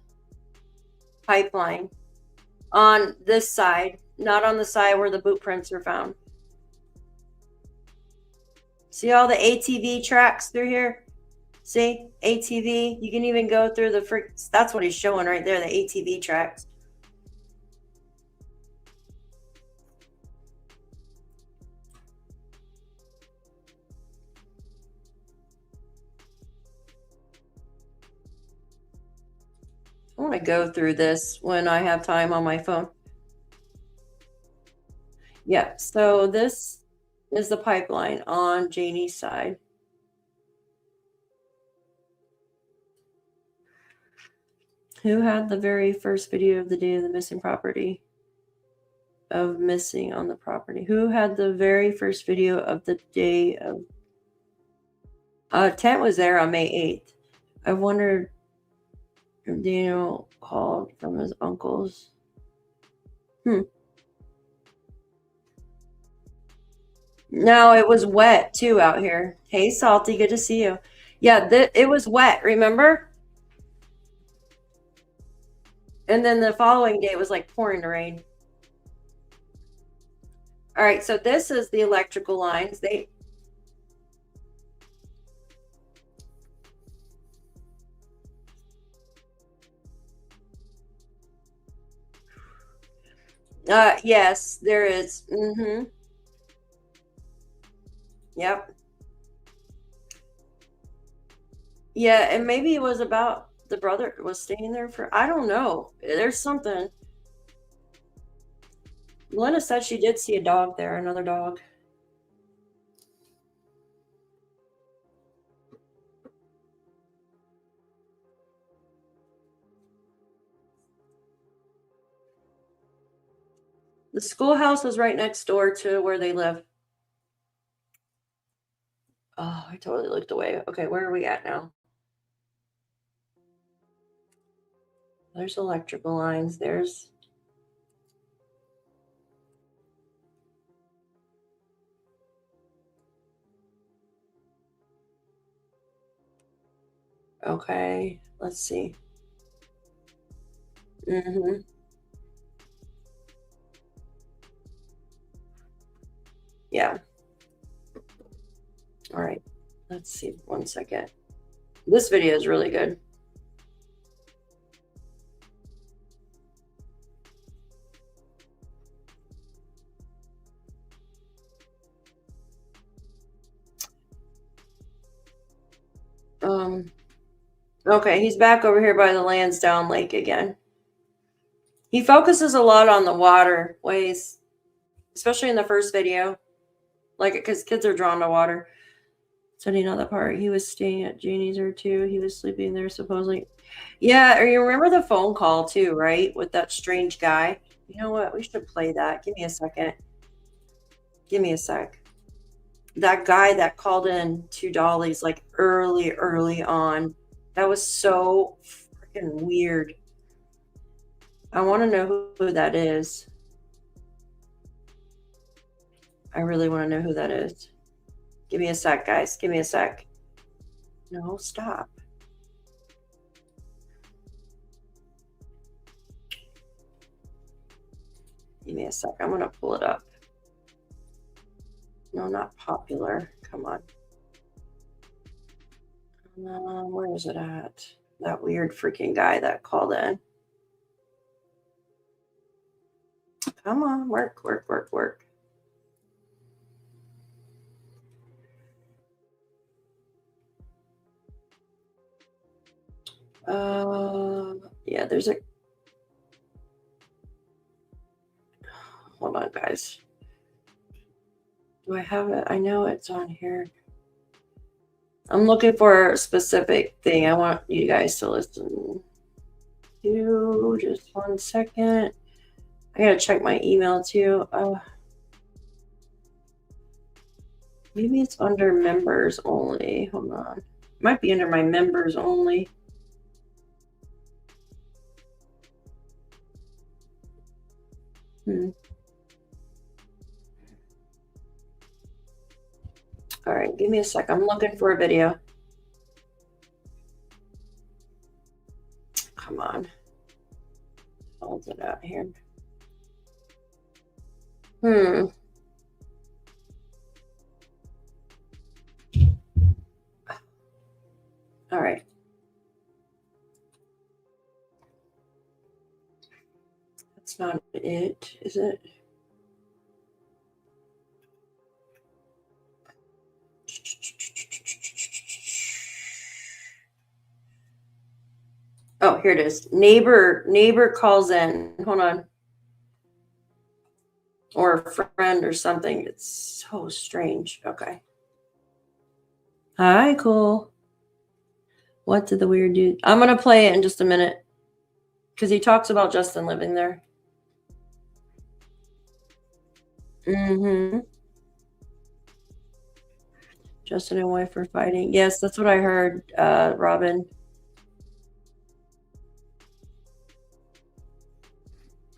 Speaker 1: pipeline on this side, not on the side where the boot prints are found. See all the ATV tracks through here? See, ATV, you can even go through the that's what he's showing right there, the ATV tracks. I want to go through this when I have time on my phone. Yeah, so this is the pipeline on Janie's side. Who had the very first video of the day of the missing property? Of missing on the property? Who had the very first video of the day of... Tent was there on May 8th. I wondered if Daniel called from his uncle's. No, it was wet too out here. Hey, Salty, good to see you. Yeah, it was wet, remember? And then the following day, it was like pouring rain. All right, so this is the electrical lines. Yes, there is. Mm-hmm. Yep. Yeah, and maybe it was about the brother was staying there for, I don't know. There's something. Melinda said she did see a dog there, another dog. The schoolhouse was right next door to where they live. Oh, I totally looked away. Okay, where are we at now? There's electrical lines. There's... Okay, let's see. Mm-hmm. Yeah. All right, let's see. 1 second. This video is really good. Okay, he's back over here by the Landsdowne Lake again. He focuses a lot on the waterways, especially in the first video, like because kids are drawn to water. So do you know that part? He was staying at Janie's or two. He was sleeping there supposedly. Yeah, or you remember the phone call too, right? With that strange guy. You know what? We should play that. Give me a second. Give me a sec. That guy that called in to Dolly's like early on. That was so freaking weird. I want to know who that is. I really want to know who that is. Give me a sec, guys. Give me a sec. No, stop. Give me a sec. I'm going to pull it up. No, not popular. Come on. Where is it at? That weird freaking guy that called in. Come on, work. Yeah, there's a... Hold on, guys. Do I have it? I know it's on here. I'm looking for a specific thing. I want you guys to listen. too. Just 1 second. I gotta check my email too. Maybe it's under members only. Hold on. It might be under my members only. All right, give me a sec. I'm looking for a video. Come on. Hold it out here. All right. That's not it, is it? Oh, here it is. Neighbor calls in. Hold on. Or a friend or something. It's so strange. Okay. Hi, cool. What did the weird dude? I'm going to play it in just a minute because he talks about Justin living there. Justin and wife are fighting. Yes, that's what I heard, Robin.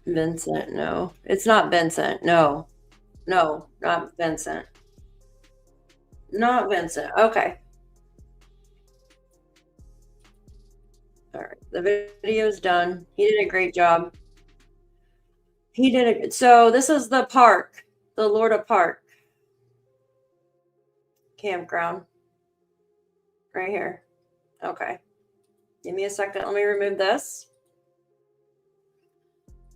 Speaker 1: Vincent, no. It's not Vincent. No. No, not Vincent. Not Vincent. Okay. All right. The video's done. He did a great job. He did it. So this is the park, the Lorda Park campground right here. Okay. Give me a second. Let me remove this.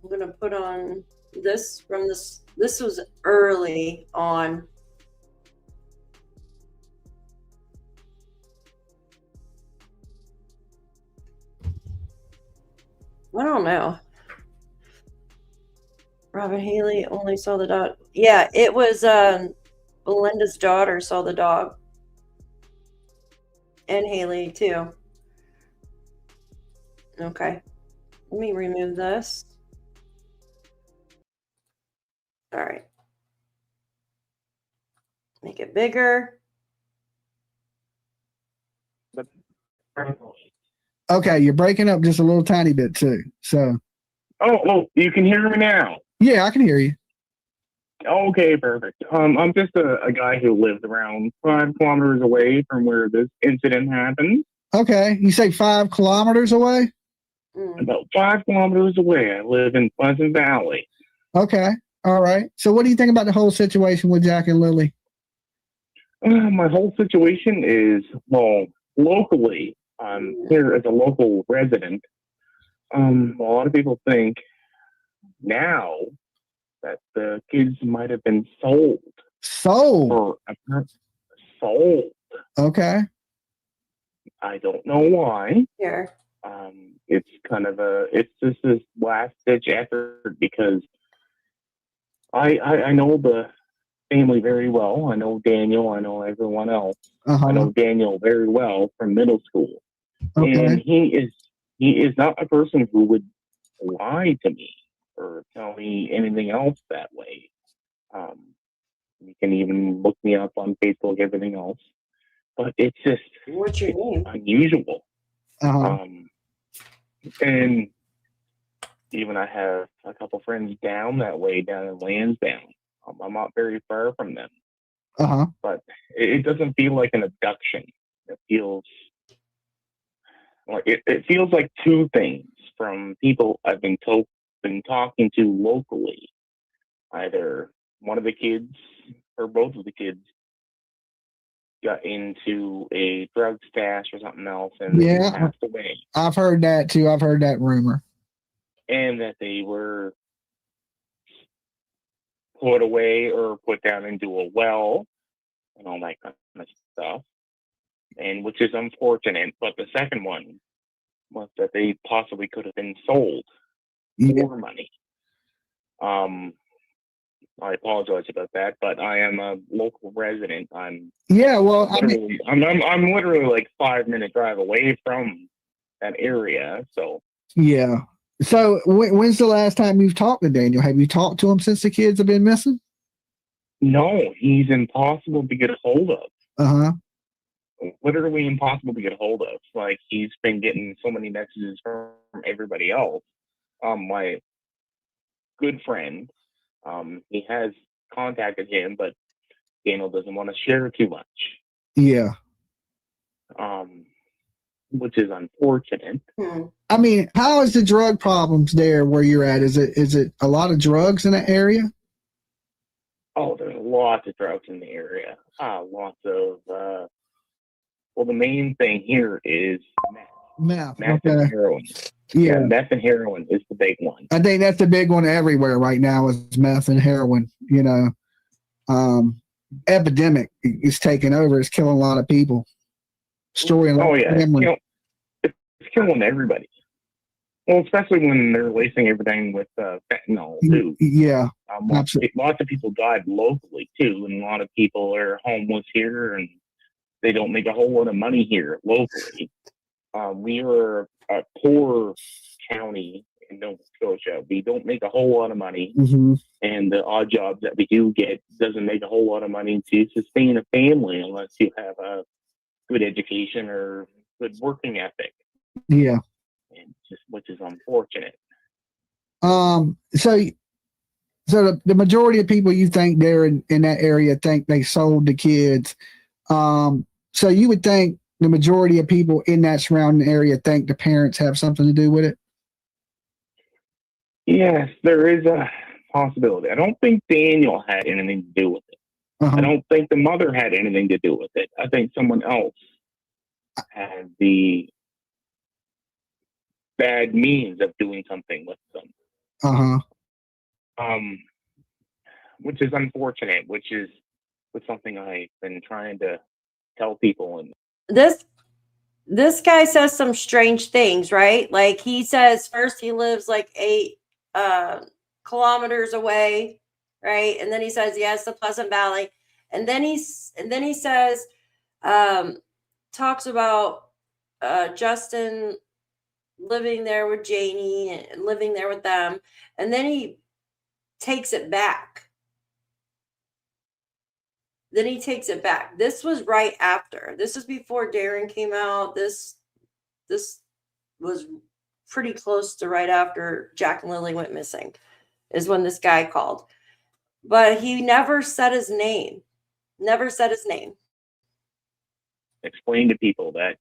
Speaker 1: I'm going to put on this from this. This was early on. I don't know. Robin Haley only saw the dog. Yeah, it was Belinda's daughter saw the dog. And Haley too. Okay. Let me remove this. All right. Make it bigger.
Speaker 8: Okay, you're breaking up just a little tiny bit too. So.
Speaker 9: Oh, you can hear me now.
Speaker 8: Yeah, I can hear you.
Speaker 9: Okay, perfect. I'm just a guy who lives around 5 kilometers away from where this incident happened.
Speaker 8: Okay, you say 5 kilometers away?
Speaker 9: About 5 kilometers away. I live in Pleasant Valley.
Speaker 8: Okay, all right. So what do you think about the whole situation with Jack and Lilly?
Speaker 9: My whole situation is, well, locally, here as a local resident, a lot of people think now that the kids might have been sold.
Speaker 8: Sold?
Speaker 9: Sold.
Speaker 8: Okay.
Speaker 9: I don't know why.
Speaker 1: Here.
Speaker 9: It's kind of it's just this last ditch effort because I know the family very well. I know Daniel. I know everyone else. I know Daniel very well from middle school.
Speaker 8: Okay.
Speaker 9: And he is not a person who would lie to me or tell me anything else that way. You can even look me up on Facebook, everything else. But it's just
Speaker 1: what's your name?
Speaker 9: Unusual. And even I have a couple friends down that way, down in Landsdowne. I'm not very far from them. But it doesn't feel like an abduction. It feels like it feels like two things from people I've been talking to locally. Either one of the kids or both of the kids got into a drug stash or something else and they passed away.
Speaker 8: I've heard that too. I've heard that rumor.
Speaker 9: And that they were put away or put down into a well and all that kind of stuff. And which is unfortunate. But the second one was that they possibly could have been sold for money. I apologize about that, but I am a local resident. I'm literally like 5-minute drive away from that area. So
Speaker 8: Yeah. So when's the last time you've talked to Daniel? Have you talked to him since the kids have been missing?
Speaker 9: No, he's impossible to get a hold of.
Speaker 8: Uh-huh.
Speaker 9: Literally impossible to get a hold of. Like, he's been getting so many messages from everybody else. My good friend, he has contacted him, but Daniel doesn't want to share too much.
Speaker 8: Yeah.
Speaker 9: Which is unfortunate.
Speaker 8: I mean, how is the drug problems there where you're at? Is it a lot of drugs in that area?
Speaker 9: Oh, there's lots of drugs in the area. Lots of, well, the main thing here is meth. Meth
Speaker 8: Okay.
Speaker 9: and heroin.
Speaker 8: Yeah.
Speaker 9: Meth and heroin is the big one.
Speaker 8: I think that's the big one everywhere right now is meth and heroin. You know, epidemic is taking over. It's killing a lot of people. Destroying a lot of families.
Speaker 9: It's killing everybody. Well, especially when they're lacing everything with fentanyl too.
Speaker 8: Yeah.
Speaker 9: Lots of people died locally too, and a lot of people are homeless here, and they don't make a whole lot of money here locally. We are a poor county in Nova Scotia. We don't make a whole lot of money, and the odd jobs that we do get doesn't make a whole lot of money to sustain a family unless you have a good education or good working ethic.
Speaker 8: Yeah.
Speaker 9: And which is unfortunate.
Speaker 8: So the majority of people you think there in that area think they sold the kids. So you would think the majority of people in that surrounding area think the parents have something to do with it?
Speaker 9: Yes, there is a possibility. I don't think Daniel had anything to do with it. I don't think the mother had anything to do with it. I think someone else had the bad means of doing something with them. Which is unfortunate, which is something I've been trying to tell people. And
Speaker 1: this guy says some strange things, right? Like, he says first he lives like 8 kilometers away, right? And then he says, yes, the Pleasant Valley. And then he says, talks about Justin living there with Janie and living there with them. And then he takes it back. This was right after. This is before Darren came out. This was pretty close to right after Jack and Lilly went missing is when this guy called. But he never said his name.
Speaker 9: Explain to people that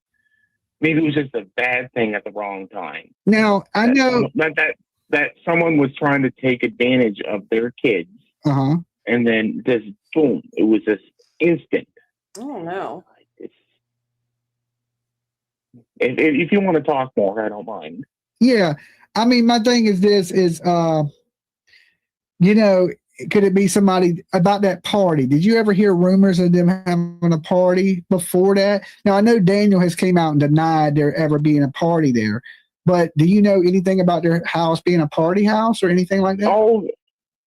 Speaker 9: maybe it was just a bad thing at the wrong time.
Speaker 8: Now, I know
Speaker 9: that someone was trying to take advantage of their kids. And then just boom, it was just instant.
Speaker 1: Oh no.
Speaker 9: If you want to talk more, I don't mind.
Speaker 8: Yeah. I mean, my thing is this is, you know, could it be somebody about that party? Did you ever hear rumors of them having a party before that? Now, I know Daniel has came out and denied there ever being a party there, but do you know anything about their house being a party house or anything like that?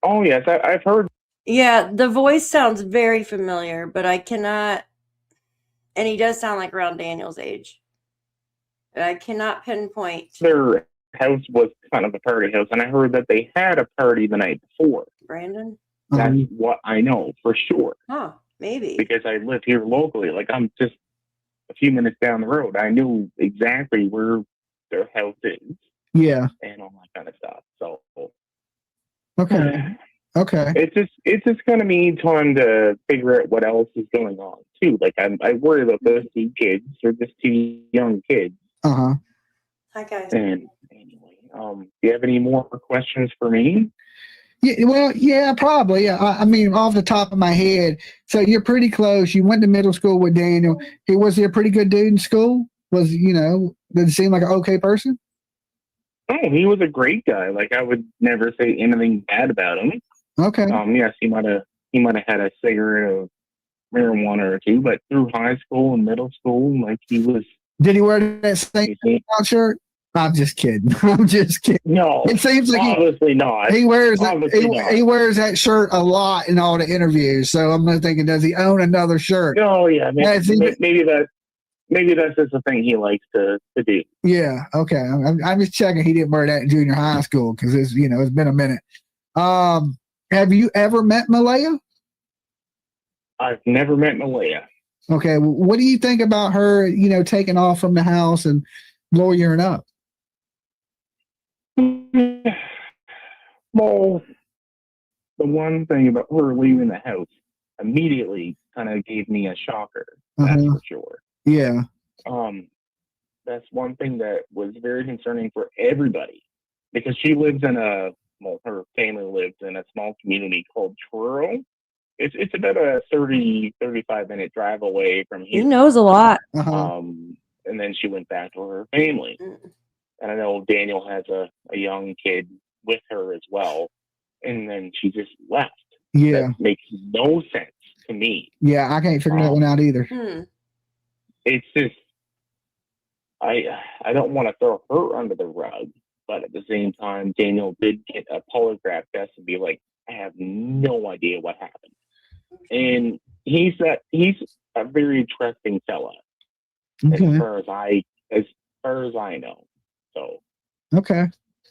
Speaker 9: Oh yes, I've heard.
Speaker 1: Yeah, the voice sounds very familiar, but I cannot, and he does sound like around Daniel's age. But I cannot pinpoint.
Speaker 9: Their house was kind of a party house, and I heard that they had a party the night before.
Speaker 1: Brandon?
Speaker 9: That's what I know for sure.
Speaker 1: Huh, maybe.
Speaker 9: Because I live here locally. Like, I'm just a few minutes down the road. I knew exactly where their house is.
Speaker 8: Yeah.
Speaker 9: And all that kind of stuff. So.
Speaker 8: Okay. Okay.
Speaker 9: It's just going to need time to figure out what else is going on too. Like, I worry about those 2 kids. They're just 2 young kids.
Speaker 1: Hi guys.
Speaker 9: And anyway, do you have any more questions for me?
Speaker 8: Yeah, well, yeah, probably. Yeah. I mean, off the top of my head, so you're pretty close. You went to middle school with Daniel. Was he a pretty good dude in school? Did he seem like an okay person?
Speaker 9: Oh, he was a great guy. Like, I would never say anything bad about him.
Speaker 8: Okay.
Speaker 9: Yes, he might have had a cigarette or marijuana or 2, but through high school and middle school, like, he was.
Speaker 8: Did he wear that same shirt? I'm just kidding.
Speaker 9: No,
Speaker 8: it seems like
Speaker 9: obviously not.
Speaker 8: He wears he wears that shirt a lot in all the interviews. So I'm not thinking, does he own another shirt?
Speaker 9: Oh yeah, maybe that maybe that's just a thing he likes to do.
Speaker 8: Yeah. Okay. I'm just checking he didn't wear that in junior high school because it's been a minute. Have you ever met Malaya?
Speaker 9: I've never met Malaya.
Speaker 8: Okay. Well, what do you think about her, taking off from the house and lawyering up?
Speaker 9: Well, the one thing about her leaving the house immediately kind of gave me a shocker. That's for sure.
Speaker 8: Yeah.
Speaker 9: That's one thing that was very concerning for everybody because she lives in her family lives in a small community called Truro. It's about a 35 minute drive away from here.
Speaker 1: He knows a lot.
Speaker 9: And then she went back to her family. And I know Daniel has a young kid with her as well. And then she just left.
Speaker 8: Yeah.
Speaker 9: That makes no sense to me.
Speaker 8: Yeah, I can't figure that one out either.
Speaker 9: It's just, I don't want to throw her under the rug, but at the same time, Daniel did get a polygraph test and be like, I have no idea what happened. And he's a very trusting fella, as far as I know. So
Speaker 8: okay,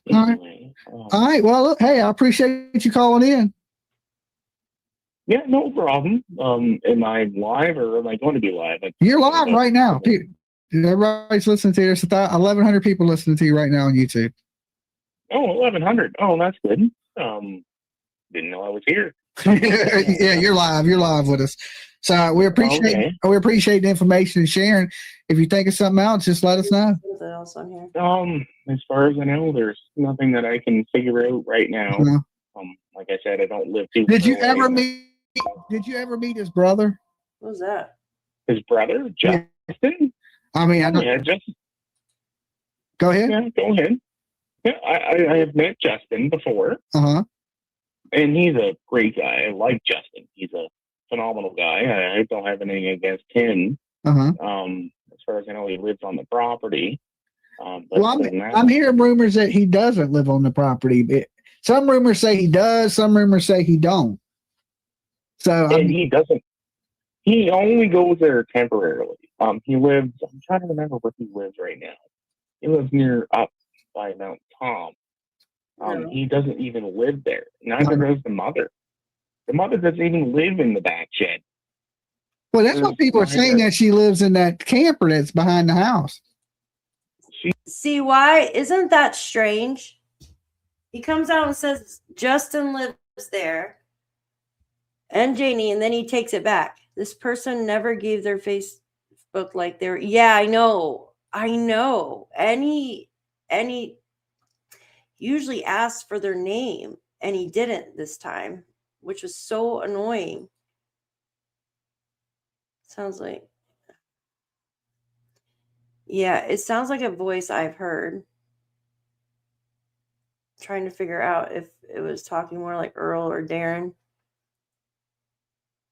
Speaker 8: anyway, all right. Well, look, hey, I appreciate you calling in.
Speaker 9: Yeah, no problem. Am I live or am I going to be live?
Speaker 8: You're live right now. Everybody's listening to you. There's 1,100 people listening to you right now on YouTube.
Speaker 9: Oh, 1,100. Oh, that's good. Didn't know I was here.
Speaker 8: Yeah, you're live. You're live with us. So we appreciate the information and sharing. If you think of something else, just let us know.
Speaker 1: Something else on here.
Speaker 9: As far as I know, there's nothing that I can figure out right now. Like I said, I don't live too.
Speaker 8: Did you ever meet his brother?
Speaker 1: What was that?
Speaker 9: His brother, Justin?
Speaker 8: Yeah. I mean, I don't.
Speaker 9: Yeah, Justin.
Speaker 8: Go ahead.
Speaker 9: Yeah, go ahead. Yeah, I have met Justin before. And he's a great guy. I like Justin. He's a phenomenal guy. I don't have anything against him. As far as I know, he lives on the property.
Speaker 8: Well, I'm hearing rumors that he doesn't live on the property. Some rumors say he does. Some rumors say he don't. So
Speaker 9: he doesn't. He only goes there temporarily. He lives. I'm trying to remember where he lives right now. He lives up by Mount Tom. He doesn't even live there. Neither does the mother. The mother doesn't even live in the back shed.
Speaker 8: Well, that's what people are saying, that she lives in that camper that's behind the house.
Speaker 1: See why? Isn't that strange? He comes out and says Justin lives there and Janie, and then he takes it back. This person never gave their Facebook like they were. Yeah, I know. And he usually asks for their name, and he didn't this time, which was so annoying. Sounds like, yeah, it sounds like a voice I've heard. Trying to figure out if it was talking more like Earl or Darren.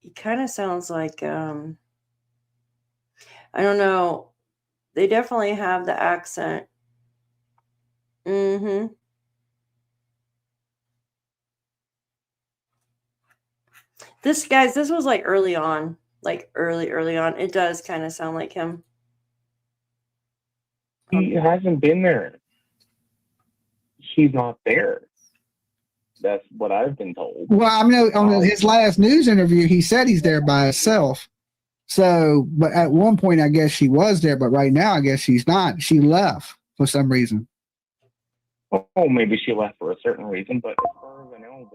Speaker 1: He kind of sounds like, I don't know. They definitely have the accent. This was like early on, like early on. It does kind of sound like him.
Speaker 9: He hasn't been there. She's not there. That's what I've been told.
Speaker 8: Well, I mean, on his last news interview, he said he's there by himself. So, but at one point, I guess she was there, but right now, I guess she's not. She left for some reason.
Speaker 9: Oh, maybe she left for a certain reason, but as far as I know,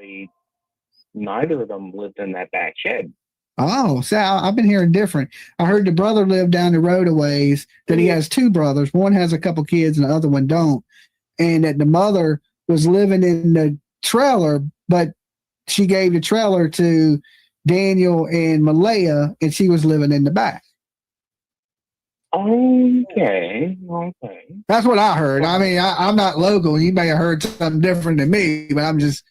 Speaker 9: neither of them lived in that back shed.
Speaker 8: Oh, so I've been hearing different. I heard the brother lived down the road a ways, that he has two brothers. One has a couple kids and the other one don't. And that the mother was living in the trailer, but she gave the trailer to Daniel and Malaya, and she was living in the back.
Speaker 9: Okay.
Speaker 8: That's what I heard. I mean, I'm not local. You may have heard something different than me, but I'm just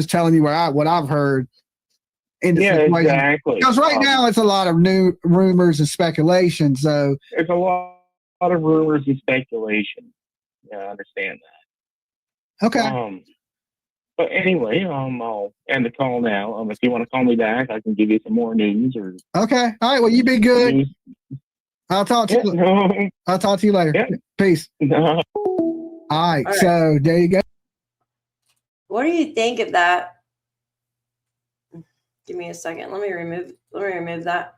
Speaker 8: telling you what I've heard.
Speaker 9: Exactly.
Speaker 8: Because right now it's a lot of new rumors and speculation. So
Speaker 9: it's a lot of rumors and speculation. Yeah, I understand that.
Speaker 8: Okay.
Speaker 9: But anyway, I'll end the call now. If you want to call me back, I can give you some more news. Or
Speaker 8: okay. All right. Well, you be good.
Speaker 9: News.
Speaker 8: I'll talk to you.
Speaker 9: No.
Speaker 8: I'll talk to you later.
Speaker 9: Yeah.
Speaker 8: Peace.
Speaker 9: No.
Speaker 8: All right.
Speaker 1: All right.
Speaker 8: So there you go.
Speaker 1: What do you think of that? Give me a second. Let me remove that.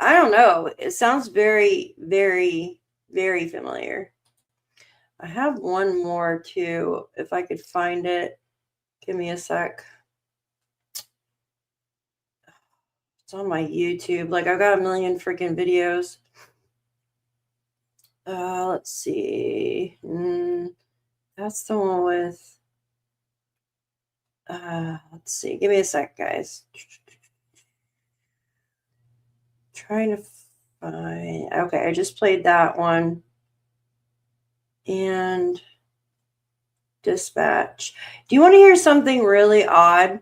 Speaker 1: I don't know. It sounds very, very, very familiar. I have one more too, if I could find it. Give me a sec. It's on my YouTube. Like, I've got a million freaking videos. Let's see. That's the one with, let's see. Give me a sec, guys. Trying to find, okay, I just played that one. And dispatch. Do you want to hear something really odd?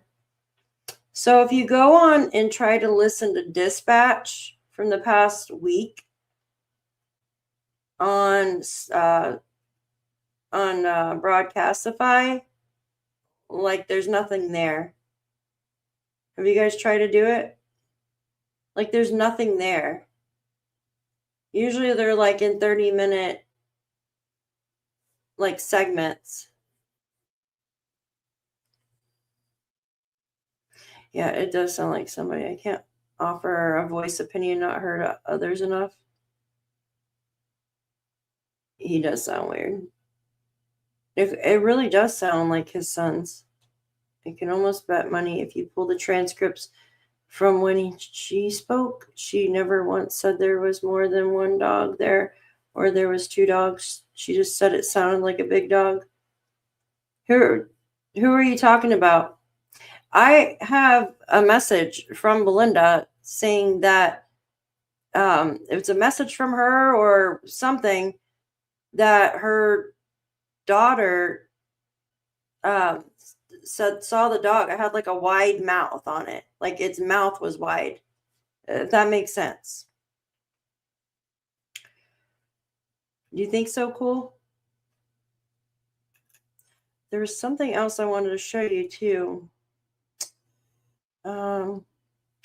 Speaker 1: So if you go on and try to listen to dispatch from the past week on Broadcastify, like there's nothing there. Have you guys tried to do it? Like there's nothing there. Usually they're like in 30-minute like segments. Yeah, it does sound like somebody. I can't offer a voice opinion not heard others enough. He does sound weird. It really does sound like his son's. I can almost bet money if you pull the transcripts from when she spoke, she never once said there was more than one dog there or there was two dogs. She just said it sounded like a big dog. Who are you talking about? I have a message from Belinda saying that it's a message from her or something that her daughter saw the dog. I had like a wide mouth on it. Like its mouth was wide. If that makes sense. Do you think so, Cool? There was something else I wanted to show you too.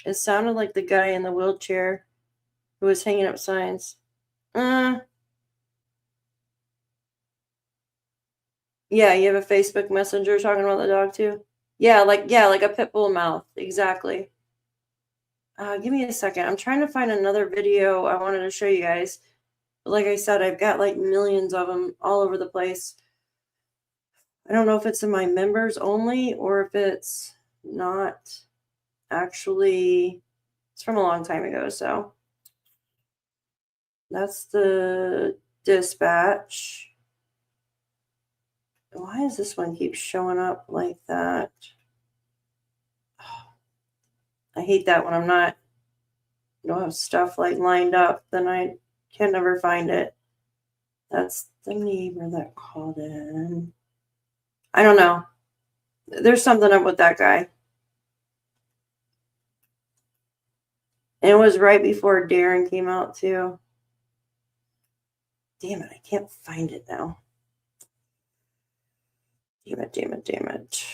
Speaker 1: It sounded like the guy in the wheelchair who was hanging up signs. Yeah, you have a Facebook Messenger talking about the dog too? Yeah, like a pit bull mouth. Exactly. Give me a second. I'm trying to find another video I wanted to show you guys. But like I said, I've got like millions of them all over the place. I don't know if it's in my members only or if it's not actually. It's from a long time ago, so. That's the dispatch. Why does this one keep showing up like that? I hate that when I don't have stuff like lined up, then I can never find it. That's the neighbor that called in. I don't know. There's something up with that guy. And it was right before Darren came out too. Damn it, I can't find it now. Damn it.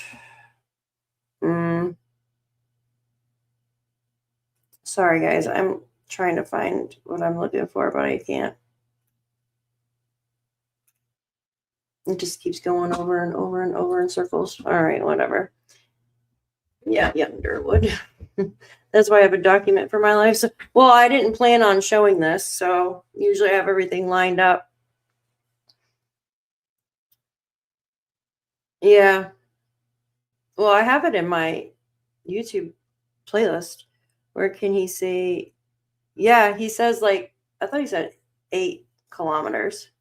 Speaker 1: Sorry, guys. I'm trying to find what I'm looking for, but I can't. It just keeps going over and over and over in circles. All right, whatever. Yeah, Underwood. That's why I have a document for my life. So, well, I didn't plan on showing this, so usually I have everything lined up. Yeah. Well, I have it in my YouTube playlist. Where can he say? Yeah, he says like, I thought he said 8 kilometers.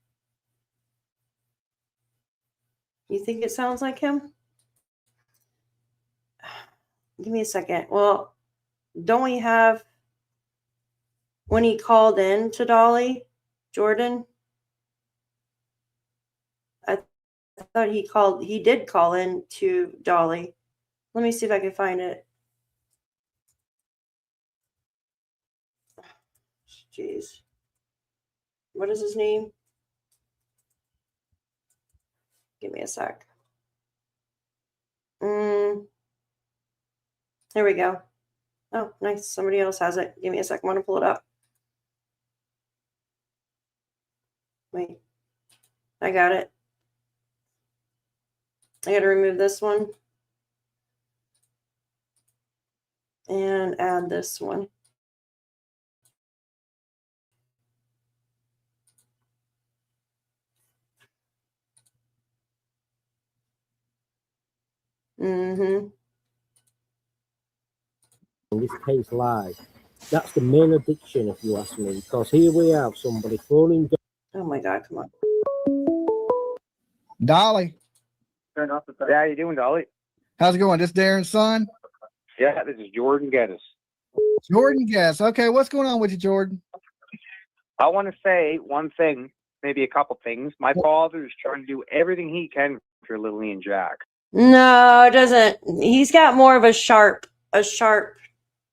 Speaker 1: You think it sounds like him? Give me a second. Well, don't we have when he called in to Dolly, Jordan? I thought he did call in to Dolly. Let me see if I can find it. Jeez. What is his name? Give me a sec. There we go. Oh, nice. Somebody else has it. Give me a sec. I want to pull it up. Wait, I got it. I got to remove this one and add this one. Mm-hmm.
Speaker 10: In this case, live. That's the main addiction, if you ask me, because here we have somebody phoning.
Speaker 1: Oh my God, come on.
Speaker 8: Dolly.
Speaker 11: Turn off the. Yeah, how you doing, Dolly?
Speaker 8: How's it going? This Darren's son?
Speaker 11: Yeah, this is Jordan Geddes.
Speaker 8: Jordan Guess. Okay, what's going on with you, Jordan?
Speaker 11: I want to say one thing, maybe a couple things. My father is trying to do everything he can for Lilly and Jack.
Speaker 1: No, it doesn't. He's got more of a sharp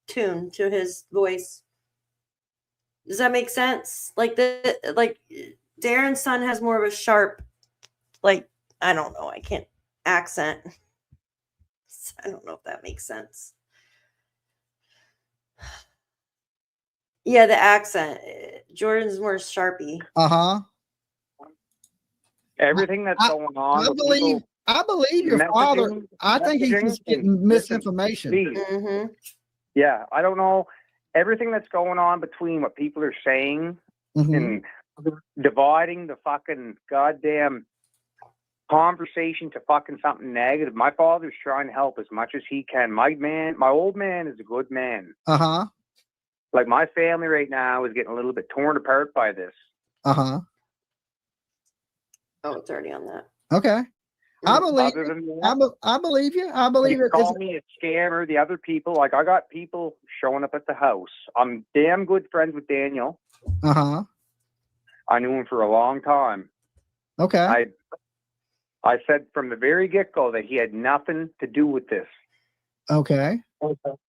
Speaker 1: tune to his voice. Does that make sense? Like Darren's son has more of a sharp, like, I don't know, I can't accent. I don't know if that makes sense. Yeah, the accent. Jordan's more sharpy.
Speaker 8: Uh-huh.
Speaker 11: Everything that's going on.
Speaker 8: I believe your father. I think he's just getting misinformation.
Speaker 1: Mm-hmm.
Speaker 11: Yeah, I don't know. Everything that's going on between what people are saying and dividing the fucking goddamn conversation to fucking something negative. My father's trying to help as much as he can. My old man is a good man.
Speaker 8: Uh-huh.
Speaker 11: Like, my family right now is getting a little bit torn apart by this.
Speaker 8: Uh-huh.
Speaker 1: Oh, it's already on that.
Speaker 8: Okay. I believe I believe you. I believe it.
Speaker 11: Call me a scammer. The other people, like, I got people showing up at the house. I'm damn good friends with Daniel.
Speaker 8: Uh-huh.
Speaker 11: I knew him for a long time.
Speaker 8: Okay.
Speaker 11: I said from the very get-go that he had nothing to do with this.
Speaker 8: Okay.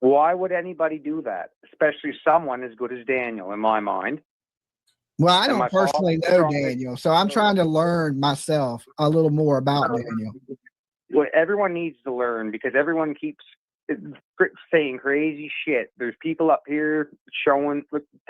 Speaker 11: Why would anybody do that? Especially someone as good as Daniel, in my mind.
Speaker 8: Well, I don't personally know Daniel, so I'm trying to learn myself a little more about Daniel.
Speaker 11: Well, everyone needs to learn, because everyone keeps saying crazy shit. There's people up here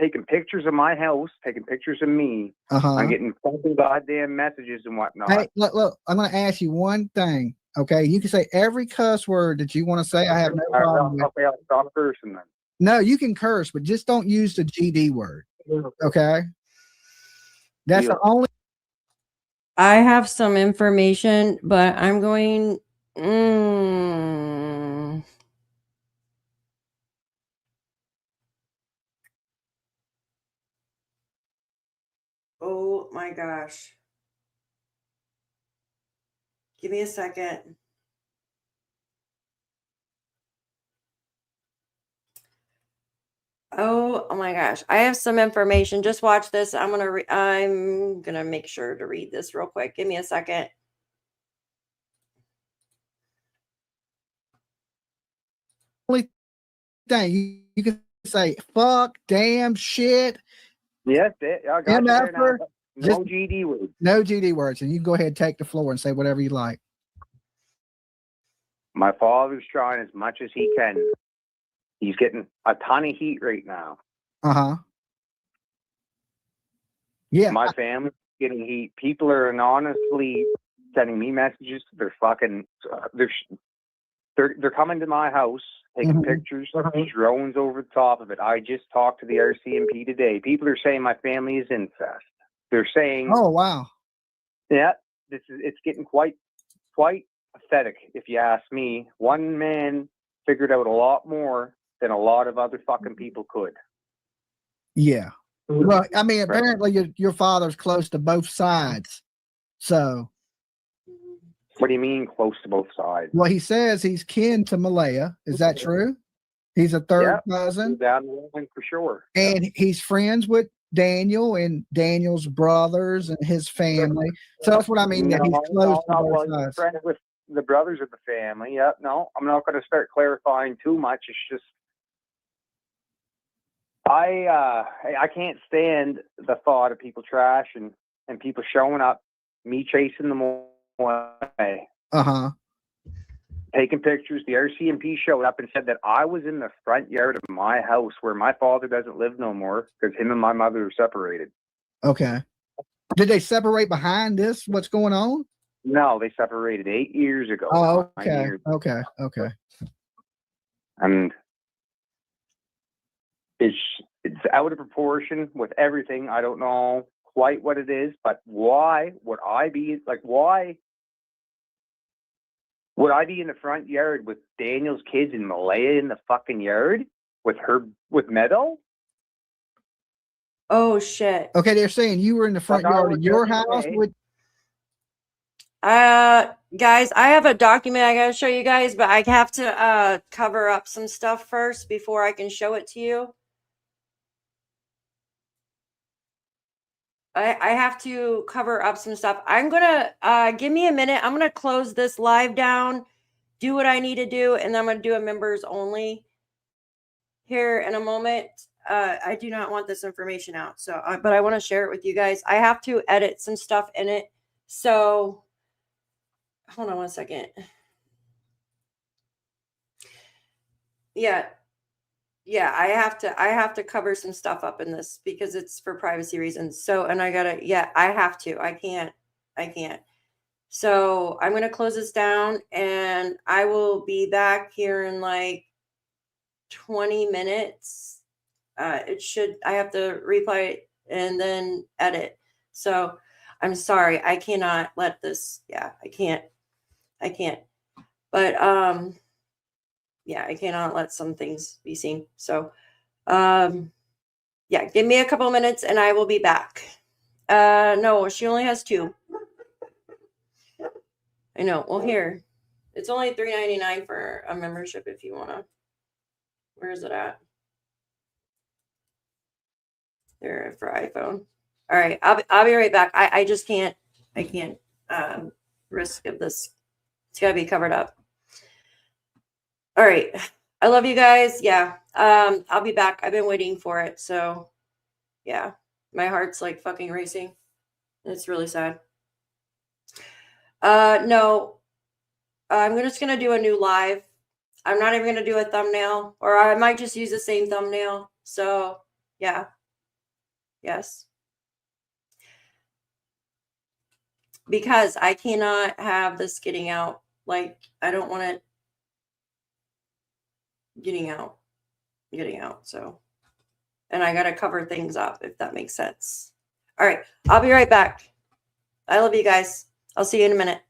Speaker 11: taking pictures of my house, taking pictures of me. I'm getting fucking goddamn messages and whatnot.
Speaker 8: Hey, look, I'm going to ask you one thing, okay? You can say every cuss word that you want to say. I have no problem with.
Speaker 11: Okay, I'll stop cursing then.
Speaker 8: No, you can curse, but just don't use the GD word, okay? That's the only.
Speaker 1: I have some information, but I'm going. Oh my gosh. Give me a second. Oh my gosh. I have some information. Just watch this. I'm gonna make sure to read this real quick. Give me a second.
Speaker 8: Only thing you can say fuck, damn, shit.
Speaker 11: Yes, I got
Speaker 8: MFer,
Speaker 11: no GD words.
Speaker 8: No GD words, and you can go ahead and take the floor and say whatever you like.
Speaker 11: My father's trying as much as he can. He's getting a ton of heat right now.
Speaker 8: Uh-huh. Yeah.
Speaker 11: My family's getting heat. People are anonymously sending me messages. They're fucking. They're coming to my house, taking pictures, drones over the top of it. I just talked to the RCMP today. People are saying my family is incest. They're saying,
Speaker 8: "Oh wow,
Speaker 11: yeah, it's getting quite pathetic, if you ask me." One man figured out a lot more than a lot of other fucking people could.
Speaker 8: Yeah. Well, I mean, apparently your father's close to both sides. So.
Speaker 11: What do you mean close to both sides?
Speaker 8: Well, he says he's kin to Malaya. Is that true? He's a third cousin.
Speaker 11: Down the line for sure.
Speaker 8: And he's friends with Daniel and Daniel's brothers and his family. So that's what I mean, that he's close to both sides.
Speaker 11: Friends with the brothers of the family. Yep. No, I'm not going to start clarifying too much. It's just I can't stand the thought of people trashing and people showing up, me chasing them away. Taking pictures. The RCMP showed up and said that I was in the front yard of my house where my father doesn't live no more because him and my mother are separated.
Speaker 8: Okay. Did they separate behind this? What's going on?
Speaker 11: No, they separated 8 years ago.
Speaker 8: Oh,
Speaker 11: 9
Speaker 8: okay.
Speaker 11: years.
Speaker 8: Okay. Okay.
Speaker 11: And it's out of proportion with everything. I don't know quite what it is, but why would I be like, why would I be in the front yard with Daniel's kids and Malaya in the fucking yard with Meadow?
Speaker 1: Oh shit.
Speaker 8: Okay, they're saying you were in the front yard of your house with.
Speaker 1: Guys, I have a document I gotta show you guys, but I have to cover up some stuff first before I can show it to you. I have to cover up some stuff. I'm gonna give me a minute. I'm gonna close this live down, do what I need to do, and then I'm gonna do a members only here in a moment. I do not want this information out, so but I want to share it with you guys. I have to edit some stuff in it, so hold on one second. Yeah, I have to cover some stuff up in this because it's for privacy reasons. So, and I have to. I can't. So I'm gonna close this down, and I will be back here in like 20 minutes. I have to replay and then edit. So I'm sorry, I cannot let this. Yeah, I can't. But yeah, I cannot let some things be seen. So yeah, give me a couple minutes and I will be back. No, she only has 2. I know. Well, here, it's only $3.99 for a membership if you wanna. Where is it at? There for iPhone. All right, I'll be right back. I just can't. I can't risk of this. It's gotta be covered up. All right. I love you guys. Yeah. I'll be back. I've been waiting for it. So yeah, my heart's like fucking racing. It's really sad. No, I'm just going to do a new live. I'm not even going to do a thumbnail, or I might just use the same thumbnail. So yeah. Yes. Because I cannot have this getting out. Like, I don't want it getting out. So, and I got to cover things up, if that makes sense. All right. I'll be right back. I love you guys. I'll see you in a minute.